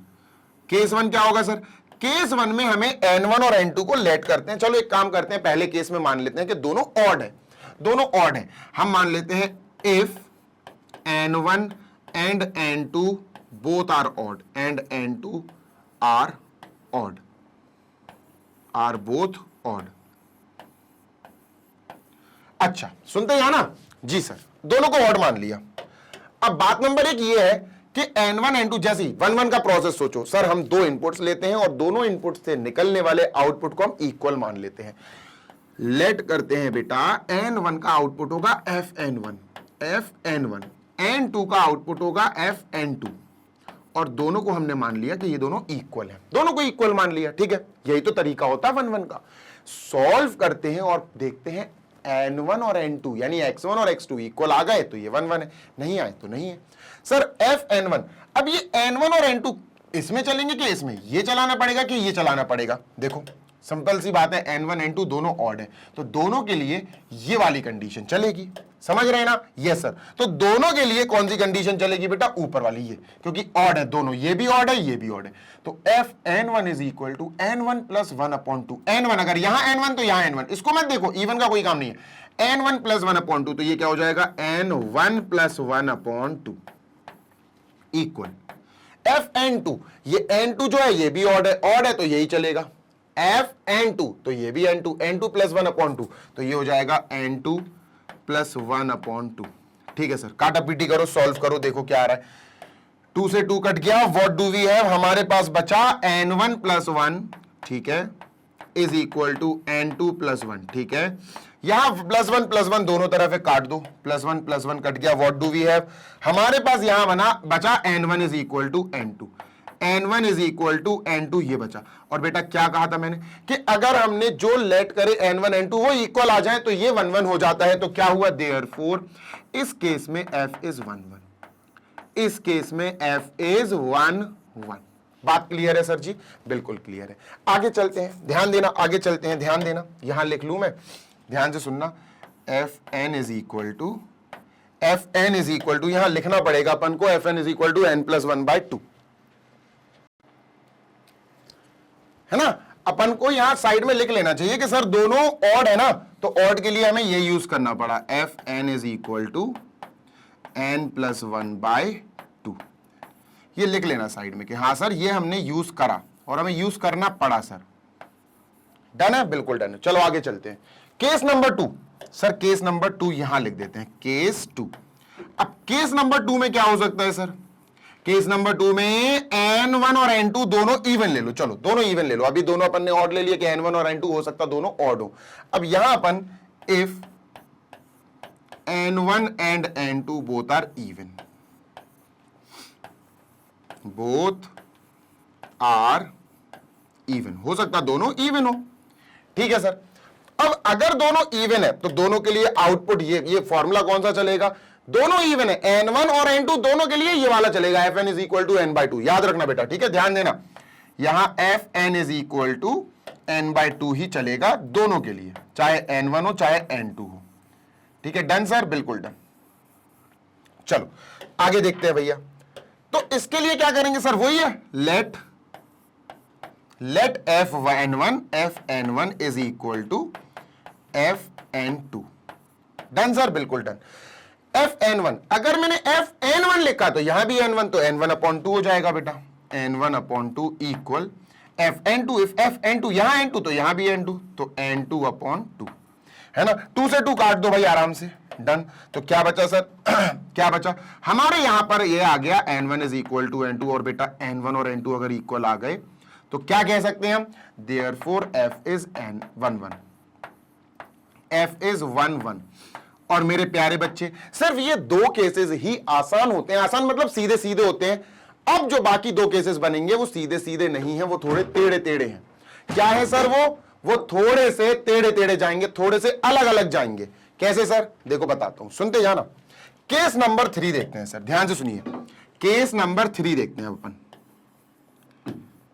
केस 1 क्या होगा सर? केस 1 में हमें n1 और n2 को लेट करते हैं। चलो एक काम करते हैं, पहले केस में मान लेते हैं कि दोनों ऑड है, दोनों ऑड है। हम मान लेते हैं if n1 and n2 both are odd and n2 are odd, are both odd. अच्छा सुनते हैं ना जी सर, दोनों को ऑड मान लिया। अब बात नंबर 1 ये है कि n1 n2 जैसी 1 1 का प्रोसेस सोचो सर। हम 2 इनपुट्स लेते हैं और दोनों इनपुट से निकलने वाले आउटपुट को हम इक्वल मान लेते हैं। लेट करते हैं बेटा, n1 का आउटपुट होगा fn1, fn1, n2 का आउटपुट होगा fn2, और दोनों को हमने मान लिया कि ये दोनों इक्वल हैं, दोनों को इक्वल मान लिया। ठीक है, यही तो तरीका होता है 1 1 का। सॉल्व करते हैं और देखते हैं n1 और n2 यानी x1 और x2 इक्वल आ गए तो ये 1 1 है, नहीं आए तो नहीं है सर। fn1, अब ये n1 और n2 इसमें चलेंगे कि इसमें? ये चलाना पड़ेगा कि ये चलाना पड़ेगा? देखो सिंपल सी बात है, n1 n2 दोनों ऑड है, तो दोनों के लिए ये वाली कंडीशन चलेगी। समझ रहे हैं ना? Yes sir. तो दोनों के लिए कौन सी कंडीशन चलेगी बेटा? ऊपर वाली ये, क्योंकि ऑड है दोनों, ये भी ऑड है ये भी ऑड है। तो fn1 is equal to n1 plus 1/2। n1 अगर यहां n1 तो यहां n1, इसको मत देखो, इवन का कोई काम नहीं है। n1 प्लस 1/2, तो ये क्या हो जाएगा? n1 plus 1/2 equal fn2। ये n2 जो है ये भी ऑड है तो यही चलेगा। fn2 तो ये भी n2, n2 प्लस 1/2, तो ये हो जाएगा n2 प्लस 1/2। ठीक है सर, काटा पीटी करो, सॉल्व करो, देखो क्या आ रहा है। 2 से 2 कट गया, व्हाट डू वी हैव? हमारे पास बचा n1 प्लस 1, ठीक है, is equal to n2 plus 1। ठीक है, यहां प्लस 1 दोनों तरफ है, काट दो, प्लस 1 कट गया, व्हाट डू वी हैव? हमारे पास यहां बचा n1 is equal to n2, n1 is equal to n2, ये बचा। और बेटा क्या कहा था मैंने कि अगर हमने जो लेट करे n1 n2 वो इक्वल आ जाए तो ये 1 1 हो जाता है। तो क्या हुआ? देयरफॉर इस केस में f इज 1 1, इस केस में f इज 1 1। बात क्लियर है सर जी? बिल्कुल क्लियर है। आगे चलते हैं, ध्यान देना, आगे चलते हैं, ध्यान देना। यहां लिख लू मैं, ध्यान से सुनना। fn इज इक्वल टू यहां लिखना पड़ेगा अपन को, fn is equal to n plus 1/2, है ना। अपन को यहां साइड में लिख लेना चाहिए कि सर दोनों ऑड है ना, तो ऑड के लिए हमें ये यूज करना पड़ा, fn is equal to n plus 1/2। ये लिख लेना साइड में कि हाँ सर ये हमने यूज करा और हमें यूज करना पड़ा सर। डन है? बिल्कुल डन है। चलो आगे चलते हैं। Case number 2 sir, case number 2 यहां लिख देते हैं, केस 2। अब केस नंबर 2 में क्या हो सकता है सर? केस नंबर 2 में n1 और n2 दोनों इवन ले लो। चलो दोनों इवन ले लो, अभी दोनों अपन ने ऑड ले लिया कि n1 और n2 हो सकता दोनों ऑड हो। अब यहां अपन if n1 and n2 both are even, both are even, हो सकता दोनों इवन हो। ठीक है सर। अब अगर दोनों इवन है तो दोनों के लिए आउटपुट ये फॉर्मूला कौन सा चलेगा? दोनों इवन है, n1 और n2 दोनों के लिए ये वाला चलेगा, fn is equal to n/2। याद रखना बेटा, ठीक है, ध्यान देना। यहां fn is equal to n/2 ही चलेगा दोनों के लिए, चाहे n1 हो चाहे n2 हो। ठीक है, डन सर? बिल्कुल डन। चलो आगे देखते हैं भैया। तो इसके लिए क्या करेंगे सर, वही है, let Fn1 is equal to Fn2। Done sir, बिल्कुल डन। Fn1, अगर मैंने Fn1 लिखा तो यहां भी n1, तो n1/2 हो जाएगा बेटा, n1/2 equal Fn2। If Fn2 यहां n2 तो यहां भी n2, तो n2/2 है ना। 2 से 2 काट दो भाई आराम से, डन। तो क्या बचा सर क्या बचा हमारे यहां पर, ये आ गया n1 is equal to n2, और बेटा n1 और n2 अगर इक्वल आ गए तो क्या कह सकते हैं हम, therefore f is n11, f is 1 1। और मेरे प्यारे बच्चे, सिर्फ ये 2 केसेस ही आसान होते हैं, आसान मतलब सीधे सीधे होते हैं। अब जो बाकी 2 केसेस बनेंगे वो सीधे सीधे नहीं है, वो थोड़े टेढ़े टेढ़े हैं। क्या है सर वो थोड़े से टेढ़े टेढ़े जाएंगे, थोड़े से अलग अलग जाएंगे। कैसे सर, देखो बताता हूं, सुनते जाना। केस नंबर 3 देखते हैं सर, ध्यान से सुनिए। केस नंबर 3 देखते हैं अपन,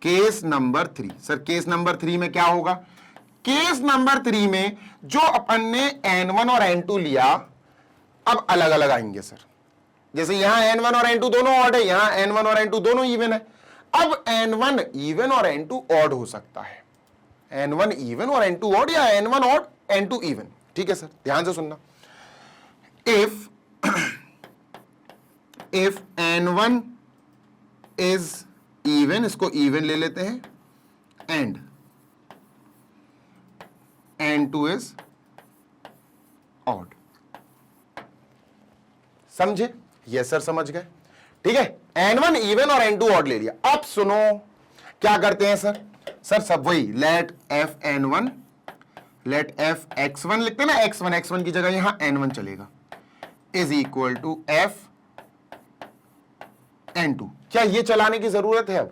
case number 3। Sir case number 3 में क्या होगा, केस नंबर 3 में जो अपन ने n1 और n2 लिया, अब अलग अलग आएंगे सर। जैसे यहां n1 और n2 दोनों ऑड है, यहां n1 और n2 दोनों इवन है। अब n1 इवन और n2 ऑड हो सकता है, n1 इवन और n2 ऑड, या n1 ऑड n2 इवन। ठीक है सर, ध्यान से सुनना। इफ n1 इज इवन, इसको इवन ले लेते हैं, एंड n2 इज ऑड। समझे? यस सर, समझ गए। ठीक है, n1 इवन और n2 ऑड ले लिया। अब सुनो क्या करते हैं सर, सब वही, लेट Fn1, लेट Fx1 लिखते हैं ना, x1 की जगह यहां n1 चलेगा, इज इक्वल टू Fn2। क्या ये चलाने की जरूरत है? अब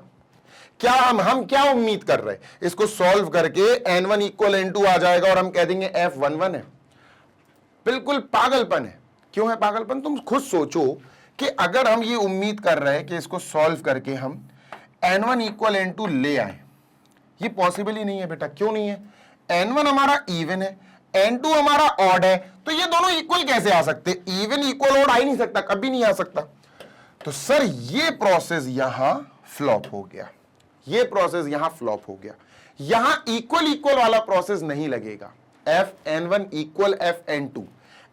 क्या हम क्या उम्मीद कर रहे हैं, इसको सॉल्व करके n1 इक्वल n2 आ जाएगा और हम कह देंगे F11 है? बिल्कुल पागलपन है। क्यों है पागलपन? तुम खुद सोचो कि अगर हम ये उम्मीद कर रहे हैं कि इसको सॉल्व करके हम n1 इक्वल n2 ले आए, ये पॉसिबल ही नहीं है बेटा। क्यों नहीं है? n1 हमारा इवन है, n2 हमारा ऑड है, तो ये दोनों इक्वल कैसे आ सकते? इवन इक्वल ऑड आ ही नहीं सकता, कभी नहीं आ सकता। तो सर ये प्रोसेस यहां फ्लॉप हो गया, ये प्रोसेस यहां फ्लॉप हो गया। यहां इक्वल इक्वल वाला प्रोसेस नहीं लगेगा। Fn1 equal Fn2,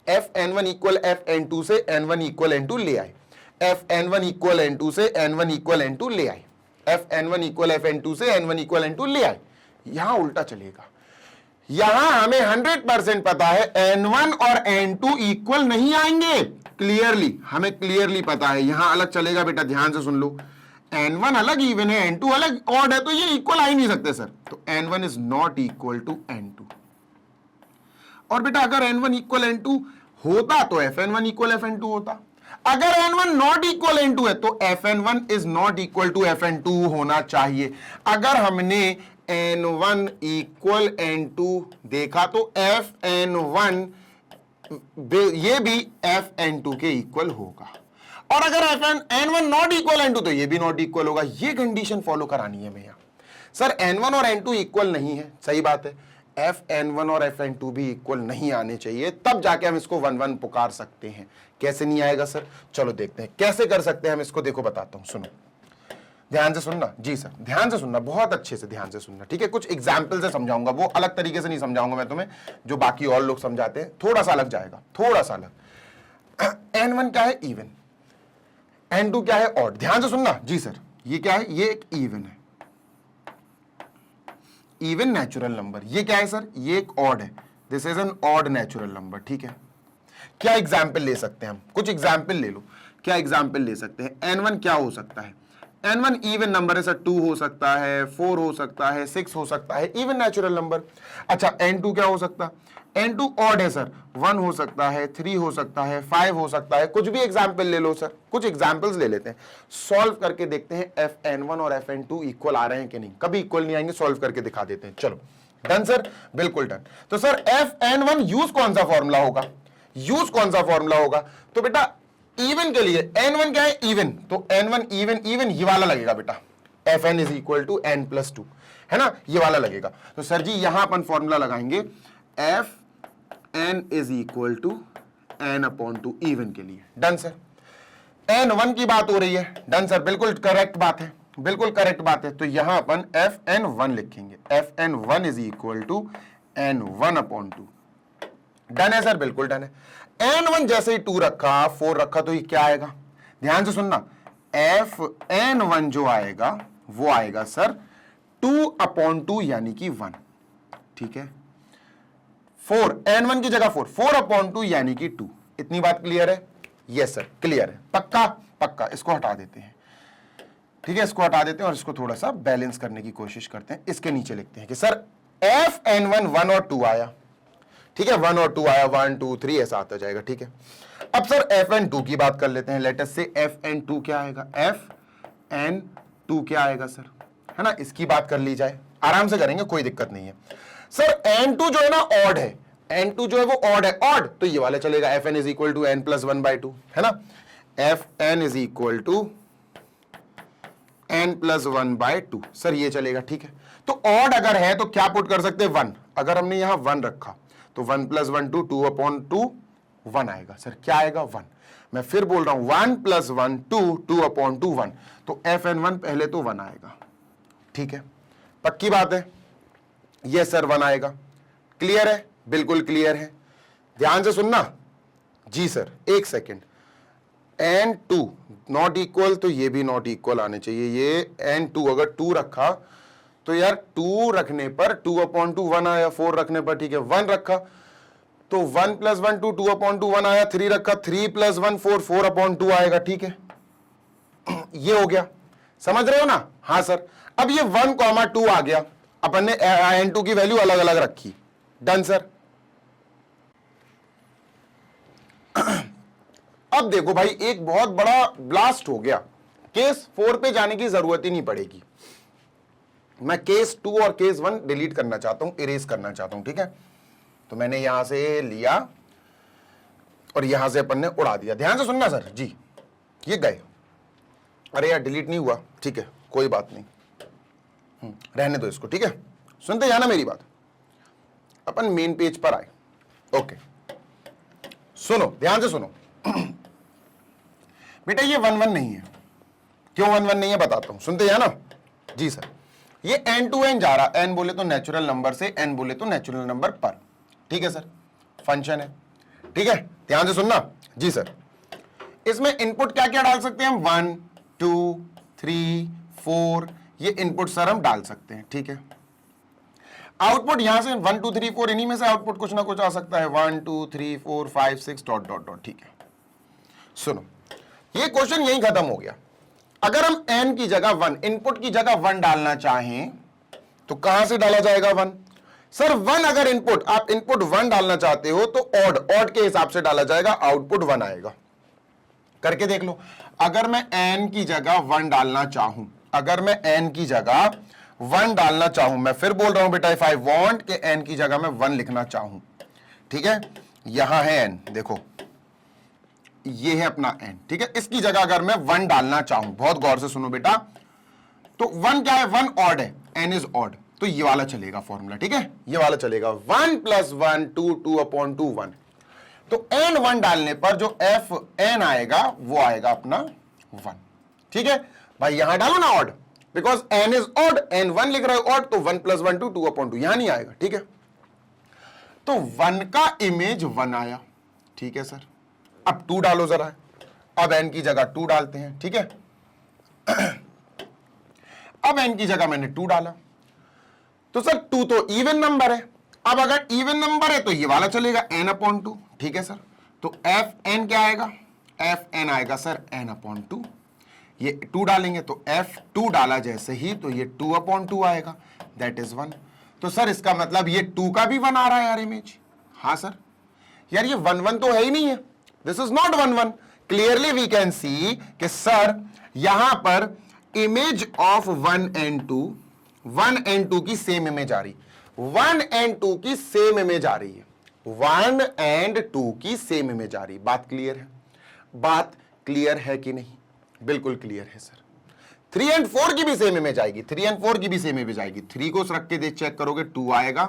Fn1 equal Fn2 से n1 इक्वल n2 ले आए, Fn1 इक्वल n2 से n1 इक्वल n2 ले आए, Fn1 इक्वल Fn2 से n1 इक्वल n2 ले आए। यहां उल्टा चलेगा। यहां हमें 100% पता है n1 और n2 इक्वल नहीं आएंगे, क्लियरली, हमें क्लियरली पता है। यहां अलग चलेगा बेटा, ध्यान से सुन लो। n1 अलग इवन है, n2 अलग ऑड है, तो ये इक्वल आ ही नहीं सकते सर। तो n1 is not equal to n2। और बेटा अगर n1 इक्वल n2 होता तो Fn1 इक्वल Fn2 होता। अगर n1 नॉट इक्वल n2 है तो Fn1 is not equal to Fn2 होना चाहिए। अगर हमने n1 इक्वल n2 देखा तो Fn1 ये भी Fn2 के इक्वल होगा, और अगर n1 नॉट इक्वल n2 तो ये भी नॉट इक्वल होगा। ये कंडीशन फॉलो करानी है भैया। सर n1 और n2 इक्वल नहीं है, सही बात है। Fn1 और Fn2 भी इक्वल नहीं आने चाहिए, तब जाके हम इसको 1 1 पुकार सकते हैं। कैसे नहीं आएगा सर? चलो देखते हैं कैसे कर सकते हैं हम इसको। देखो बताता हूं, सुनो, ध्यान से सुनना। जी सर, ध्यान से सुनना, बहुत अच्छे से ध्यान से सुनना। ठीक है, कुछ एग्जाम्पल से समझाऊंगा, वो अलग तरीके से नहीं समझाऊंगा मैं तुम्हें, जो बाकी और लोग समझाते हैं, थोड़ा सा अलग जाएगा, थोड़ा सा अलग। n1 क्या है? इवन। n2 क्या है? ऑड। ध्यान से सुनना। जी सर, ये क्या है? ये एक इवन है, इवन नेचुरल नंबर। ये क्या है सर? ये एक ऑड है, this is N odd natural number. ठीक है, क्या एग्जाम्पल ले सकते हैं हम? कुछ एग्जाम्पल ले लो। क्या एग्जाम्पल ले सकते हैं? n1 क्या हो सकता है? n1 इवन नंबर है सर, 2 हो सकता है, 4 हो सकता है, 6 हो सकता है, इवन नेचुरल नंबर। अच्छा, n2 क्या हो सकता है? n2 ऑड है सर, 1 हो सकता है, 3 हो सकता है, 5 हो सकता है, कुछ भी एग्जाम्पल ले लो सर। कुछ एग्जाम्पल्स ले लेते हैं, सॉल्व करके देखते हैं Fn1 और Fn2 इक्वल आ रहे हैं कि नहीं। कभी इक्वल नहीं आएंगे, सॉल्व करके दिखा देते हैं। चलो, डन सर, बिल्कुल डन। तो सर Fn1 यूज कौन सा फॉर्मूला होगा? यूज कौन सा फॉर्मूला होगा? तो बेटा इवन के लिए n1 क्या है? इवन, तो n1 इवन, इवन ये वाला लगेगा बेटा, Fn is equal to n+2, है ना, ये वाला लगेगा। तो सर जी यहां अपन फॉर्मूला लगाएंगे Fn is equal to n/2 even के लिए। Done sir. N1 की बात हो रही है। डन सर, बिल्कुल करेक्ट बात है, बिल्कुल करेक्ट बात है। तो यहां अपन Fn1 लिखेंगे, Fn1 is equal to N1/2। Done है सर, बिल्कुल डन है। N1 जैसे ही 2 रखा, 4 रखा, तो ये क्या आएगा, ध्यान से सुनना, Fn1 जो आएगा वो आएगा सर 2/2 यानी कि 1। ठीक है, 4, N1 की जगह 4/2 यानी कि 2। इतनी बात क्लियर है? यस सर, क्लियर है, पक्का पक्का। इसको हटा देते हैं, ठीक है, इसको हटा देते हैं और इसको थोड़ा सा बैलेंस करने की कोशिश करते हैं। इसके नीचे लिखते हैं कि सर Fn1 1 और 2 आया, ठीक है, 1 और 2 आया, 1 2 3 ऐसा आता जाएगा। ठीक है, अब सर Fn2 की बात कर लेते हैं। लेट अस से Fn2 क्या आएगा, Fn2 क्या आएगा सर, है ना, इसकी बात कर ली जाए, आराम से करेंगे, कोई दिक्कत नहीं है। सर N2 जो है ना ऑड है, N2 जो है वो ऑड है, ऑड, तो ये वाला चलेगा, Fn is equal to n+1/2, है ना, Fn is equal to n+1/2, sir ये चलेगा। ठीक है, तो ऑड अगर है तो क्या पुट कर सकते हैं, 1। अगर हमने यहां 1 रखा तो 1 + 1 2, 2/2 1 आएगा। सर क्या आएगा, 1। मैं फिर बोल रहा हूं 1 + 1 2, 2/2 1, तो Fn1 पहले तो 1 आएगा। ठीक है, पक्की बात है, ये सर 1 आएगा। क्लियर है, बिल्कुल क्लियर है, ध्यान से सुनना जी सर। एक सेकेंड, N2 नॉट इक्वल, तो ये भी नॉट इक्वल आने चाहिए। ये N2 अगर 2 रखा तो यार 2 रखने पर 2/2 1 आया, 4 रखने पर, ठीक है, 1 रखा तो 1 + 1 2, 2/2 1 आया, 3 रखा, 3 + 1 4, 4/2 आएगा। ठीक है, ये हो गया, समझ रहे हो ना? हाँ सर। अब ये 1, 2 आ गया, अपन ने N2 की वैल्यू अलग अलग रखी। Done sir. अब देखो भाई, एक बहुत बड़ा ब्लास्ट हो गया, केस 4 पे जाने की जरूरत ही नहीं पड़ेगी। मैं केस 2 और केस 1 डिलीट करना चाहता हूं, इरेज करना चाहता हूं। ठीक है, तो मैंने यहां से लिया और यहां से अपन ने उड़ा दिया। ध्यान से सुनना सर जी, ये गए, अरे यार डिलीट नहीं हुआ, ठीक है, कोई बात नहीं, रहने दो इसको। ठीक है, सुनते जाना मेरी बात। अपन मेन पेज पर आए, ओके, सुनो, ध्यान से सुनो। बेटा ये 1 1 नहीं है, क्यों 1 1 नहीं है बताता हूं, सुनते जाना जी सर। ये n to n जा रहा, n बोले तो नेचुरल नंबर से, n बोले तो नेचुरल नंबर पर। ठीक है सर, फंक्शन है। ठीक है, ध्यान से सुनना जी सर। इसमें इनपुट क्या क्या डाल सकते हैं हम, 1 2 3 4, ये इनपुट सर हम डाल सकते हैं। ठीक है, आउटपुट यहां से 1 2 3 4, इन्हीं में से आउटपुट कुछ ना कुछ आ सकता है, 1 2 3 4 5 6 डॉट डॉट डॉट। ठीक है, सुनो, ये क्वेश्चन यही खत्म हो गया। अगर हम n की जगह 1, इनपुट की जगह 1 डालना चाहें तो कहां से डाला जाएगा 1? सर 1 अगर इनपुट, आप इनपुट 1 डालना चाहते हो तो ऑड के हिसाब से डाला जाएगा, आउटपुट 1 आएगा। करके देख लो, अगर मैं n की जगह 1 डालना चाहूं, अगर मैं n की जगह 1 डालना चाहूं, मैं फिर बोल रहा हूं बेटा, इफ आई वांट के n की जगह मैं 1 लिखना चाहूं, ठीक है, यहां है n, देखो ये है अपना n, ठीक है, इसकी जगह अगर मैं 1 डालना चाहूं, बहुत गौर से सुनो बेटा, तो 1 क्या है, 1 ऑड है, n इज ऑड, तो ये वाला चलेगा फॉर्मूला। ठीक है, ये वाला चलेगा, 1 + 1 2 2/2 1। तो n 1 डालने पर जो f n आएगा वो आएगा अपना 1। ठीक है भाई, यहां डालो ना odd, because n is odd, n 1 लिख रहे हो ऑड, तो 1 + 1 2 2/2 यहां नहीं आएगा। ठीक है, तो 1 का इमेज 1 आया। ठीक है सर, अब 2 डालो जरा, अब n की जगह 2 डालते हैं। ठीक है, अब n की जगह मैंने 2 डाला, तो सर 2 तो इवन नंबर है, अब अगर इवन नंबर है तो ये वाला चलेगा, n/2। ठीक है सर, तो Fn क्या आएगा, Fn आएगा सर n/2, ये 2 डालेंगे तो F2 डाला जैसे ही तो ये 2/2 आएगा, दैट इज 1। तो सर इसका मतलब ये 2 का भी 1 आ रहा है यार इमेज। हाँ सर, यार ये 1 1 तो है ही नहीं है, this is not 1 1। Clearly we can see कि सर यहां पर इमेज ऑफ 1 and 2, 1 and 2 की सेम इमेज आ रही, 1 and 2 की सेम इमेज आ रही है, 1 and 2 की सेम इमेज आ रही। बात क्लियर है? बात क्लियर है कि नहीं? बिल्कुल क्लियर है सर। 3 and 4 की भी सेम इमेज आएगी, 3 and 4 की भी सेम इमेज आएगी। 3 को रख के चेक करोगे 2 आएगा,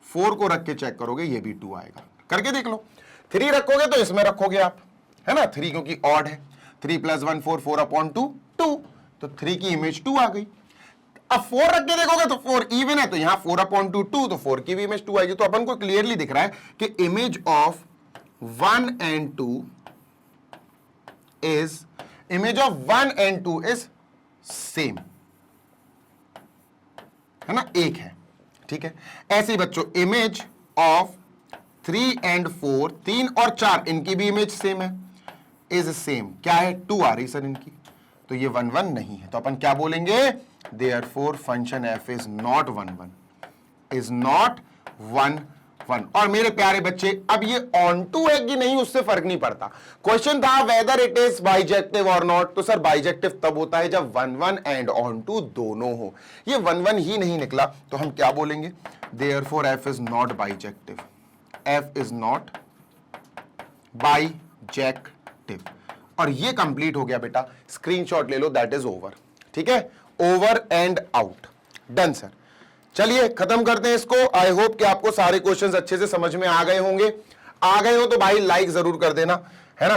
4 को रख के चेक करोगे ये भी 2 आएगा। करके देख लो, 3 रखोगे तो इसमें रखोगे आप, है ना, 3 क्योंकि ऑड है, 3 + 1 4, 4/2 2, तो 3 की इमेज 2 आ गई। अब 4 रख के देखोगे तो 4 इवन है, तो यहां 4/2 2, तो 4 की भी इमेज 2 आएगी। तो अपन को क्लियरली दिख रहा है कि image of 1 and 2 is same, है ना, एक है, ठीक है। ऐसे ही बच्चों इमेज ऑफ 3 and 4, 3 और 4 इनकी भी इमेज सेम है, इज सेम, क्या है, 2 आ रही सर इनकी, तो ये 1 1 नहीं है। तो अपन क्या बोलेंगे, therefore function f is not 1 1, is not 1 1। और मेरे प्यारे बच्चे, अब ये ऑन टू है कि नहीं उससे फर्क नहीं पड़ता। क्वेश्चन था वेदर इट इज बाइजेक्टिव और नॉट, तो सर बाइजेक्टिव तब होता है जब 1 1 एंड ऑन टू दोनों हो। ये 1 1 ही नहीं निकला, तो हम क्या बोलेंगे, therefore f is not bijective, f is not bijective. और ये कंप्लीट हो गया बेटा, स्क्रीनशॉट ले लो, दैट इज ओवर, ठीक है, over and out, done sir. चलिए खत्म करते हैं इसको। आई होप कि आपको सारे क्वेश्चंस अच्छे से समझ में आ गए होंगे। आ गए हो तो भाई लाइक जरूर कर देना, है ना।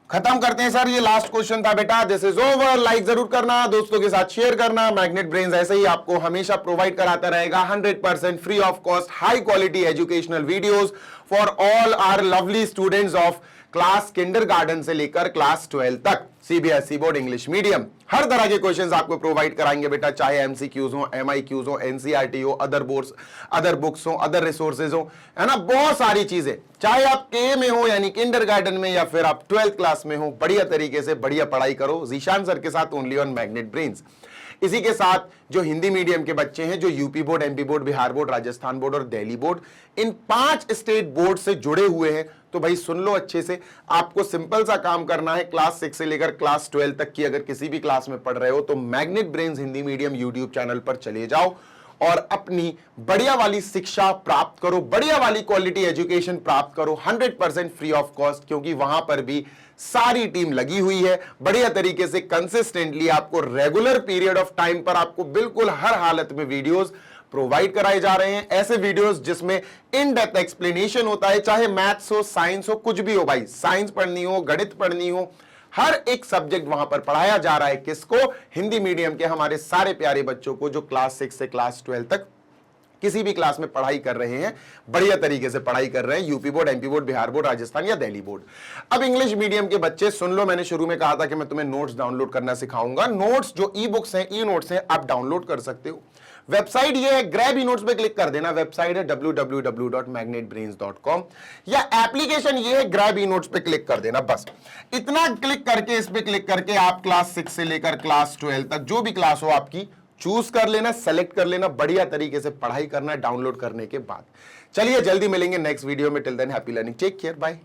खत्म करते हैं सर, ये लास्ट क्वेश्चन था बेटा, दिस इज ओवर। लाइक जरूर करना, दोस्तों के साथ शेयर करना। मैग्नेट ब्रेन्स ऐसे ही आपको हमेशा प्रोवाइड कराता रहेगा 100% free of cost high quality educational videos for all our lovely students of class kindergarten से लेकर क्लास 12 तक, सीबीएसई बोर्ड इंग्लिश मीडियम। हर तरह के क्वेश्चंस आपको प्रोवाइड कराएंगे बेटा, चाहे एमसीक्यूज हो, एमआईक्यूज हो, एनसीईआरटी हो, अदर बोर्ड्स, अदर बुक्स हो, अदर रिसोर्सेज हो, है ना, बहुत सारी चीजें। चाहे आप के में हो यानी किंडरगार्टन में, या फिर आप 12th क्लास में हो, बढ़िया तरीके से बढ़िया पढ़ाई करो जीशान सर के साथ, ओनली ऑन मैग्नेट ब्रेन्स। इसी के साथ जो हिंदी मीडियम के बच्चे हैं, जो UP board, MP board, Bihar board, Rajasthan board और दिल्ली बोर्ड, इन 5 स्टेट बोर्ड से जुड़े हुए हैं, तो भाई सुन लो अच्छे से। आपको सिंपल सा काम करना है, क्लास 6 से लेकर क्लास 12 तक की अगर किसी भी क्लास में पढ़ रहे हो तो magnet brains Hindi medium YouTube channel पर चले जाओ और अपनी बढ़िया वाली शिक्षा प्राप्त करो, बढ़िया वाली क्वालिटी एजुकेशन प्राप्त करो 100% फ्री ऑफ कॉस्ट, क्योंकि वहां पर भी सारी टीम लगी हुई है बढ़िया तरीके से, कंसिस्टेंटली आपको रेगुलर पीरियड ऑफ टाइम पर आपको बिल्कुल हर हालत में वीडियोस प्रोवाइड कराए जा रहे हैं। ऐसे वीडियोस जिसमें इन डेप्थ एक्सप्लेनेशन होता है, चाहे मैथ्स हो, साइंस हो, कुछ भी हो भाई, साइंस पढ़नी हो, गणित पढ़नी हो, हर एक सब्जेक्ट वहां पर पढ़ाया जा रहा है। किसको, हिंदी मीडियम के हमारे सारे प्यारे बच्चों को जो क्लास 6 से क्लास 12 तक किसी भी क्लास में पढ़ाई कर रहे हैं, बढ़िया तरीके से पढ़ाई कर रहे हैं, UP board, MP board, Bihar board, Rajasthan या दिल्ली बोर्ड। अब इंग्लिश मीडियम के बच्चे सुन लो, मैंने शुरू में कहा था कि मैं तुम्हें नोट्स डाउनलोड करना सिखाऊंगा। नोट्स जो ई बुक्स हैं, ई नोट्स हैं, आप डाउनलोड कर सकते हो। वेबसाइट ये है, ग्रैब ई नोट्स पे क्लिक कर देना। वेबसाइट है www.magnetbrains.com, या एप्लीकेशन ये है, ग्रैब ई नोट्स पे क्लिक कर देना। बस इतना क्लिक करके, इस पे क्लिक करके आप क्लास 6 से लेकर क्लास 12 तक जो भी क्लास हो आपकी चूज कर लेना, सेलेक्ट कर लेना, बढ़िया तरीके से पढ़ाई करना है डाउनलोड करने के बाद। चलिए जल्दी मिलेंगे नेक्स्ट वीडियो में, till then happy learning, take care, bye.